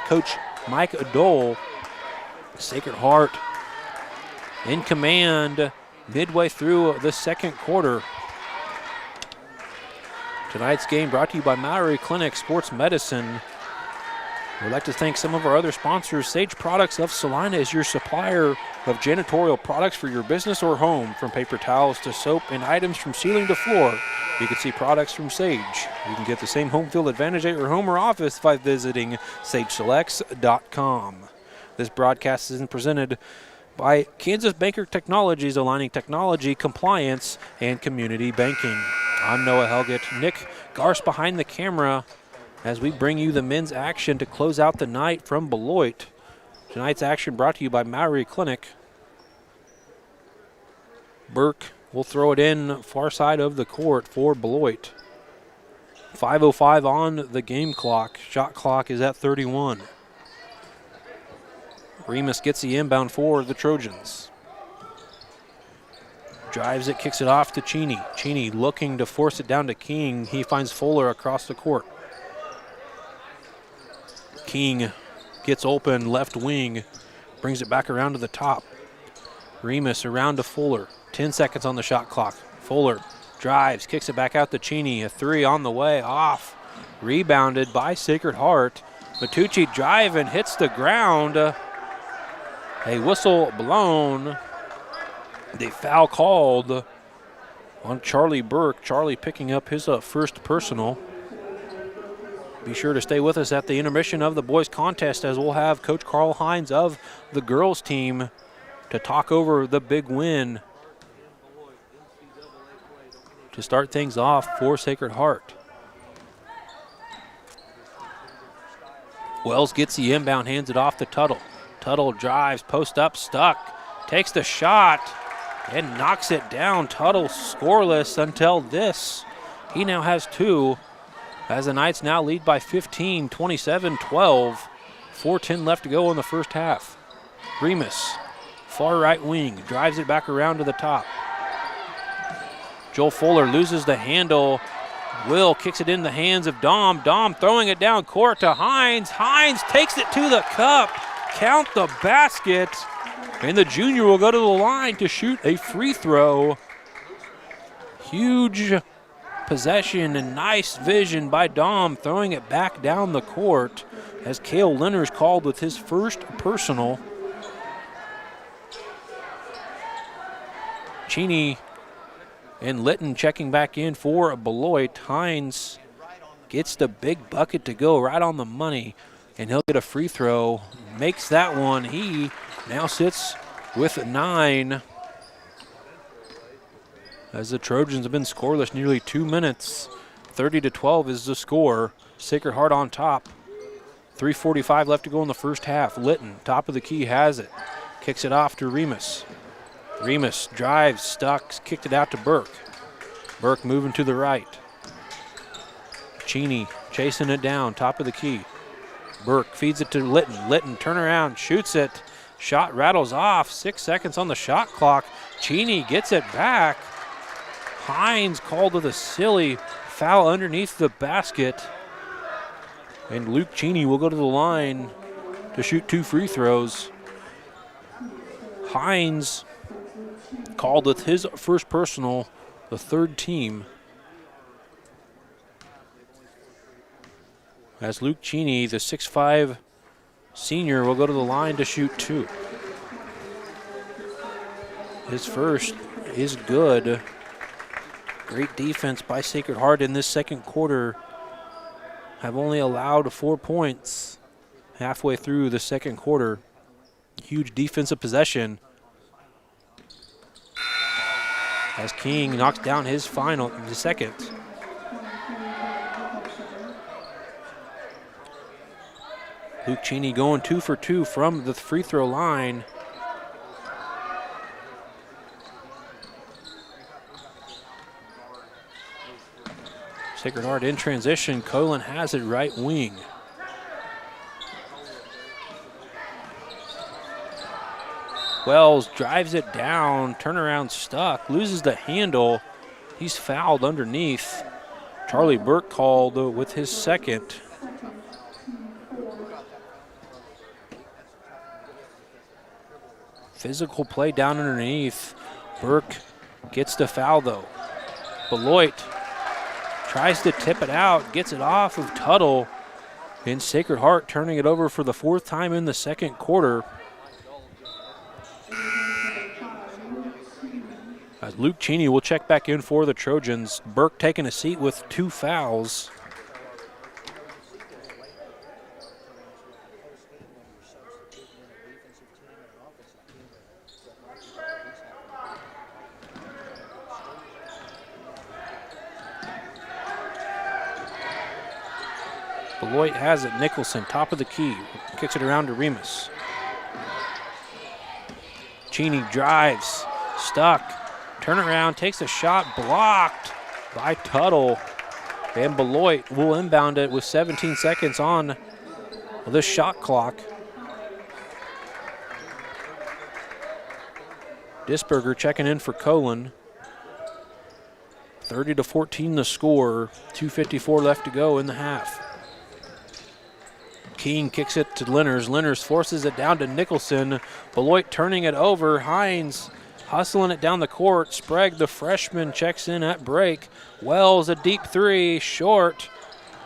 Coach Mike Dole. Sacred Heart in command midway through the second quarter. Tonight's game brought to you by Mallory Clinic Sports Medicine. We'd like to thank some of our other sponsors. Sage Products of Salina is your supplier of janitorial products for your business or home. From paper towels to soap and items from ceiling to floor, you can see products from Sage. You can get the same home field advantage at your home or office by visiting sageselects.com. This broadcast is presented by Kansas Banker Technologies, aligning technology, compliance, and community banking. I'm Noah Helgett. Nick Garst behind the camera as we bring you the men's action to close out the night from Beloit. Tonight's action brought to you by Mallory Clinic. Burke will throw it in far side of the court for Beloit. 5:05 on the game clock. Shot clock is at 31. Remus gets the inbound for the Trojans. Drives it, kicks it off to Cheney. Cheney looking to force it down to King. He finds Fuller across the court. King gets open, left wing, brings it back around to the top. Remus around to Fuller. 10 seconds on the shot clock. Fuller drives, kicks it back out to Cheney. A three on the way, off. Rebounded by Sacred Heart. Matucci driving, hits the ground. A whistle blown. The foul called on Charlie Burke. Charlie picking up his first personal. Be sure to stay with us at the intermission of the boys contest as we'll have Coach Carl Hines of the girls team to talk over the big win to start things off for Sacred Heart. Wells gets the inbound, hands it off to Tuttle. Tuttle drives, post up, stuck, takes the shot and knocks it down. Tuttle scoreless until this. He now has 2 as the Knights now lead by 15, 27-12. 4:10 left to go in the first half. Remus, far right wing, drives it back around to the top. Joel Fuller loses the handle. Will kicks it in the hands of Dom. Dom throwing it down court to Hines. Hines takes it to the cup. Count the basket. And the junior will go to the line to shoot a free throw. Huge possession and nice vision by Dom, throwing it back down the court as Cale Lenners called with his first personal. Cheney and Litton checking back in for Beloit. Hines gets the big bucket to go right on the money, and he'll get a free throw. Makes that one. He now sits with 9. As the Trojans have been scoreless nearly 2 minutes. 30-12 is the score. Sacred Heart on top. 3:45 left to go in the first half. Litton, top of the key, has it. Kicks it off to Remus. Remus drives, stuck, kicked it out to Burke. Burke moving to the right. Cheney chasing it down, top of the key. Burke feeds it to Litton. Litton turn around, shoots it. Shot rattles off. 6 seconds on the shot clock. Cheney gets it back. Hines called with a silly foul underneath the basket. And Luke Cheney will go to the line to shoot 2 free throws. Hines called with his first personal, the 3rd team. As Luke Cheney, the 6'5" senior, will go to the line to shoot 2. His first is good. Great defense by Sacred Heart in this second quarter. Have only allowed 4 points halfway through the second quarter. Huge defensive possession. As King knocks down his second. Luke Cheney going 2 for 2 from the free throw line. Sacred Heart in transition. Colin has it right wing. Wells drives it down, turnaround stuck, loses the handle. He's fouled underneath. Charlie Burke called with his second. Physical play down underneath. Burke gets the foul though. Beloit tries to tip it out, gets it off of Tuttle. And Sacred Heart turning it over for the 4th time in the second quarter. As Luke Cheney will check back in for the Trojans. Burke taking a seat with 2 fouls. Beloit has it. Nicholson, top of the key. Kicks it around to Remus. Cheney drives. Stuck. Turnaround, takes a shot, blocked by Tuttle. And Beloit will inbound it with 17 seconds on the shot clock. Disberger checking in for Colin. 30-14 the score. 2:54 left to go in the half. King kicks it to Lenners. Lenners forces it down to Nicholson. Beloit turning it over. Hines hustling it down the court. Sprague, the freshman, checks in at break. Wells, a deep 3, short.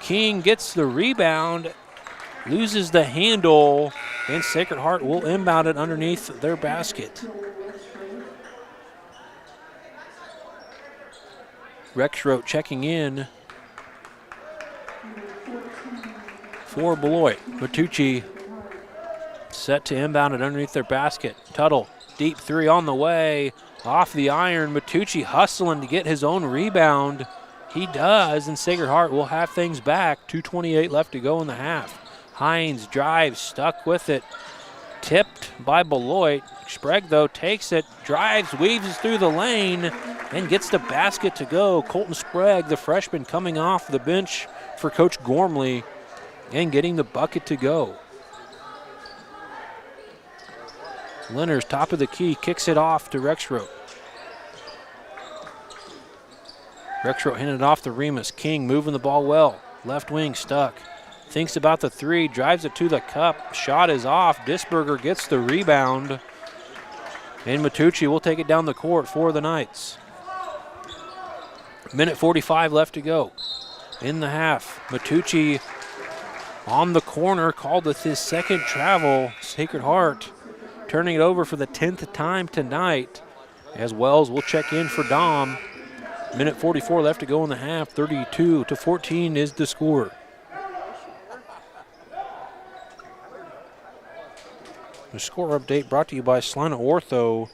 King gets the rebound, loses the handle, and Sacred Heart will inbound it underneath their basket. Rexroth checking in for Beloit. Bertucci set to inbound it underneath their basket. Tuttle, deep 3 on the way, off the iron. Bertucci hustling to get his own rebound. He does, and Sacred Heart will have things back. 2:28 left to go in the half. Hines drives, stuck with it. Tipped by Beloit. Sprague, though, takes it, drives, weaves through the lane, and gets the basket to go. Colton Sprague, the freshman, coming off the bench for Coach Gormley and getting the bucket to go. Lenners, top of the key, kicks it off to Rexroth. Rexroth handed it off to Remus. King moving the ball well. Left wing stuck. Thinks about the three, drives it to the cup. Shot is off. Disberger gets the rebound. And Matucci will take it down the court for the Knights. Minute 45 left to go in the half. Matucci on the corner, called with his second travel. Sacred Heart turning it over for the 10th time tonight, as Wells will check in for Dom. Minute 44 left to go in the half. 32-14 is the score. The score update brought to you by Salina Ortho.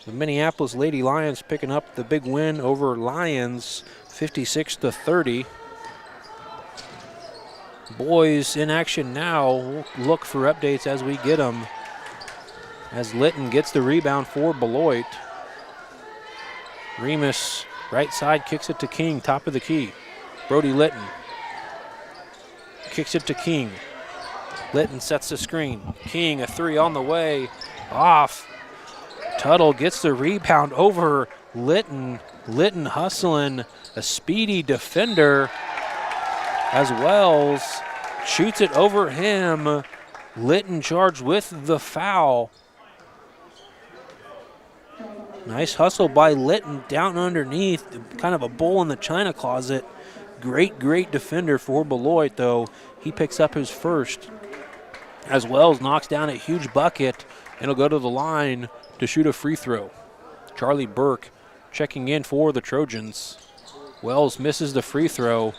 The Minneapolis Lady Lions picking up the big win over Lions, 56-30. Boys in action now. We'll look for updates as we get them. As Litton gets the rebound for Beloit. Remus, right side, kicks it to King, top of the key. Brody Litton kicks it to King. Litton sets the screen. King, a three on the way, off. Tuttle gets the rebound over Litton. Litton hustling, a speedy defender, as Wells shoots it over him. Litton charged with the foul. Nice hustle by Litton down underneath, kind of a bull in the china closet. Great defender for Beloit, though. He picks up his first, as Wells knocks down a huge bucket, and he'll go to the line to shoot a free throw. Charlie Burke checking in for the Trojans. Wells misses the free throw.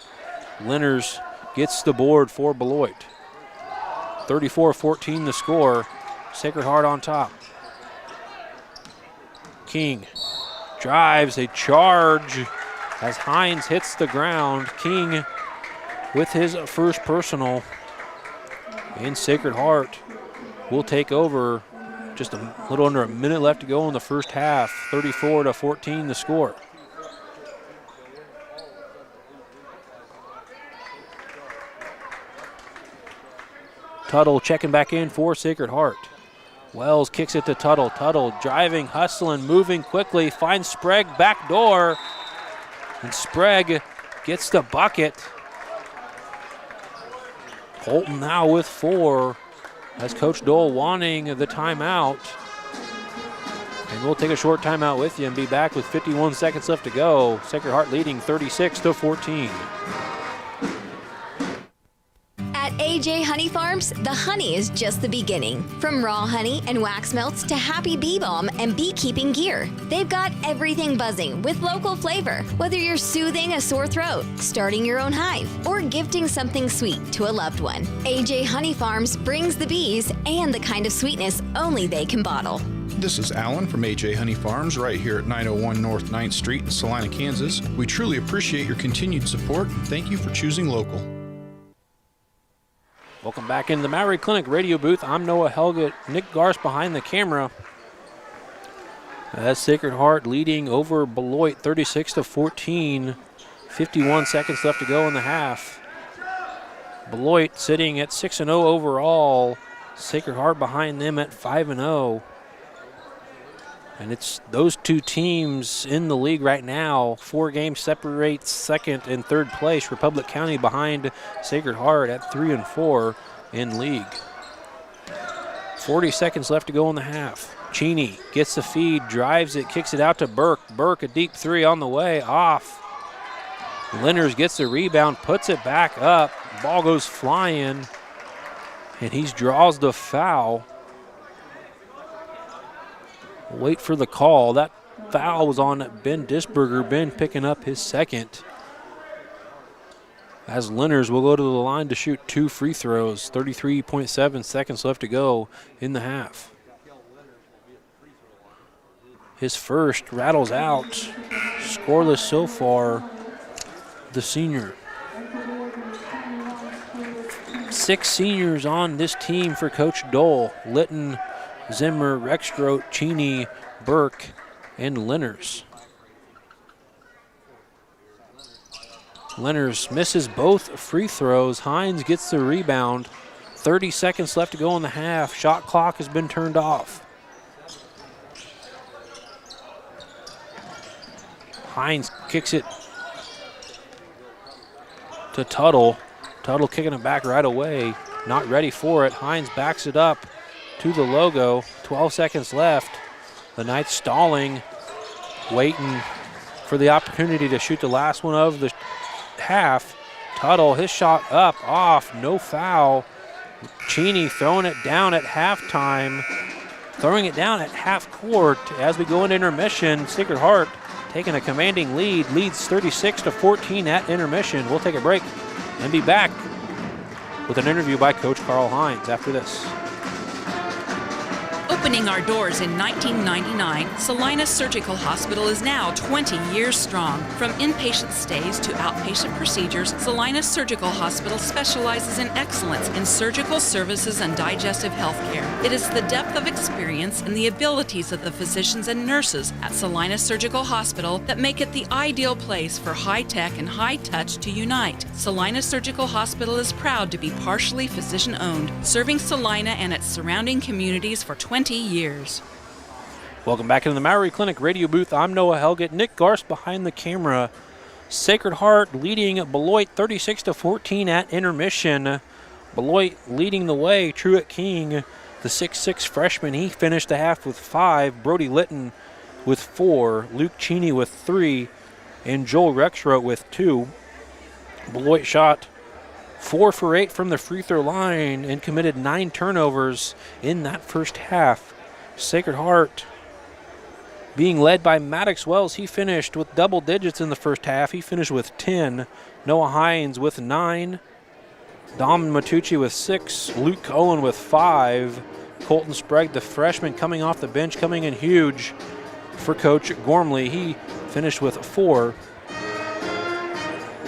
Lenners gets the board for Beloit. 34-14 the score. Sacred Heart on top. King drives, a charge as Hines hits the ground. King with his first personal. And Sacred Heart will take over. Just a little under a minute left to go in the first half. 34-14 the score. Tuttle checking back in for Sacred Heart. Wells kicks it to Tuttle. Tuttle driving, hustling, moving quickly, finds Sprague back door. And Sprague gets the bucket. Holton now with 4, as Coach Dole wanting the timeout. And we'll take a short timeout with you and be back with 51 seconds left to go. Sacred Heart leading 36-14. At AJ Honey Farms, the honey is just the beginning. From raw honey and wax melts to happy bee balm and beekeeping gear, they've got everything buzzing with local flavor. Whether you're soothing a sore throat, starting your own hive, or gifting something sweet to a loved one, AJ Honey Farms brings the bees and the kind of sweetness only they can bottle. This is Alan from AJ Honey Farms right here at 901 North 9th Street in Salina, Kansas. We truly appreciate your continued support and thank you for choosing local. Welcome back into the Maverick Clinic radio booth. I'm Noah Helgett. Nick Garst behind the camera. As Sacred Heart leading over Beloit 36-14. 51 seconds left to go in the half. Beloit sitting at 6-0 overall. Sacred Heart behind them at 5-0. And it's those two teams in the league right now. 4 games separates second and third place. Republic County behind Sacred Heart at 3-4 in league. 40 seconds left to go in the half. Cheney gets the feed, drives it, kicks it out to Burke. Burke, a deep three on the way, off. Lenners gets the rebound, puts it back up. Ball goes flying, and he draws the foul. Wait for the call. That foul was on Ben Disberger. Ben picking up his second. As Lenners will go to the line to shoot 2 free throws. 33.7 seconds left to go in the half. His first rattles out. Scoreless so far, the senior. 6 seniors on this team for Coach Dole. Litton, Zimmer, Rexroth, Cheney, Burke, and Lenners. Lenners misses both free throws. Hines gets the rebound. 30 seconds left to go in the half. Shot clock has been turned off. Hines kicks it to Tuttle. Tuttle kicking it back right away. Not ready for it. Hines backs it up to the logo. 12 seconds left. The Knights stalling, waiting for the opportunity to shoot the last one of the half. Tuttle, his shot up, off, no foul. Cheney throwing it down at halftime. Throwing it down at half court as we go into intermission. Sacred Heart taking a commanding lead, leads 36-14 at intermission. We'll take a break and be back with an interview by Coach Carl Hines after this. Opening our doors in 1999, Salina Surgical Hospital is now 20 years strong. From inpatient stays to outpatient procedures, Salina Surgical Hospital specializes in excellence in surgical services and digestive health care. It is the depth of experience and the abilities of the physicians and nurses at Salina Surgical Hospital that make it the ideal place for high-tech and high-touch to unite. Salina Surgical Hospital is proud to be partially physician-owned, serving Salina and its surrounding communities for 20 years. Welcome back into the Maori Clinic radio booth. I'm Noah Helgett. Nick Garst behind the camera. Sacred Heart leading Beloit 36-14 at intermission. Beloit leading the way. Truett King, the 6'6 freshman, he finished the half with 5. Brody Litton with 4. Luke Cheney with 3. And Joel Rexroth with 2. Beloit shot 4 for 8 from the free throw line and committed 9 turnovers in that first half. Sacred Heart being led by Maddox Wells. He finished with double digits in the first half. He finished with 10. Noah Hines with 9. Dom Matucci with 6. Luke Cohen with 5. Colton Sprague, the freshman, coming off the bench, coming in huge for Coach Gormley. He finished with 4.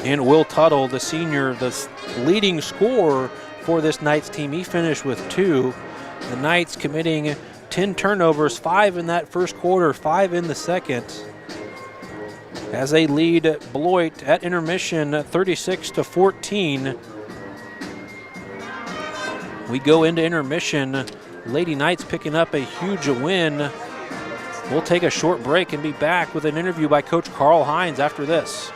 And Will Tuttle, the senior, the leading scorer for this Knights team, he finished with 2. The Knights committing 10 turnovers, 5 in that first quarter, 5 in the second, as they lead Beloit at intermission 36-14. We go into intermission. Lady Knights picking up a huge win. We'll take a short break and be back with an interview by Coach Carl Hines after this.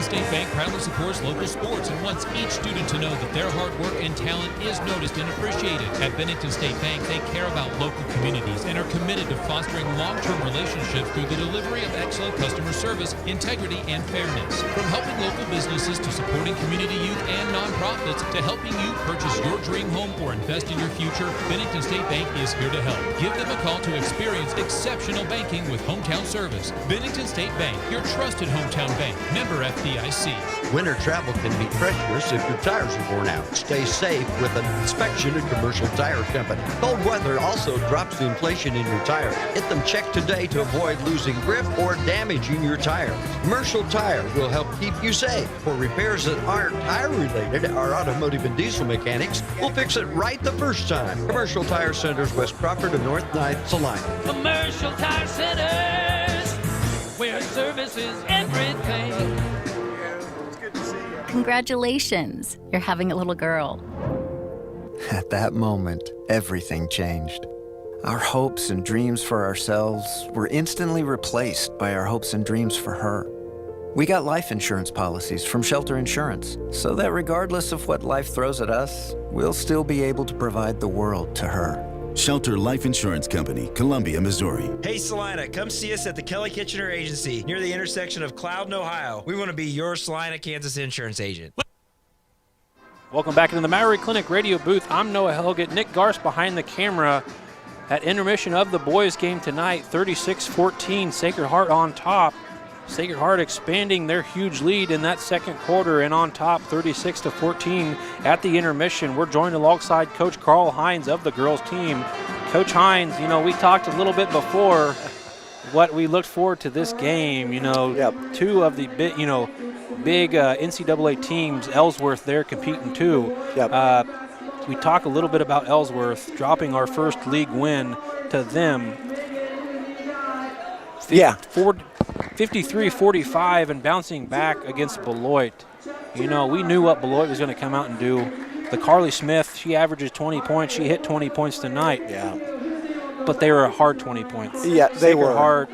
State Bank proudly supports local sports and wants each student to know that their hard work and talent is noticed and appreciated. At Bennington State Bank, they care about local communities and are committed to fostering long-term relationships through the delivery of excellent customer service, integrity, and fairness. From helping local businesses to supporting community youth and nonprofits to helping you purchase your dream home or invest in your future, Bennington State Bank is here to help. Give them a call to experience exceptional banking with hometown service. Bennington State Bank, your trusted hometown bank. Member FDIC. Winter travel can be treacherous if your tires are worn out. Stay safe with an inspection at Commercial Tire Company. Cold weather also drops the inflation in your tires. Get them checked today to avoid losing grip or damaging your tires. Commercial Tire will help keep you safe. For repairs that aren't tire related, our automotive and diesel mechanics will fix it right the first time. Commercial Tire Centers, West Crawford and North 9th, Salina. Commercial Tire Centers, where service is everything. Congratulations, you're having a little girl. At that moment, everything changed. Our hopes and dreams for ourselves were instantly replaced by our hopes and dreams for her. We got life insurance policies from Shelter Insurance, so that regardless of what life throws at us, we'll still be able to provide the world to her. Shelter Life Insurance Company, Columbia, Missouri. Hey Salina, come see us at the Kelly Kitchener Agency near the intersection of Cloud and Ohio. We want to be your Salina, Kansas insurance agent. Welcome back into the Maori Clinic radio booth. I'm Noah Helgett. Nick Garst behind the camera at intermission of the boys game tonight. 36-14, Sacred Heart on top. Sacred Heart expanding their huge lead in that second quarter and on top 36-14 at the intermission. We're joined alongside Coach Carl Hines of the girls team. Coach Hines, you know, we talked a little bit before what we looked forward to this game. You know, two of the big NCAA teams, Ellsworth there competing too. We talk a little bit about Ellsworth dropping our first league win to them. 53-45 and bouncing back against Beloit. You know, we knew what Beloit was going to come out and do. The Carly Smith, she averages 20 points. She hit 20 points tonight. Yeah. But they were a hard 20 points. Yeah, they were. Hard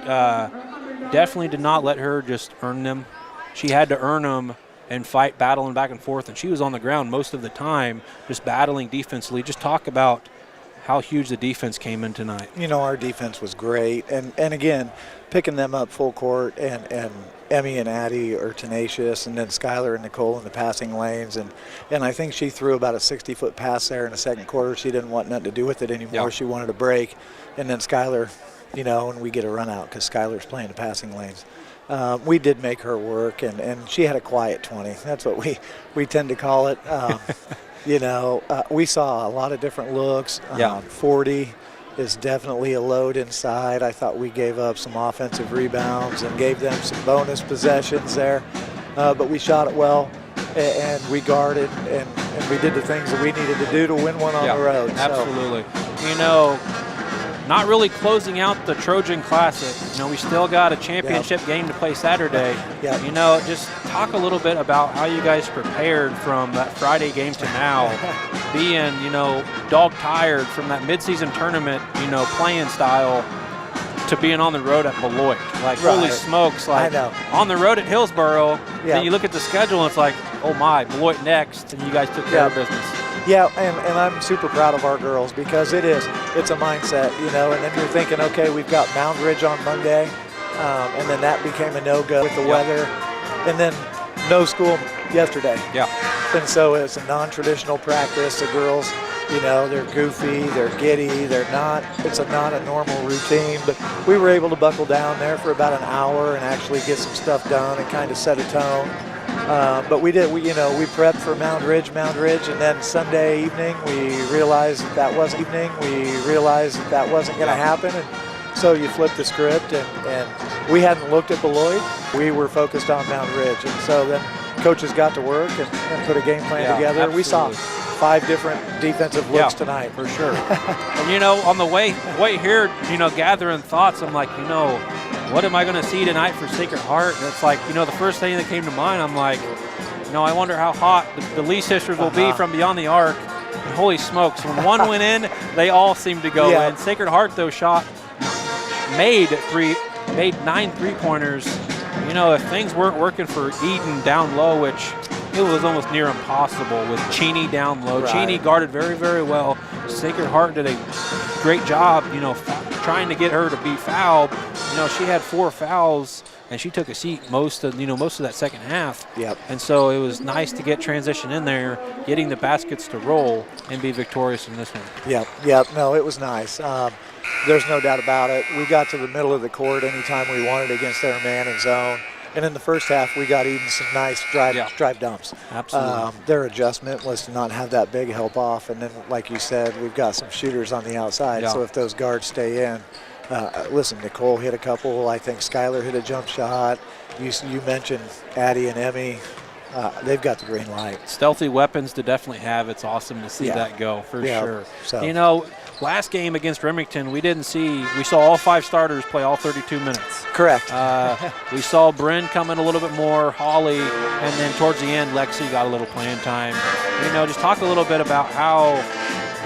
definitely did not let her just earn them. She had to earn them and fight, battling back and forth, and she was on the ground most of the time just battling defensively. Just talk about how huge the defense came in tonight. Our defense was great. And again, picking them up full court, and Emmy and Addie are tenacious, and then Skylar and Nicole in the passing lanes. And I think she threw about a 60-foot pass there in the second quarter. She didn't want nothing to do with it anymore. She wanted a break. And then Skylar, and we get a run out because Skylar's playing the passing lanes. We did make her work, and she had a quiet 20. That's what we tend to call it. We saw a lot of different looks. 40 is definitely a load inside. I thought we gave up some offensive rebounds and gave them some bonus possessions there. But we shot it well, and we guarded, and we did the things that we needed to do to win one on the road. Absolutely. Not really closing out the Trojan Classic. We still got a championship game to play Saturday. Just talk a little bit about how you guys prepared from that Friday game to now, being, dog-tired from that midseason tournament, playing style, to being on the road at Beloit. Holy smokes, on the road at Hillsboro, then you look at the schedule and it's like, oh my, Beloit next, and you guys took care of business. Yeah, and I'm super proud of our girls because it's a mindset, and then you're thinking, okay, we've got Mound Ridge on Monday, and then that became a no-go with the weather, and then no school yesterday. And so it's a non-traditional practice. The girls, they're goofy, they're giddy, it's not a normal routine, but we were able to buckle down there for about an hour and actually get some stuff done and kind of set a tone. But we prepped for Mound Ridge, and then Sunday evening we realized that wasn't going to happen, and so you flip the script, and we hadn't looked at Beloit. We were focused on Mound Ridge, and so then coaches got to work and put a game plan together. Absolutely. We saw 5 different defensive looks tonight. For sure. And on the way here, gathering thoughts, I'm like, what am I going to see tonight for Sacred Heart? And it's like, the first thing that came to mind, I'm like, I wonder how hot the Lee sisters will be from beyond the arc. And holy smokes, when one went in, they all seemed to go in. Sacred Heart, though, made 9 3-pointers. If things weren't working for Eden down low, which it was almost near impossible with Cheney down low. Cheney guarded very, very well. Sacred Heart did a great job, trying to get her to be fouled. She had 4 fouls, and she took a seat most of that second half. And so it was nice to get transition in there, getting the baskets to roll, and be victorious in this one. No, it was nice. There's no doubt about it. We got to the middle of the court anytime we wanted against their man and zone. And in the first half, we got Eden some nice drive dumps. Absolutely. Their adjustment was to not have that big help off. And then, like you said, we've got some shooters on the outside. So if those guards stay in, listen, Nicole hit a couple. I think Skylar hit a jump shot. You mentioned Addie and Emmy. They've got the green light. Stealthy weapons to definitely have. It's awesome to see that go, for sure. So. Last game against Remington, we saw all 5 starters play all 32 minutes. Correct. We saw Bryn come in a little bit more, Holly, and then towards the end, Lexi got a little playing time. Just talk a little bit about how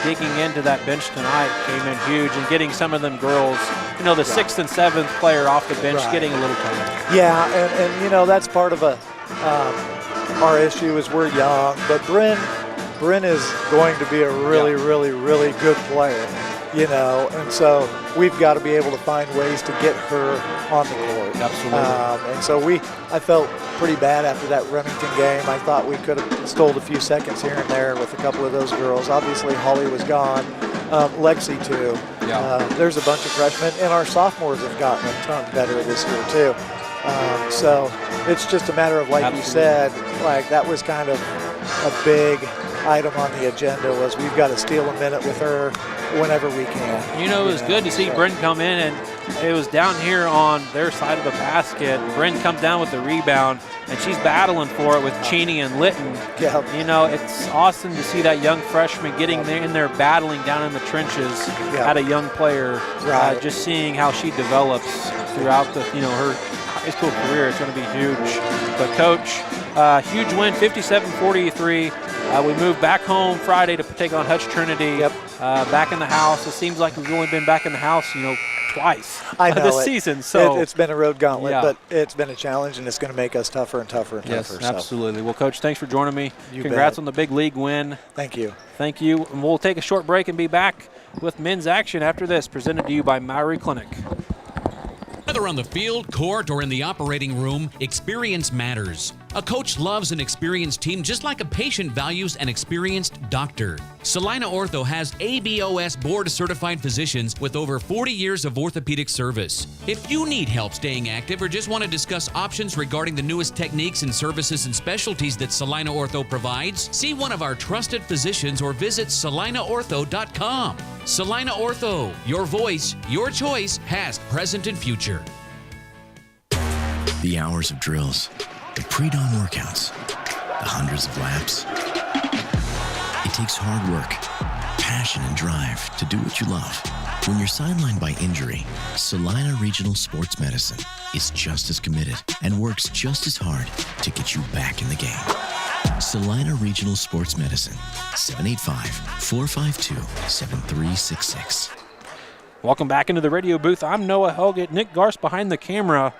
digging into that bench tonight came in huge, and getting some of them girls, the 6th and 7th player off the bench getting a little time. Yeah, and that's part of our issue is we're young, but Bryn is going to be a really, really, really good player, and so we've got to be able to find ways to get her on the court. Absolutely. And so I felt pretty bad after that Remington game. I thought we could have stole a few seconds here and there with a couple of those girls. Obviously, Holly was gone. Lexi, too. There's a bunch of freshmen, and our sophomores have gotten a ton better this year, too. So it's just a matter of, like you said, that was kind of a big item on the agenda was we've got to steal a minute with her whenever we can. It was good to see Bryn come in, and it was down here on their side of the basket. Bryn comes down with the rebound, and she's battling for it with Cheney and Litton. It's awesome to see that young freshman getting in there battling down in the trenches at a young player. Just seeing how she develops throughout her high school career, it's going to be huge. But Coach, huge win, 57-43. We moved back home Friday to take on Hutch Trinity. Yep. Back in the house. It seems like we've only been back in the house, twice this season. So it's been a road gauntlet, yeah. but it's been a challenge, and it's going to make us tougher and tougher and yes, tougher. absolutely. Well, Coach, thanks for joining me. You Congrats bet. on the big league win. Thank you. Thank you. And we'll take a short break and be back with men's action after this, presented to you by Maury Clinic. Whether on the field, court, or in the operating room, experience matters. A coach loves an experienced team just like a patient values an experienced doctor. Salina Ortho has ABOS board-certified physicians with over 40 years of orthopedic service. If you need help staying active or just want to discuss options regarding the newest techniques and services and specialties that Salina Ortho provides, see one of our trusted physicians or visit salinaortho.com. Salina Ortho, your voice, your choice, past, present, and future. The hours of drills, the pre-dawn workouts, the hundreds of laps. It takes hard work, passion, and drive to do what you love. When you're sidelined by injury, Salina Regional Sports Medicine is just as committed and works just as hard to get you back in the game. Salina Regional Sports Medicine, 785-452-7366. Welcome back into the radio booth. I'm Noah Helgett. Nick Garst behind the camera.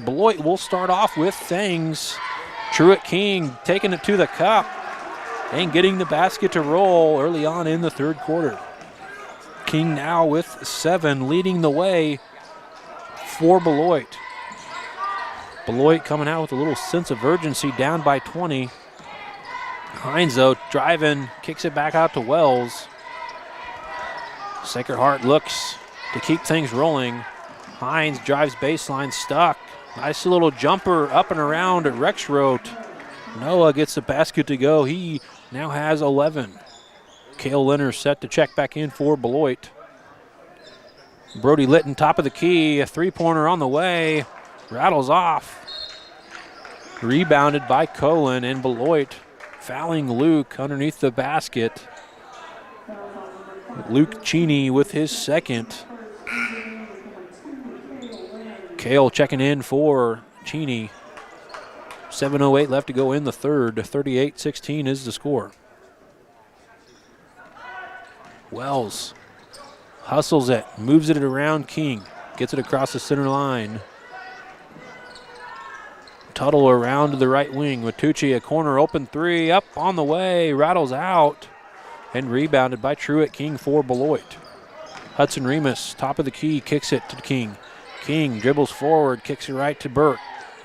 Beloit will start off with things. Truett King taking it to the cup and getting the basket to roll early on in the third quarter. King now with 7, leading the way for Beloit. Beloit coming out with a little sense of urgency, down by 20. Hines, though, driving, kicks it back out to Wells. Sacred Heart looks to keep things rolling. Hines drives baseline, stuck. Nice little jumper up and around at Rexroth. Noah gets the basket to go. He now has 11. Cale Leonard set to check back in for Beloit. Brody Litton, top of the key. A three-pointer on the way. Rattles off. Rebounded by Colin, and Beloit fouling Luke underneath the basket. Luke Cheney with his second. Cale checking in for Cheney. 7:08 left to go in the third. 38-16 is the score. Wells hustles it, moves it around King, gets it across the center line. Tuttle around to the right wing. Matucci, a corner open three, up on the way, rattles out, and rebounded by Truett King for Beloit. Hudson Remus, top of the key, kicks it to King. King dribbles forward, kicks it right to Burke.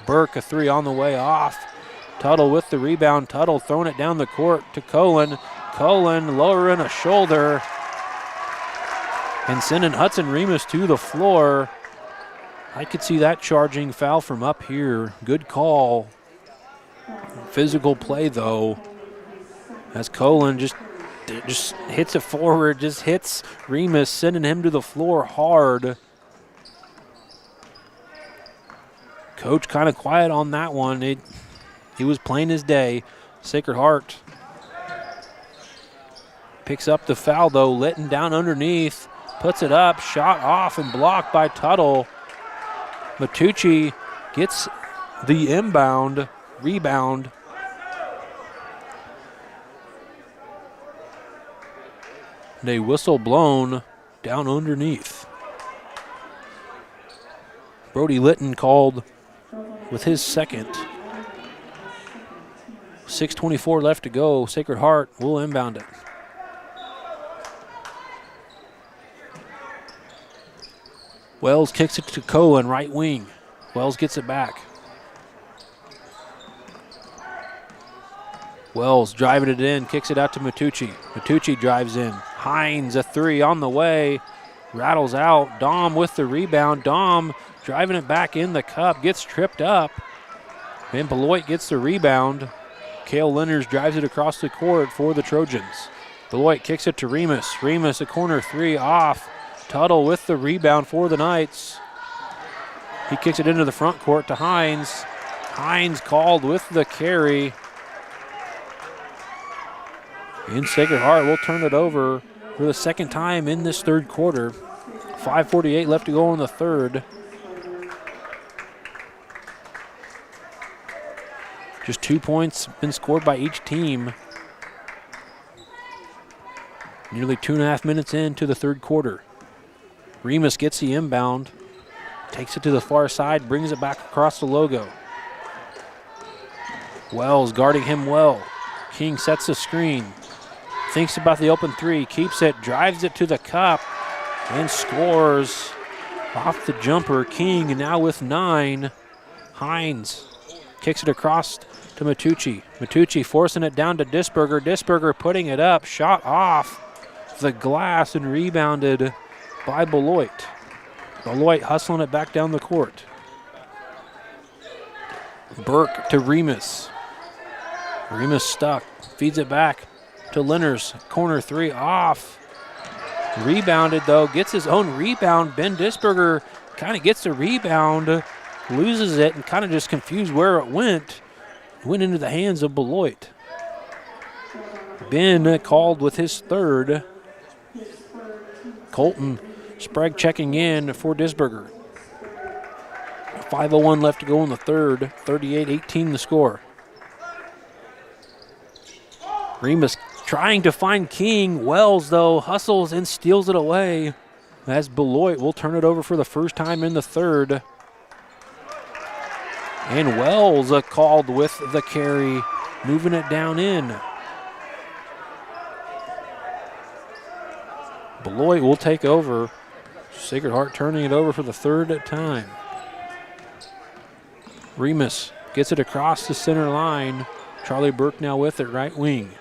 Burke, a three on the way off. Tuttle with the rebound. Tuttle throwing it down the court to Colin. Colin lowering a shoulder and sending Hudson Remus to the floor. I could see that charging foul from up here. Good call. Physical play, though, as Colin just hits it forward, just hits Remus, sending him to the floor hard. Coach kind of quiet on that one. He was playing his day. Sacred Heart picks up the foul, though. Litton down underneath, puts it up, shot off and blocked by Tuttle. Matucci gets the inbound rebound. And a whistle blown down underneath. Brody Litton called with his second. 6:24 left to go. Sacred Heart will inbound it. Wells kicks it to Cohen, right wing. Wells gets it back. Wells driving it in, kicks it out to Matucci. Matucci drives in. Hines, a three on the way. Rattles out. Dom with the rebound. Dom driving it back in the cup, gets tripped up. And Beloit gets the rebound. Cale Leonard drives it across the court for the Trojans. Beloit kicks it to Remus. Remus, a corner three off. Tuttle with the rebound for the Knights. He kicks it into the front court to Hines. Hines called with the carry. And Sacred Heart will turn it over for the second time in this third quarter. 5:48 left to go in the third. Just 2 points been scored by each team. Nearly 2.5 minutes into the third quarter. Remus gets the inbound, takes it to the far side, brings it back across the logo. Wells guarding him well. King sets the screen, thinks about the open three, keeps it, drives it to the cup, and scores off the jumper. King now with 9. Hines kicks it across to Matucci. Matucci forcing it down to Disberger. Disberger putting it up, shot off the glass and rebounded by Beloit. Beloit hustling it back down the court. Burke to Remus. Remus stuck, feeds it back to Lenners. Corner three off. Rebounded though, gets his own rebound. Ben Disberger kind of gets the rebound, loses it, and kind of just confused where it went. It went into the hands of Beloit. Ben called with his third. Colton Sprague checking in for Disberger. 5:01 left to go in the third. 38-18 the score. Remus trying to find King. Wells, though, hustles and steals it away as Beloit will turn it over for the first time in the third. And Wells called with the carry, moving it down in. Beloit will take over. Sacred Heart turning it over for the third time. Remus gets it across the center line. Charlie Burke now with it, right wing.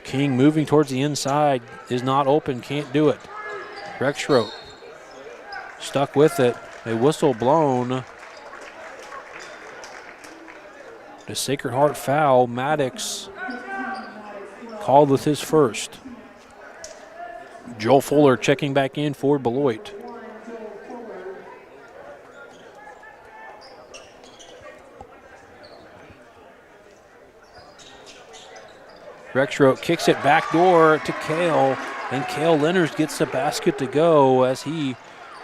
King moving towards the inside, is not open, can't do it. Rexroth stuck with it. A whistle blown. The Sacred Heart foul. Maddox called with his first. Joel Fuller checking back in for Beloit. Rexroth kicks it back door to Kale, and Kale Lenners gets the basket to go as he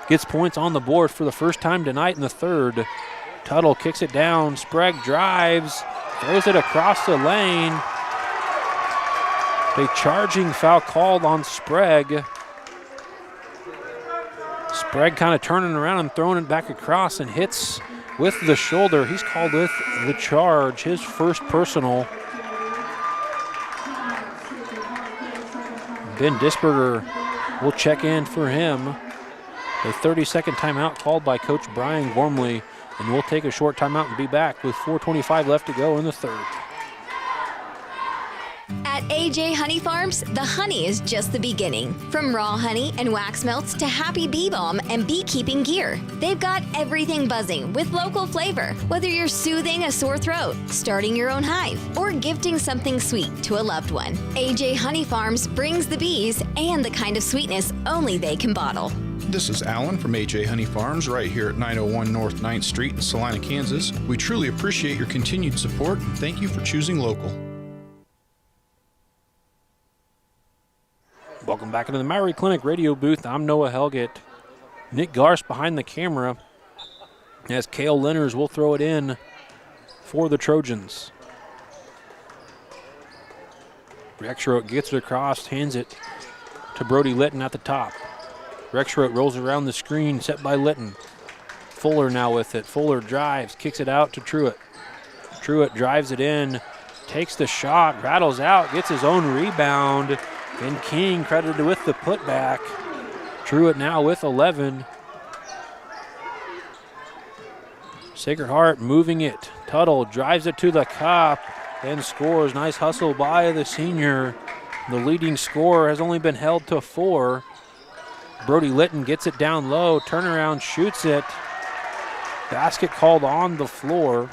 gets points on the board for the first time tonight in the third. Tuttle kicks it down, Sprague drives, throws it across the lane. A charging foul called on Sprague. Sprague kind of turning around and throwing it back across and hits with the shoulder. He's called with the charge, his first personal. Ben Disberger will check in for him. A 30-second timeout called by Coach Brian Gormley, and we'll take a short timeout and be back with 4:25 left to go in the third. At AJ Honey Farms, the honey is just the beginning. From raw honey and wax melts to happy bee balm and beekeeping gear, they've got everything buzzing with local flavor. Whether you're soothing a sore throat, starting your own hive, or gifting something sweet to a loved one, AJ Honey Farms brings the bees and the kind of sweetness only they can bottle. This is Alan from AJ Honey Farms right here at 901 North 9th Street in Salina, Kansas. We truly appreciate your continued support and thank you for choosing local. Welcome back into the Maury Clinic radio booth. I'm Noah Helgett. Nick Garst behind the camera as Kale Lenners will throw it in for the Trojans. Rexroth gets it across, hands it to Brody Litton at the top. Rexroth rolls around the screen set by Litton. Fuller now with it. Fuller drives, kicks it out to Truitt. Truitt drives it in, takes the shot, rattles out, gets his own rebound. And King credited with the putback. Truitt now with 11. Sacred Heart moving it. Tuttle drives it to the cup and scores. Nice hustle by the senior. The leading scorer has only been held to 4. Brody Litton gets it down low, turnaround, shoots it. Basket called on the floor.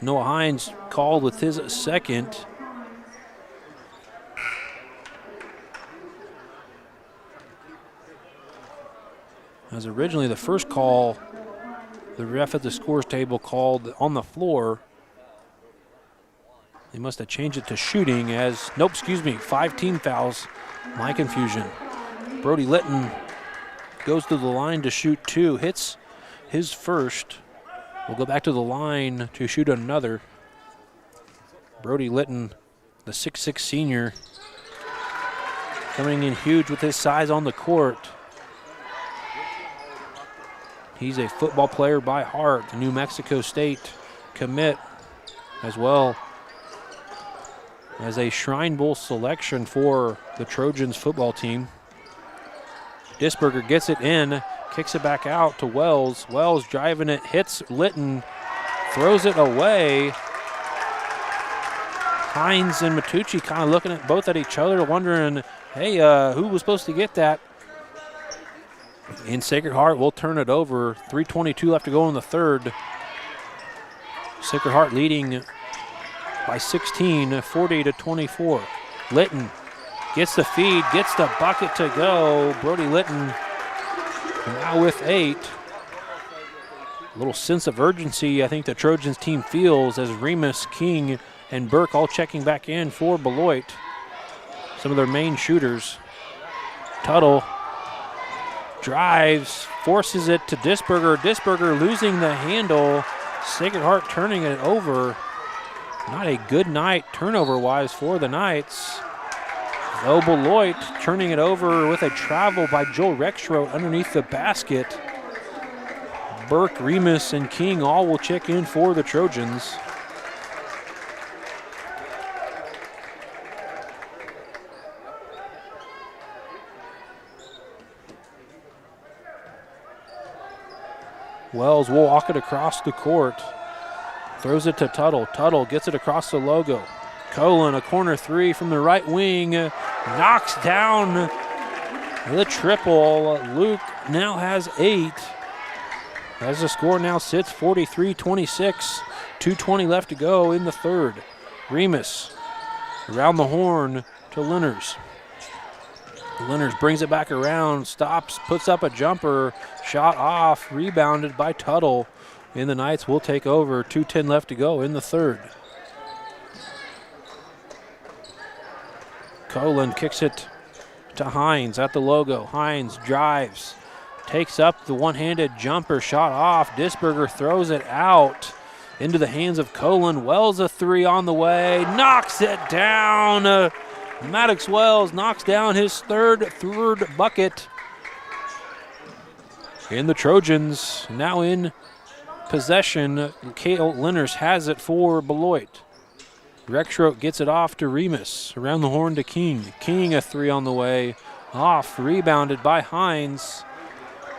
Noah Hines called with his second. As originally the first call, the ref at the scores table called on the floor. They must have changed it to shooting as, nope, excuse me, 5 team fouls. My confusion. Brody Litton goes to the line to shoot 2, hits his first. We'll go back to the line to shoot another. Brody Litton, the 6'6 senior, coming in huge with his size on the court. He's a football player by heart, a New Mexico State commit, as well as a Shrine Bowl selection for the Trojans football team. Disberger gets it in, kicks it back out to Wells. Wells driving it, hits Litton, throws it away. Hines and Matucci kind of looking at both at each other, wondering, hey, who was supposed to get that? In Sacred Heart will turn it over. 3:22 left to go in the third. Sacred Heart leading by 16, 40-24. Litton gets the feed, gets the bucket to go. Brody Litton now with 8. A little sense of urgency I think the Trojans team feels as Remus, King, and Burke all checking back in for Beloit. Some of their main shooters. Tuttle drives, forces it to Disberger. Disberger losing the handle. Sacred Heart turning it over. Not a good night turnover-wise for the Knights. Though Beloit turning it over with a travel by Joel Rexroth underneath the basket. Burke, Remus, and King all will check in for the Trojans. Wells will walk it across the court. Throws it to Tuttle. Tuttle gets it across the logo. Colin, a corner three from the right wing. Knocks down the triple. Luke now has 8. As the score now sits 43-26. 2:20 left to go in the third. Remus around the horn to Linners. Linners brings it back around, stops, puts up a jumper, shot off, rebounded by Tuttle. And the Knights will take over. 2:10 left to go in the third. Colin kicks it to Hines at the logo. Hines drives, takes up the one-handed jumper, shot off. Disberger throws it out into the hands of Colin. Wells a 3 on the way, knocks it down. Maddox Wells knocks down his third bucket. And the Trojans now in possession. Cale Linners has it for Beloit. Rexroth gets it off to Remus. Around the horn to King. King a 3 on the way. Off, rebounded by Hines.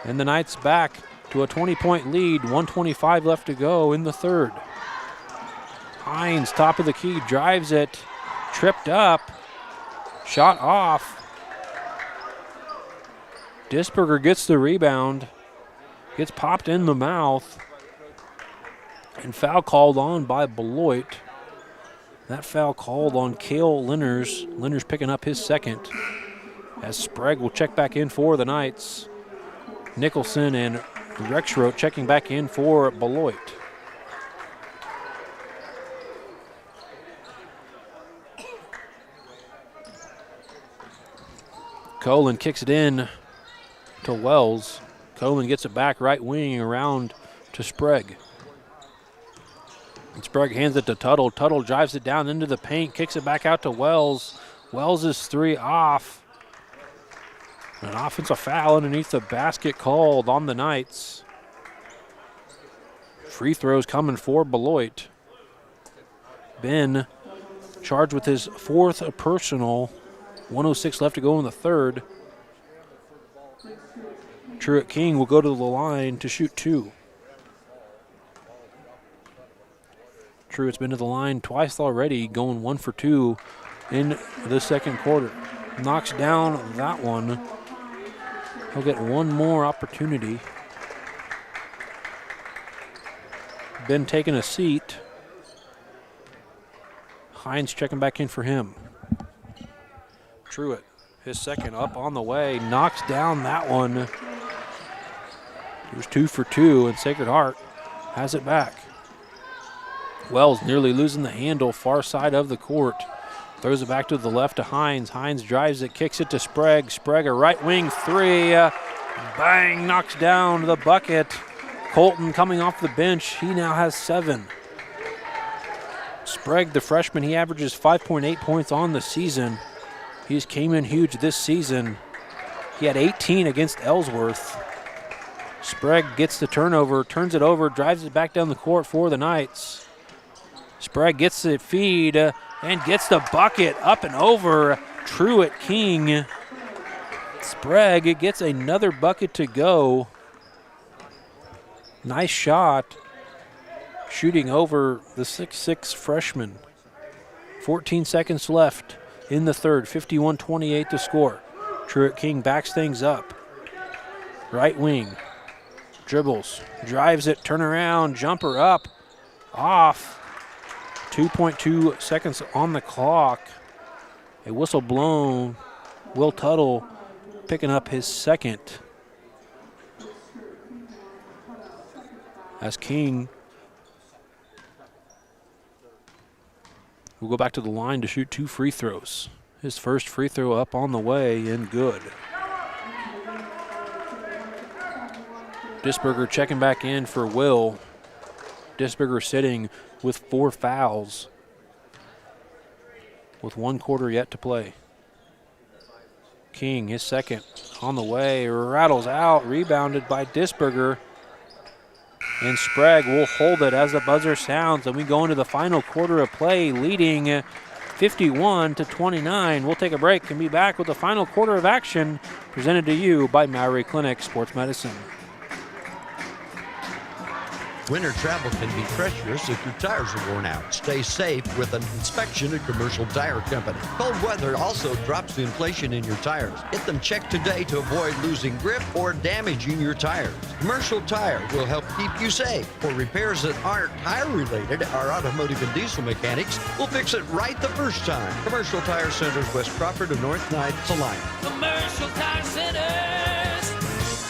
And the Knights back to a 20-point lead. 1:25 left to go in the third. Hines, top of the key, drives it. Tripped up. Shot off. Disberger gets the rebound. Gets popped in the mouth. And foul called on by Beloit. That foul called on Cale Linners. Linners picking up his second. As Sprague will check back in for the Knights. Nicholson and Rexroth checking back in for Beloit. Colin kicks it in to Wells. Colin gets it back right wing around to Sprague. And Sprague hands it to Tuttle. Tuttle drives it down into the paint, kicks it back out to Wells. Wells' 3 off. An offensive foul underneath the basket called on the Knights. Free throws coming for Beloit. Ben charged with his 4th personal. 1:06 left to go in the third. Truett King will go to the line to shoot 2. Truett's been to the line twice already, going 1 for 2 in the second quarter. Knocks down that one. He'll get one more opportunity. Ben taking a seat. Hines checking back in for him. Truett, his second up on the way, knocks down that one. He was 2 for 2, and Sacred Heart has it back. Wells nearly losing the handle, far side of the court. Throws it back to the left to Hines. Hines drives it, kicks it to Sprague. Sprague, a right wing 3. Bang, knocks down the bucket. Colton coming off the bench, he now has 7. Sprague, the freshman, he averages 5.8 points on the season. He's came in huge this season. He had 18 against Ellsworth. Sprague gets the turnover, turns it over, drives it back down the court for the Knights. Sprague gets the feed and gets the bucket up and over Truett King. Sprague gets another bucket to go. Nice shot. Shooting over the 6'6" freshman. 14 seconds left in the third, 51-28 to score. Truett King backs things up. Right wing. Dribbles, drives it, turn around, jumper up, off. 2.2 seconds on the clock. A whistle blown. Will Tuttle picking up his second. As King will go back to the line to shoot 2 free throws. His first free throw up on the way and good. Disberger checking back in for Will. Disberger sitting with 4 fouls with 1 quarter yet to play. King, his second on the way, rattles out, rebounded by Disberger. And Sprague will hold it as the buzzer sounds, and we go into the final quarter of play, leading 51-29. We'll take a break and be back with the final quarter of action presented to you by Maury Clinic Sports Medicine. Winter travel can be treacherous if your tires are worn out. Stay safe with an inspection at Commercial Tire Company. Cold weather also drops the inflation in your tires. Get them checked today to avoid losing grip or damaging your tires. Commercial Tire will help keep you safe. For repairs that aren't tire-related, our automotive and diesel mechanics will fix it right the first time. Commercial Tire Centers, West Crawford and North Ninth, Salina. Commercial Tire Centers,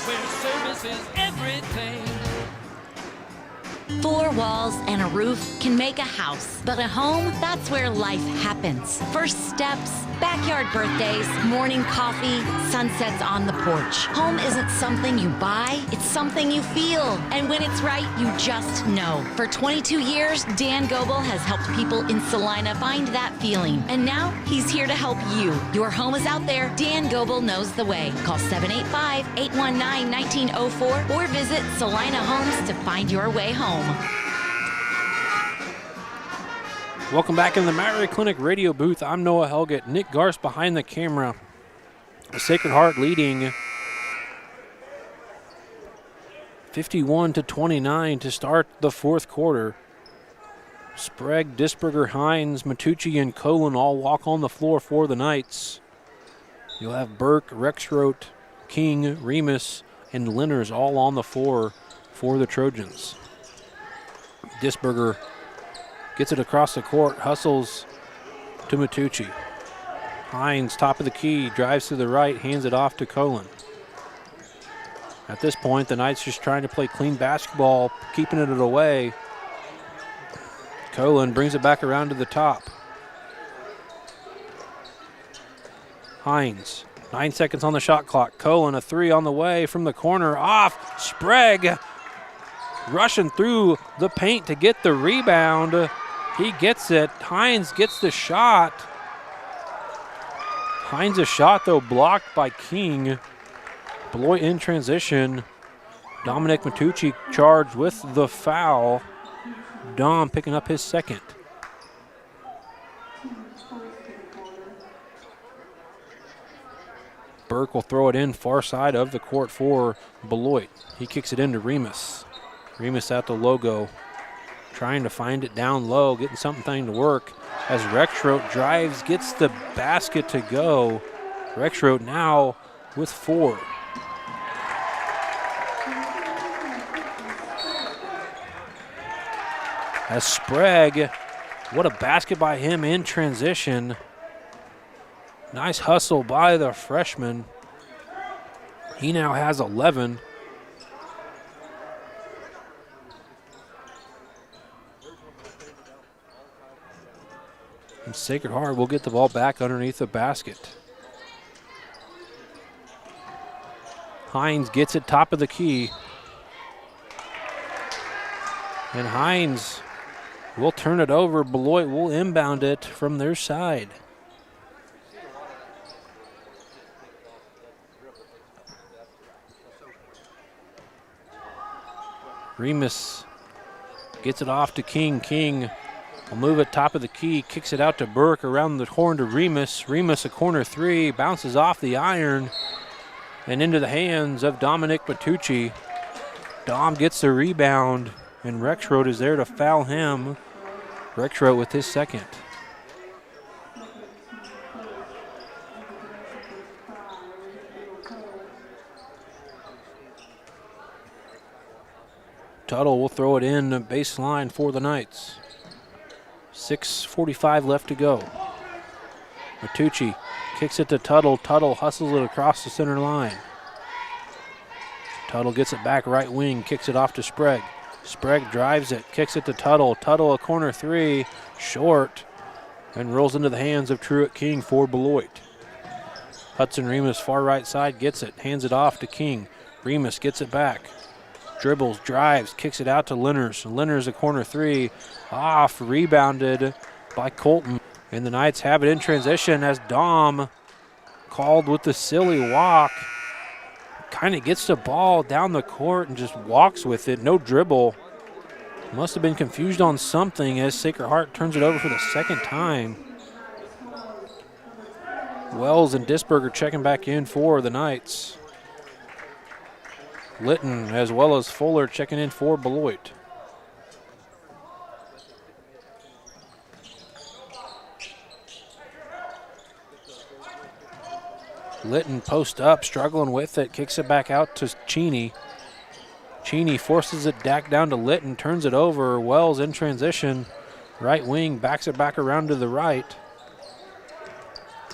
where service is everything. 4 walls and a roof can make a house, but a home, that's where life happens. First steps, backyard birthdays, morning coffee, sunsets on the porch. Home isn't something you buy, it's something you feel. And when it's right, you just know. For 22 years, Dan Goebel has helped people in Salina find that feeling. And now, he's here to help you. Your home is out there. Dan Goebel knows the way. Call 785-819-1904 or visit Salina Homes to find your way home. Welcome back in the Maury Clinic radio booth. I'm Noah Helgett. Nick Garst behind the camera. Sacred Heart leading 51-29 to start the fourth quarter. Sprague, Disberger, Hines, Matucci, and Colin all walk on the floor for the Knights. You'll have Burke, Rexroth, King, Remus, and Linners all on the floor for the Trojans. Disberger gets it across the court, hustles to Matucci. Hines, top of the key, drives to the right, hands it off to Colin. At this point, the Knights just trying to play clean basketball, keeping it away. Colin brings it back around to the top. Hines, 9 seconds on the shot clock. Colin, a 3 on the way from the corner, off. Sprague rushing through the paint to get the rebound. He gets it. Hines gets the shot. Hines' a shot, though, blocked by King. Beloit in transition. Dominic Matucci charged with the foul. Dom picking up his second. Burke will throw it in far side of the court for Beloit. He kicks it into Remus. Remus at the logo, trying to find it down low, getting something to work as Rexroth drives, gets the basket to go. Rexroth now with 4. As Sprague, what a basket by him in transition. Nice hustle by the freshman. He now has 11. And Sacred Heart will get the ball back underneath the basket. Hines gets it top of the key. And Hines will turn it over. Beloit will inbound it from their side. Remus gets it off to King. King will move it top of the key, kicks it out to Burke, around the horn to Remus. Remus a corner three, bounces off the iron and into the hands of Dominic Bertucci. Dom gets the rebound, and Rexroth is there to foul him. Rexroth with his second. Tuttle will throw it in the baseline for the Knights. 6:45 left to go. Bertucci kicks it to Tuttle. Tuttle hustles it across the center line. Tuttle gets it back right wing, kicks it off to Sprague. Sprague drives it, kicks it to Tuttle. Tuttle a corner three, short, and rolls into the hands of Truett King for Beloit. Hudson Remus far right side gets it, hands it off to King. Remus gets it back. Dribbles, drives, kicks it out to Lenners. Lenners a corner three, off, rebounded by Colton. And the Knights have it in transition as Dom, called with the silly walk, kind of gets the ball down the court and just walks with it, no dribble. Must have been confused on something as Sacred Heart turns it over for the second time. Wells and Disberger checking back in for the Knights. Litton as well as Fuller checking in for Beloit. Litton post up, struggling with it, kicks it back out to Cheney. Cheney forces it back down to Litton, turns it over. Wells in transition, right wing, backs it back around to the right.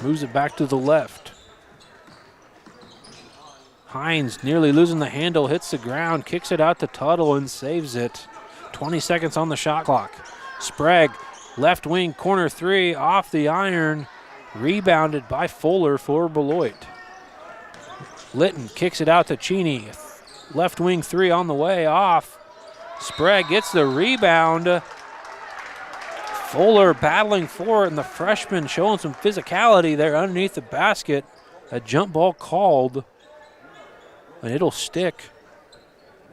Moves it back to the left. Hines nearly losing the handle, hits the ground, kicks it out to Tuttle and saves it. 20 seconds on the shot clock. Sprague, left wing, corner three, off the iron. Rebounded by Fuller for Beloit. Litton kicks it out to Cheney. Left wing three on the way, off. Sprague gets the rebound. Fuller battling for it, and the freshman showing some physicality there underneath the basket. A jump ball called, and it'll stick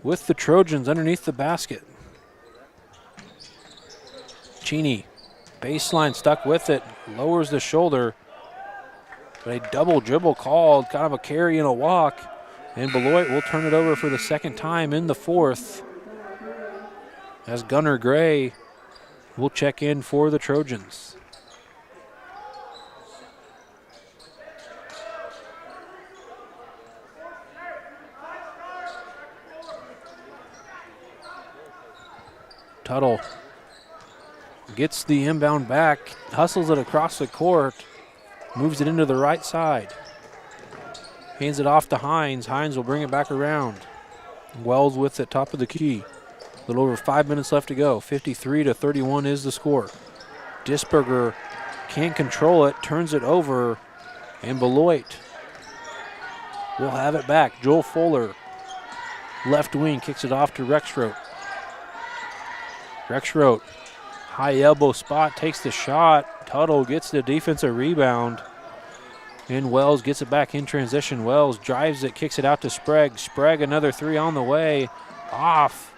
with the Trojans underneath the basket. Cheney, baseline stuck with it, lowers the shoulder, but a double dribble called, kind of a carry and a walk, and Beloit will turn it over for the second time in the fourth as Gunnar Gray will check in for the Trojans. Tuttle gets the inbound back, hustles it across the court, moves it into the right side. Hands it off to Hines. Hines will bring it back around. Wells with it, top of the key. A little over 5 minutes left to go. 53-31 is the score. Disberger can't control it, turns it over, and Beloit will have it back. Joel Fuller, left wing, kicks it off to Rexroth. Rexroth, high elbow spot, takes the shot. Tuttle gets the defensive rebound, and Wells gets it back in transition. Wells drives it, kicks it out to Sprague. Sprague, another three on the way, off.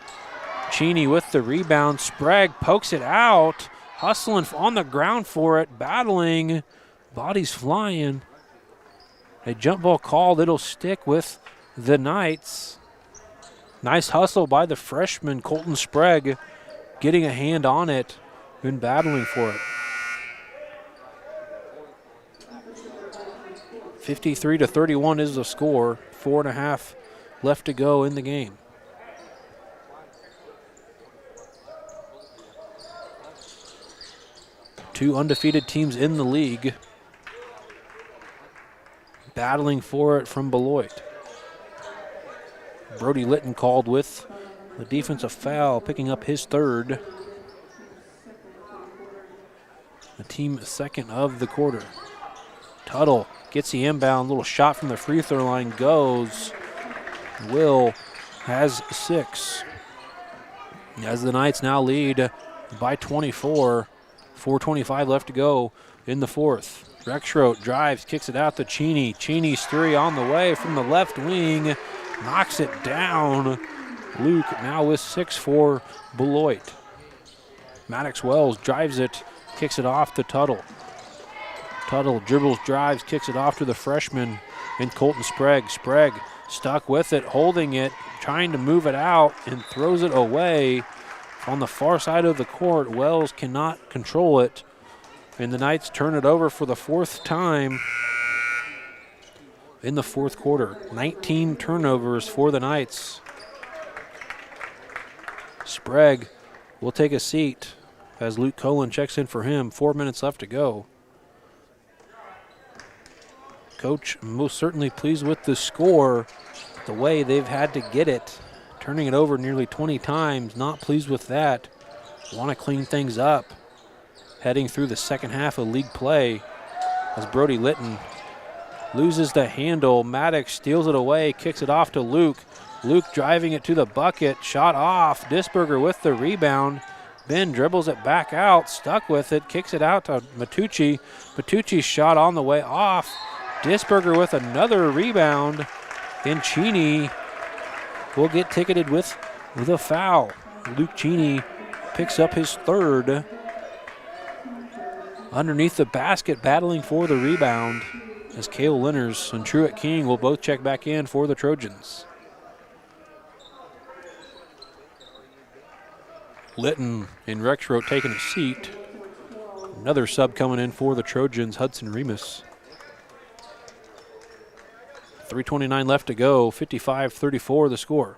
Cheney with the rebound. Sprague pokes it out, hustling on the ground for it, battling, bodies flying. A jump ball called, it'll stick with the Knights. Nice hustle by the freshman Colton Sprague, getting a hand on it and battling for it. 53-31 is the score. 4.5 left to go in the game. Two undefeated teams in the league battling for it from Beloit. Brody Litton called with the defensive foul, picking up his third. The team second of the quarter. Tuttle gets the inbound, little shot from the free throw line, goes. Will has 6. As the Knights now lead by 24. 4:25 left to go in the fourth. Rexroth drives, kicks it out to Cheney. Cheney's three on the way from the left wing. Knocks it down. Luke now with 6 for Beloit. Maddox Wells drives it, kicks it off to Tuttle. Tuttle dribbles, drives, kicks it off to the freshman in Colton Sprague. Sprague stuck with it, holding it, trying to move it out, and throws it away on the far side of the court. Wells cannot control it, and the Knights turn it over for the fourth time in the fourth quarter. 19 turnovers for the Knights. Sprague will take a seat as Luke Colin checks in for him. 4 minutes left to go. Coach most certainly pleased with the score, the way they've had to get it. Turning it over nearly 20 times, not pleased with that. Want to clean things up. Heading through the second half of league play as Brody Litton loses the handle. Maddox steals it away, kicks it off to Luke. Luke driving it to the bucket, shot off. Disberger with the rebound. Ben dribbles it back out, stuck with it, kicks it out to Matucci. Matucci's shot on the way off. Disberger with another rebound. And Cheney will get ticketed with a foul. Luke Cheney picks up his third. Underneath the basket, battling for the rebound, as Cale Lenners and Truett King will both check back in for the Trojans. Litton and Rexroth taking a seat. Another sub coming in for the Trojans, Hudson Remus. 3:29 left to go, 55-34 the score.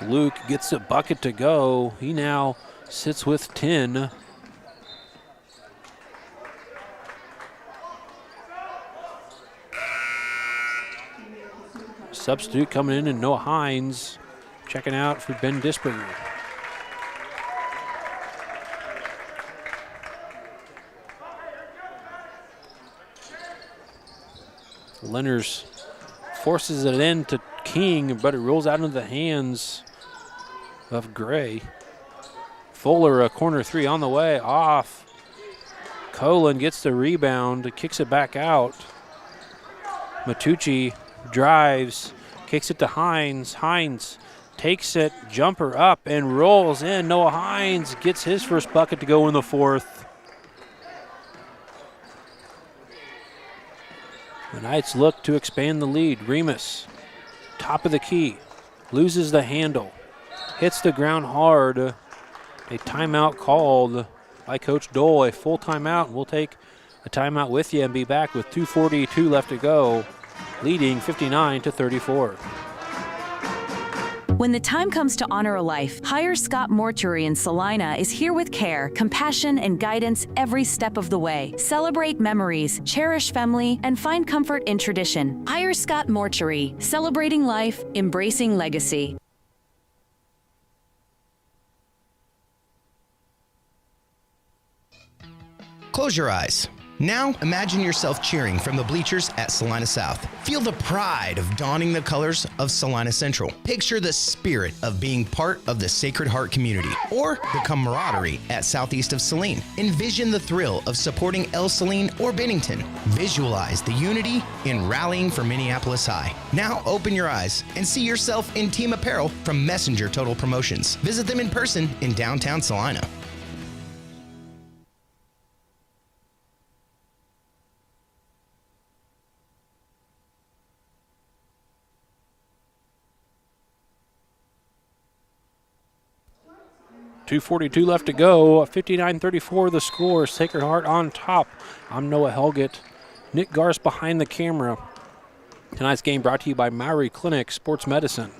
Luke gets a bucket to go. He now sits with 10. Substitute coming in and Noah Hines checking out for Ben Disberger. Lenners forces it in to King, but it rolls out into the hands of Gray. Fuller, a corner three on the way, off. Colin gets the rebound, kicks it back out. Matucci drives, kicks it to Hines. Hines takes it, jumper up, and rolls in. Noah Hines gets his first bucket to go in the fourth. The Knights look to expand the lead. Remus, top of the key, loses the handle, hits the ground hard. A timeout called by Coach Dole, a full timeout. We'll take a timeout with you and be back with 2:42 left to go, leading 59-34. When the time comes to honor a life, Hire Scott Mortuary in Salina is here with care, compassion, and guidance every step of the way. Celebrate memories, cherish family, and find comfort in tradition. Hire Scott Mortuary, celebrating life, embracing legacy. Close your eyes. Now, imagine yourself cheering from the bleachers at Salina South. Feel the pride of donning the colors of Salina Central. Picture the spirit of being part of the Sacred Heart community, or the camaraderie at Southeast of Saline. Envision the thrill of supporting El Saline or Bennington. Visualize the unity in rallying for Minneapolis High. Now, open your eyes and see yourself in team apparel from Messenger Total Promotions. Visit them in person in downtown Salina. .242 left to go, 59-34 the score. Sacred Heart on top. I'm Noah Helgett. Nick Garst behind the camera. Tonight's game brought to you by Maury Clinic Sports Medicine.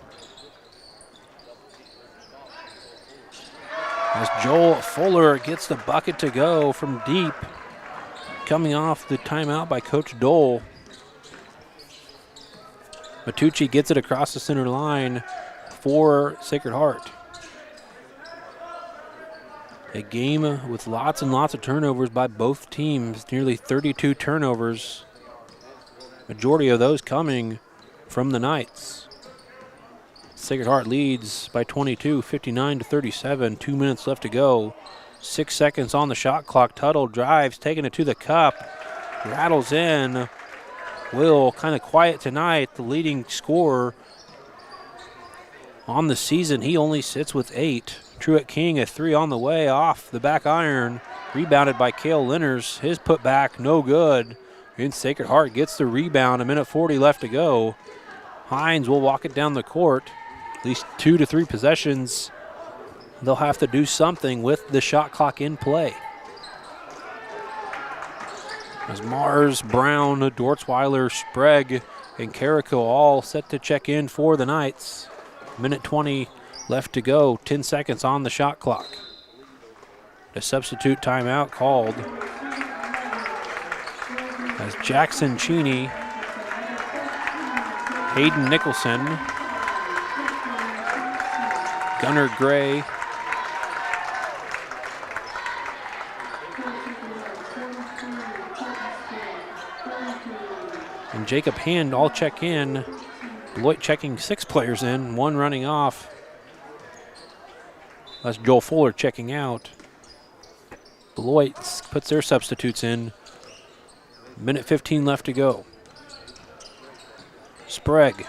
As Joel Fuller gets the bucket to go from deep. Coming off the timeout by Coach Dole. Matucci gets it across the center line for Sacred Heart. A game with lots and lots of turnovers by both teams, nearly 32 turnovers. Majority of those coming from the Knights. Sacred Heart leads by 22, 59-37. 2 minutes left to go. 6 seconds on the shot clock. Tuttle drives, taking it to the cup. Rattles in. Will kind of quiet tonight, the leading scorer on the season. He only sits with 8. Truett King, a 3 on the way off the back iron. Rebounded by Cale Linners. His putback, no good. And Sacred Heart gets the rebound. 1:40 left to go. Hines will walk it down the court. At least 2 to 3 possessions. They'll have to do something with the shot clock in play. As Mars, Brown, Dortzweiler, Sprague, and Carrico all set to check in for the Knights. 1:20 left to go. 10 seconds on the shot clock. The substitute timeout called as Jackson Cheney, Hayden Nicholson, Gunnar Gray, and Jacob Hand all check in. Beloit checking 6 players in, 1 running off. That's Joel Fuller checking out. Beloit puts their substitutes in. 1:15 left to go. Sprague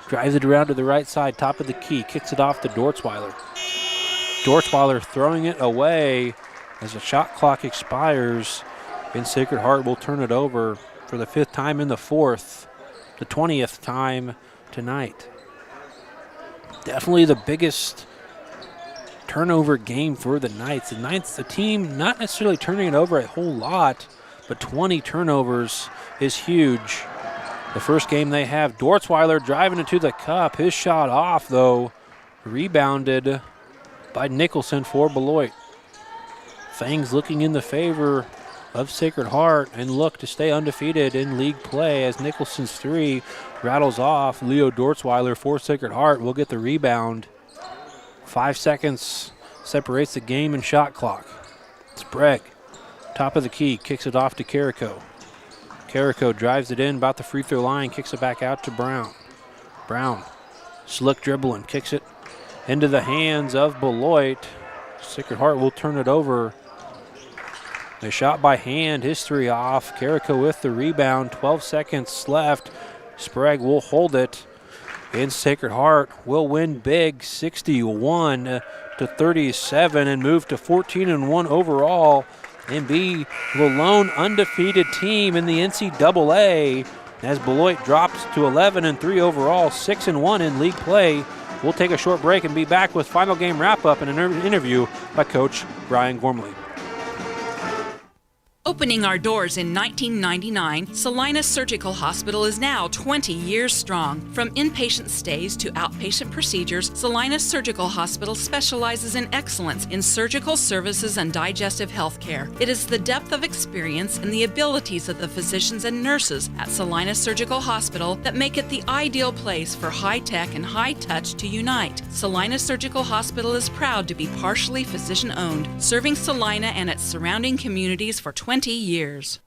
drives it around to the right side, top of the key, kicks it off to Dortzweiler. Dortzweiler throwing it away as the shot clock expires, and Sacred Heart will turn it over for the 5th time in the 4th, the 20th time tonight. Definitely the biggest turnover game for the Knights. The Knights, the team not necessarily turning it over a whole lot, but 20 turnovers is huge. The first game they have, Dortzweiler driving it to the cup. His shot off, though, rebounded by Nicholson for Beloit. Fangs looking in the favor of Sacred Heart and look to stay undefeated in league play as Nicholson's 3 rattles off. Leo Dortzweiler for Sacred Heart will get the rebound. 5 seconds separates the game and shot clock. Sprague, top of the key, kicks it off to Carrico. Carrico drives it in about the free throw line, kicks it back out to Brown. Brown, slick dribbling, kicks it into the hands of Beloit. Sacred Heart will turn it over. A shot by Hand, his 3 off. Carrico with the rebound, 12 seconds left. Sprague will hold it. And Sacred Heart will win big, 61-37, and move to 14-1 overall and be the lone undefeated team in the NCAA as Beloit drops to 11-3 overall, 6-1 in league play. We'll take a short break and be back with final game wrap-up and an interview by Coach Brian Gormley. Opening our doors in 1999, Salina Surgical Hospital is now 20 years strong. From inpatient stays to outpatient procedures, Salina Surgical Hospital specializes in excellence in surgical services and digestive health care. It is the depth of experience and the abilities of the physicians and nurses at Salina Surgical Hospital that make it the ideal place for high-tech and high-touch to unite. Salina Surgical Hospital is proud to be partially physician-owned, serving Salina and its surrounding communities for 20 years.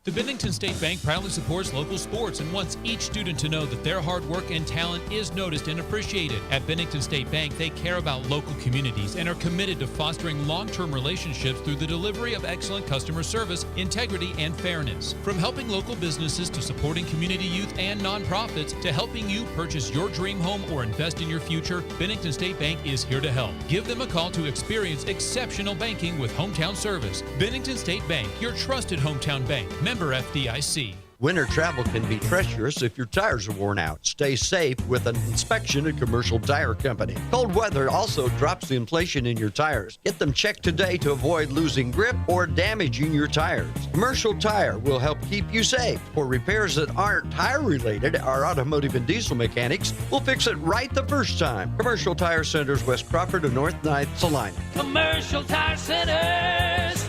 The Bennington State Bank proudly supports local sports and wants each student to know that their hard work and talent is noticed and appreciated. At Bennington State Bank, they care about local communities and are committed to fostering long-term relationships through the delivery of excellent customer service, integrity, and fairness. From helping local businesses to supporting community youth and nonprofits to helping you purchase your dream home or invest in your future, Bennington State Bank is here to help. Give them a call to experience exceptional banking with hometown service. Bennington State Bank, your trusted hometown bank. Member FDIC. Winter travel can be treacherous if your tires are worn out. Stay safe with an inspection at Commercial Tire Company. Cold weather also drops the inflation in your tires. Get them checked today to avoid losing grip or damaging your tires. Commercial Tire will help keep you safe. For repairs that aren't tire related, our automotive and diesel mechanics will fix it right the first time. Commercial Tire Centers, West Crawford and North 9th, Salina. Commercial Tire Centers,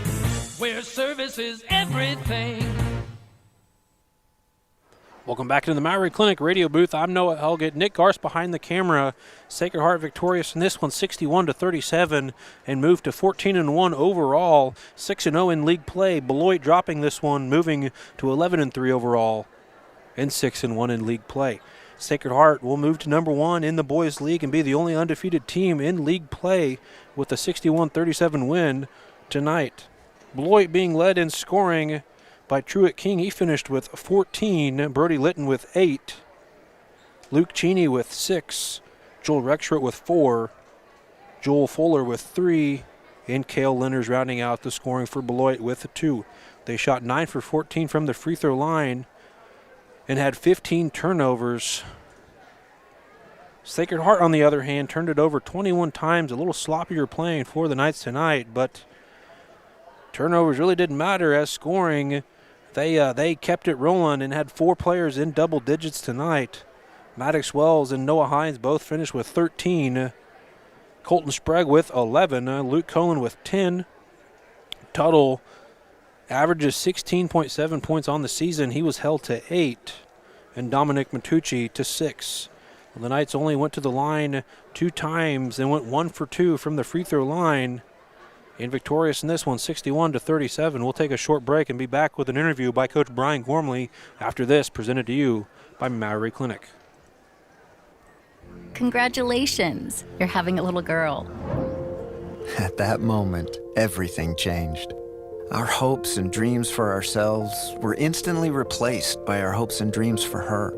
where service is everything. Welcome back into the Maury Clinic radio booth. I'm Noah Helgett. Nick Garst behind the camera. Sacred Heart victorious in this one, 61-37, and moved to 14-1 overall, 6-0 in league play. Beloit dropping this one, moving to 11-3 overall, and 6-1 in league play. Sacred Heart will move to number 1 in the boys' league and be the only undefeated team in league play with a 61-37 win tonight. Beloit being led in scoring by Truett King. He finished with 14. Brody Litton with 8. Luke Cheney with 6. Joel Rexroth with 4. Joel Fuller with 3. And Cale Lenners rounding out the scoring for Beloit with 2. They shot 9 for 14 from the free throw line and had 15 turnovers. Sacred Heart, on the other hand, turned it over 21 times. A little sloppier playing for the Knights tonight, but turnovers really didn't matter as scoring. They kept it rolling and had 4 players in double digits tonight. Maddox Wells and Noah Hines both finished with 13. Colton Sprague with 11. Luke Cohen with 10. Tuttle averages 16.7 points on the season. He was held to 8. And Dominic Matucci to 6. Well, the Knights only went to the line 2 times and went 1 for 2 from the free throw line. And victorious in this one, 61-37. We'll take a short break and be back with an interview by Coach Brian Gormley after this, presented to you by Maury Clinic. Congratulations, you're having a little girl. At that moment, everything changed. Our hopes and dreams for ourselves were instantly replaced by our hopes and dreams for her.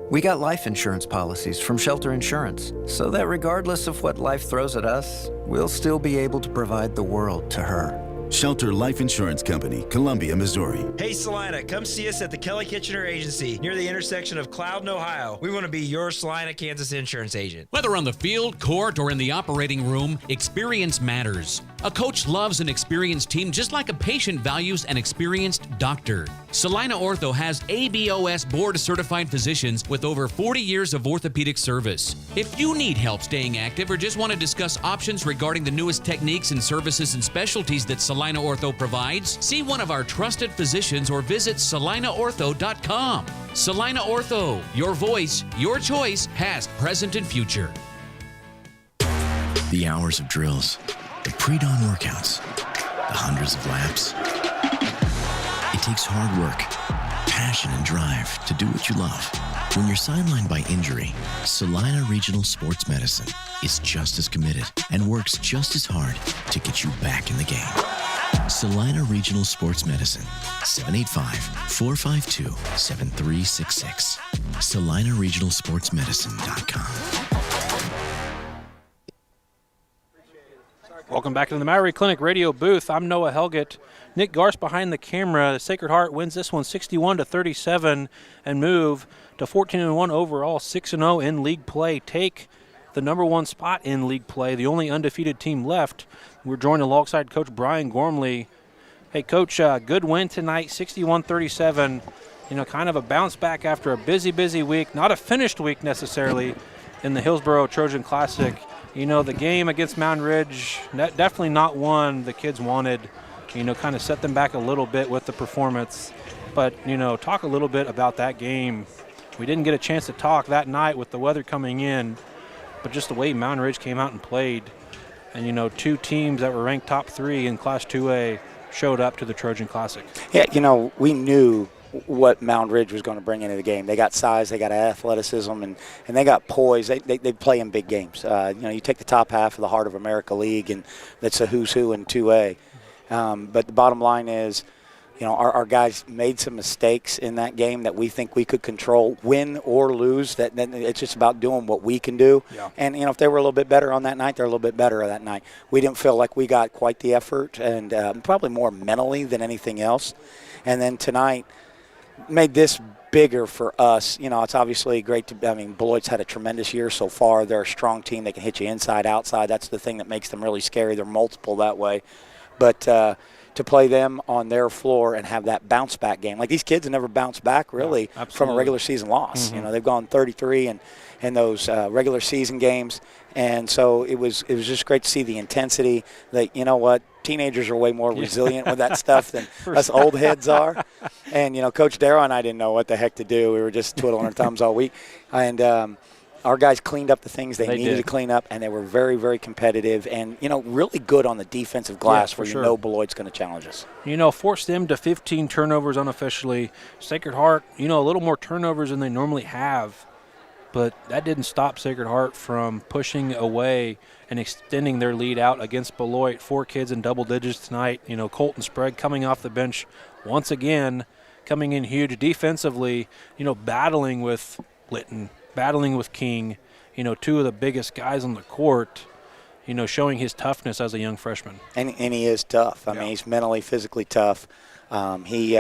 We got life insurance policies from Shelter Insurance, so that regardless of what life throws at us, we'll still be able to provide the world to her. Shelter Life Insurance Company, Columbia, Missouri. Hey Salina, come see us at the Kelly Kitchener Agency near the intersection of Cloud and Ohio. We want to be your Salina, Kansas insurance agent. Whether on the field, court, or in the operating room, experience matters. A coach loves an experienced team just like a patient values an experienced doctor. Salina Ortho has ABOS board-certified physicians with over 40 years of orthopedic service. If you need help staying active or just want to discuss options regarding the newest techniques and services and specialties that Salina Ortho provides, see one of our trusted physicians or visit salinaortho.com. Salina Ortho, your voice, your choice, past, present, and future. The hours of drills, the pre-dawn workouts, the hundreds of laps. It takes hard work, passion, and drive to do what you love. When you're sidelined by injury, Salina Regional Sports Medicine is just as committed and works just as hard to get you back in the game. Salina Regional Sports Medicine, 785-452-7366. SalinaRegionalSportsMedicine.com. Welcome back to the Maury Clinic radio booth. I'm Noah Helgett. Nick Garst behind the camera. Sacred Heart wins this one 61-37 and move to 14-1 overall, 6-0 in league play. Take the number 1 spot in league play, the only undefeated team left. We're joined alongside Coach Brian Gormley. Hey, Coach, good win tonight, 61-37. You know, kind of a bounce back after a busy week. Not a finished week necessarily in the Hillsborough Trojan Classic. You know, the game against Mountain Ridge, definitely not one the kids wanted. You know, kind of set them back a little bit with the performance. But, you know, talk a little bit about that game. We didn't get a chance to talk that night with the weather coming in, but just the way Mountain Ridge came out and played. And, you know, 2 teams that were ranked top 3 in Class 2A showed up to the Trojan Classic. Yeah, you know, we knew what Mountain Ridge was going to bring into the game. They got size, they got athleticism, and they got poise. They play in big games. You know, you take the top half of the Heart of America League, and that's a who's who in 2A. But the bottom line is, you know, our guys made some mistakes in that game that we think we could control, win or lose. Then it's just about doing what we can do. Yeah. And, you know, if they were a little bit better on that night, they're a little bit better that night. We didn't feel like we got quite the effort, and probably more mentally than anything else. And then tonight made this bigger for us. You know, it's obviously great to, I mean, Beloit's had a tremendous year so far. They're a strong team. They can hit you inside, outside. That's the thing that makes them really scary. They're multiple that way. But to play them on their floor and have that bounce back game, like these kids have never bounced back really from a regular season loss. You know, they've gone 33 in those regular season games. And so it was just great to see the intensity that, you know what, teenagers are way more resilient with that stuff than us old heads are. And, Coach Darrow and I didn't know what the heck to do. We were just twiddling our thumbs all week. And our guys cleaned up the things they needed to clean up, and they were very, very competitive and, really good on the defensive glass where Beloit's going to challenge us. Forced them to 15 turnovers unofficially. Sacred Heart, a little more turnovers than they normally have. But that didn't stop Sacred Heart from pushing away and extending their lead out against Beloit. 4 kids in double digits tonight. Colton Sprague coming off the bench once again, coming in huge defensively, battling with Litton, battling with King, 2 of the biggest guys on the court, showing his toughness as a young freshman. And he is tough. I mean, he's mentally, physically tough. He's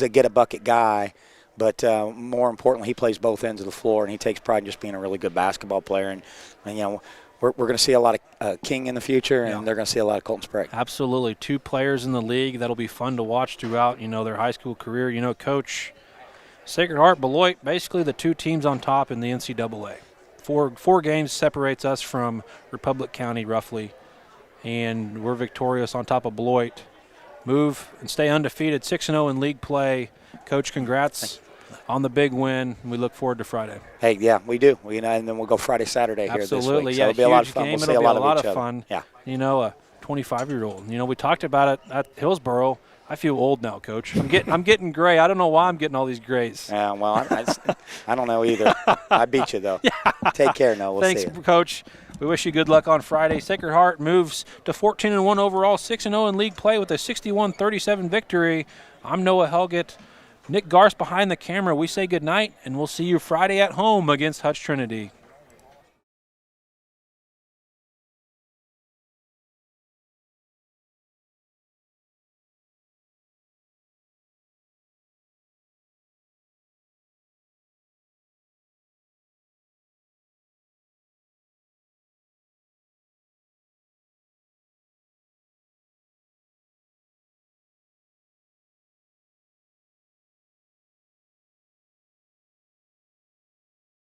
a get-a-bucket guy. But more importantly, he plays both ends of the floor, and he takes pride in just being a really good basketball player. And we're going to see a lot of King in the future, and they're going to see a lot of Colton Sprague. Absolutely. 2 players in the league that'll be fun to watch throughout, their high school career. Coach, Sacred Heart, Beloit, basically the 2 teams on top in the NCAA. 4 games separates us from Republic County roughly, and we're victorious on top of Beloit. Move and stay undefeated, 6-0 in league play. Coach, congrats on the big win. We look forward to Friday. Hey, yeah, we do. And then we'll go Friday, Saturday here this week. Absolutely, so it'll be a lot of fun. Game. We'll it'll see be a lot of fun. Yeah. A 25-year-old. We talked about it at Hillsboro. I feel old now, Coach. I'm getting gray. I don't know why I'm getting all these grays. Yeah, well, I don't know either. I beat you, though. Take care, Noah. We'll see you. Thanks, Coach. We wish you good luck on Friday. Sacred Heart moves to 14-1 overall, 6-0 in league play with a 61-37 victory. I'm Noah Helgett. Nick Garst behind the camera. We say good night, and we'll see you Friday at home against Hutch Trinity.